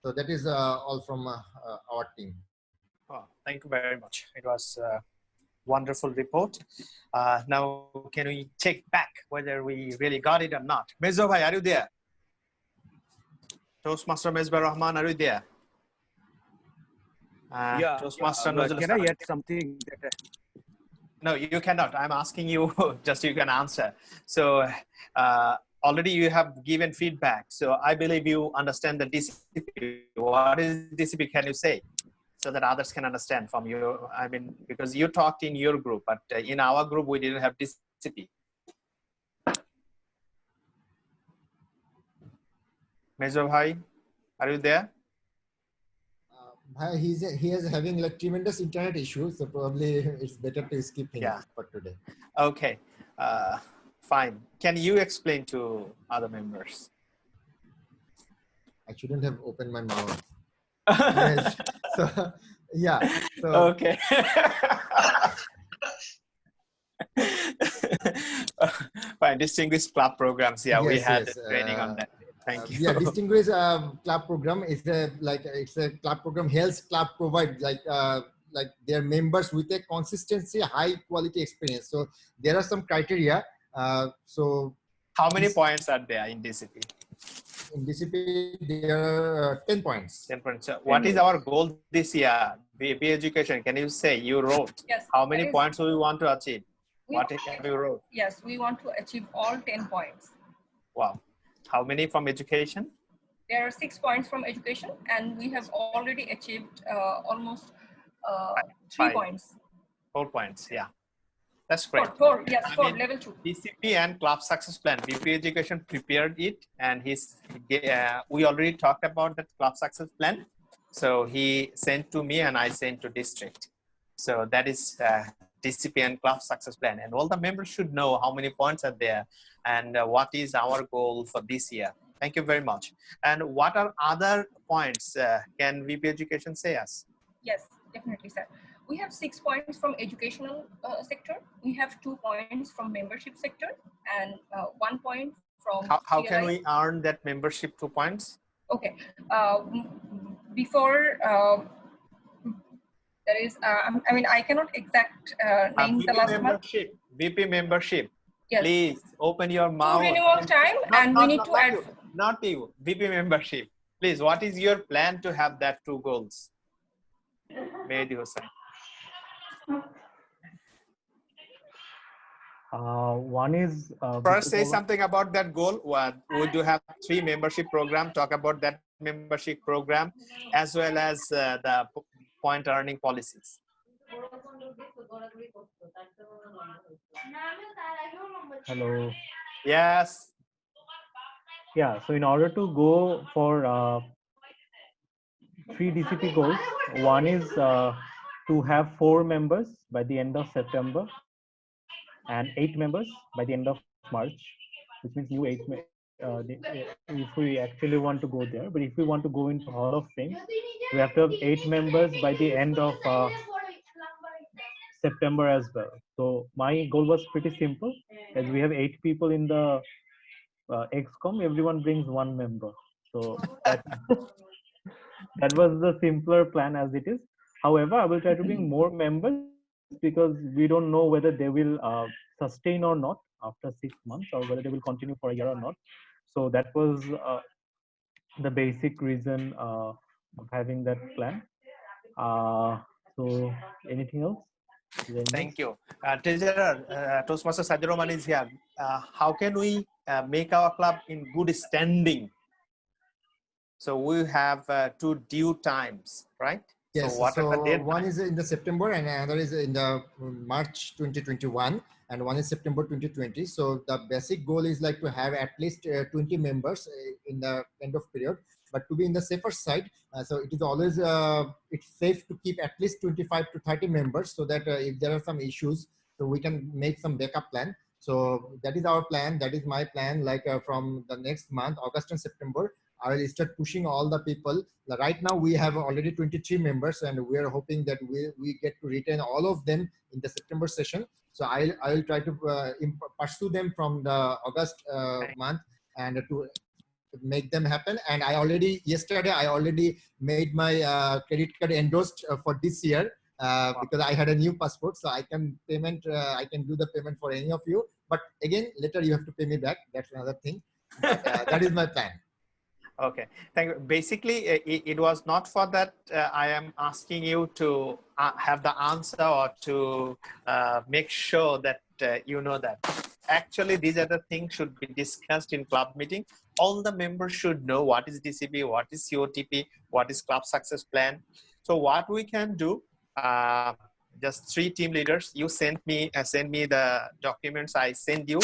So that is all from our team. Oh, thank you very much. It was a wonderful report. Now, can we check back whether we really got it or not? Mezo bhai, are you there? Toastmaster Mesbah Rahman, are you there? Toastmaster Can I add something? No, you cannot. I'm asking you, just you can answer. So already you have given feedback. So I believe you understand the DCP. What is DCP, can you say? So that others can understand from you. I mean, because you talked in your group, but in our group, we didn't have DCP. Mezo bhai, are you there? He is having like tremendous internet issues, so probably it's better to skip him for today. Okay, fine. Can you explain to other members? I shouldn't have opened my mouth. Yes. So, yeah. So, okay. distinguished club programs. Yeah, we Yes, had yes. training on that. Thank you. Yeah, distinguished club program is it's a club program helps club provide like their members with a consistency, high quality experience. So there are some criteria. So How many points are there in DCP? in DCP there are 10 points. 10 points. So what is our goal this year? BP education. Can you say you wrote? Yes. How many points do we want to achieve? We- What have you wrote? Yes, we want to achieve all 10 points. Wow. How many from education? There are 6 points from education, and we have already achieved almost 3 Five. points. 4 points. Yeah. That's great. Four, yes, I 4, mean, level 2. DCP and club success plan. BP education prepared it, and we already talked about that club success plan. So he sent to me, and I sent to district. So that is DCP and club success plan, and all the members should know how many points are there, and what is our goal for this year. Thank you very much. And what are other points? Can VP education say us? Yes, definitely, sir. We have 6 points from educational sector. We have 2 points from membership sector, and 1 point from How can CLI. we earn that membership 2 points? Okay. Before there is, I mean, I cannot exact name the last month. VP membership. Yes. Please open your mouth. Renewal time, and we need to add. Not you. VP membership. Please, what is your plan to have that 2 goals? Mehdi Hussain. One is First, say something about that goal. We do have 3 membership program. Talk about that membership program as well as the point earning policies. Hello. Yes. Yeah. So in order to go for 3 DCP goals, one is to have 4 members by the end of September and 8 members by the end of March, which means new 8. If we actually want to go there, but if we want to go into Hall of Fame, we have to have 8 members by the end of September as well. So my goal was pretty simple, as we have 8 people in the XCOM, everyone brings 1 member. So that, that was the simpler plan as it is. However, I will try to bring more members because we don't know whether they will sustain or not after 6 months, or whether they will continue for a year or not. So that was the basic reason of having that plan. So anything else? Thank you. Treasurer, Toastmaster Sajid Rahman is here. How can we make our club in good standing? So we have 2 due times, right? Yes, so what are the deadlines? One is in the September and another is in the March 2021 and one is September 2020. So the basic goal is like to have at least 20 members in the end of period, but to be in the safer side. So it is always, it's safe to keep at least 25 to 30 members so that if there are some issues, so we can make some backup plan. So that is our plan. That is my plan. Like from the next month, August and September, I will start pushing all the people. Right now, we have already 23 members, and we are hoping that we get to retain all of them in the September session. So I will try to pursue them from the August month and to make them happen. And yesterday I already made my credit card endorsed for this year because I had a new passport, so I can I can do the payment for any of you. But again, later you have to pay me back. That's another thing. But, that is my plan. Okay, thank you. Basically, it was not for that I am asking you to have the answer or to make sure that you know that. Actually, these are the things should be discussed in club meeting. All the members should know what is DCP, what is COTP, what is club success plan. So what we can do, just 3 team leaders, you send me the documents. I send you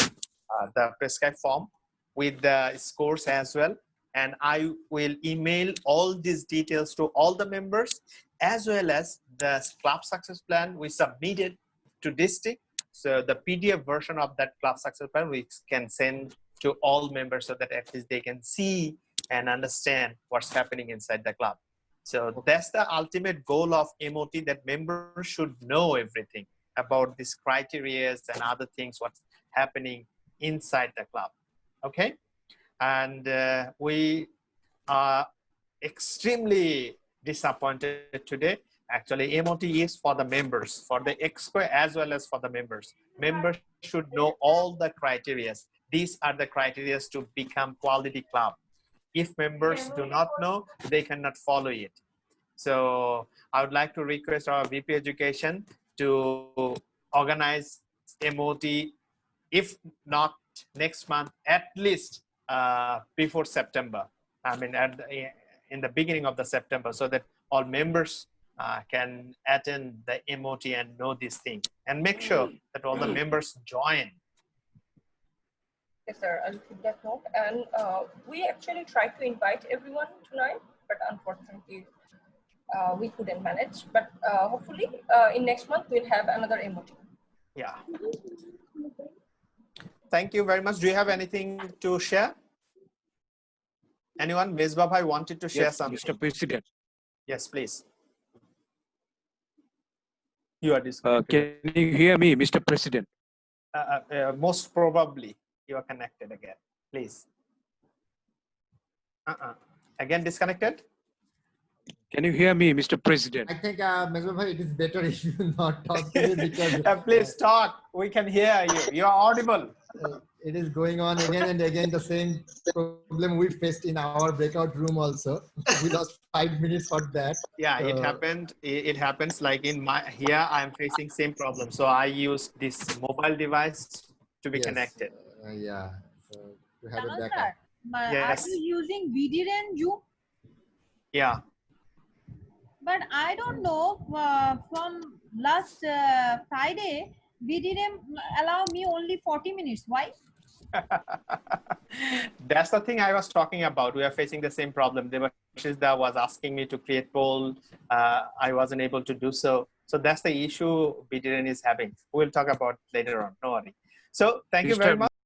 the prescribed form with the scores as well. And I will email all these details to all the members, as well as the club success plan we submitted to district. So the PDF version of that club success plan we can send to all members so that at least they can see and understand what's happening inside the club. So that's the ultimate goal of MOT, that members should know everything about these criteria and other things, what's happening inside the club. Okay, and we are extremely disappointed today. Actually, MOT is for the members, for the exco as well as for the members. Members should know all the criteria. These are the criteria to become quality club. If members do not know, they cannot follow it. So I would like to request our VP Education to organize MOT, if not next month, at least before September. I mean, in the beginning of the September, so that all members can attend the MOT and know this thing, and make sure that all the members join. Yes, sir, I'll keep that note. And we actually tried to invite everyone tonight, but unfortunately, we couldn't manage. But hopefully, in next month, we'll have another MOT. Yeah. Thank you very much. Do you have anything to share? Anyone? Ms. Babhai wanted to share Yes, something. Mr. President. Yes, please. You are disconnected. Can you hear me, Mr. President? Most probably you are connected again. Please. Again disconnected. Can you hear me, Mr. President? I think, Ms. Babhai, it is better if you not talk to me because please talk. We can hear you. You are audible. It is going on again and again, the same problem we faced in our breakout room also. We lost 5 minutes for that. Yeah, it happened. It happens like in my, here I'm facing same problem. So I use this mobile device to be connected. Yeah, so to have a Tamal backup. sir, Yes. are you using VDRAN Zoom? Yeah. But I don't know, from last Friday, VDRAM allow me only 40 minutes. Why? That's the thing I was talking about. We are facing the same problem. Devashida was asking me to create poll. I wasn't able to do so. So that's the issue BDN is having. We'll talk about later on. No worry. So thank you very much.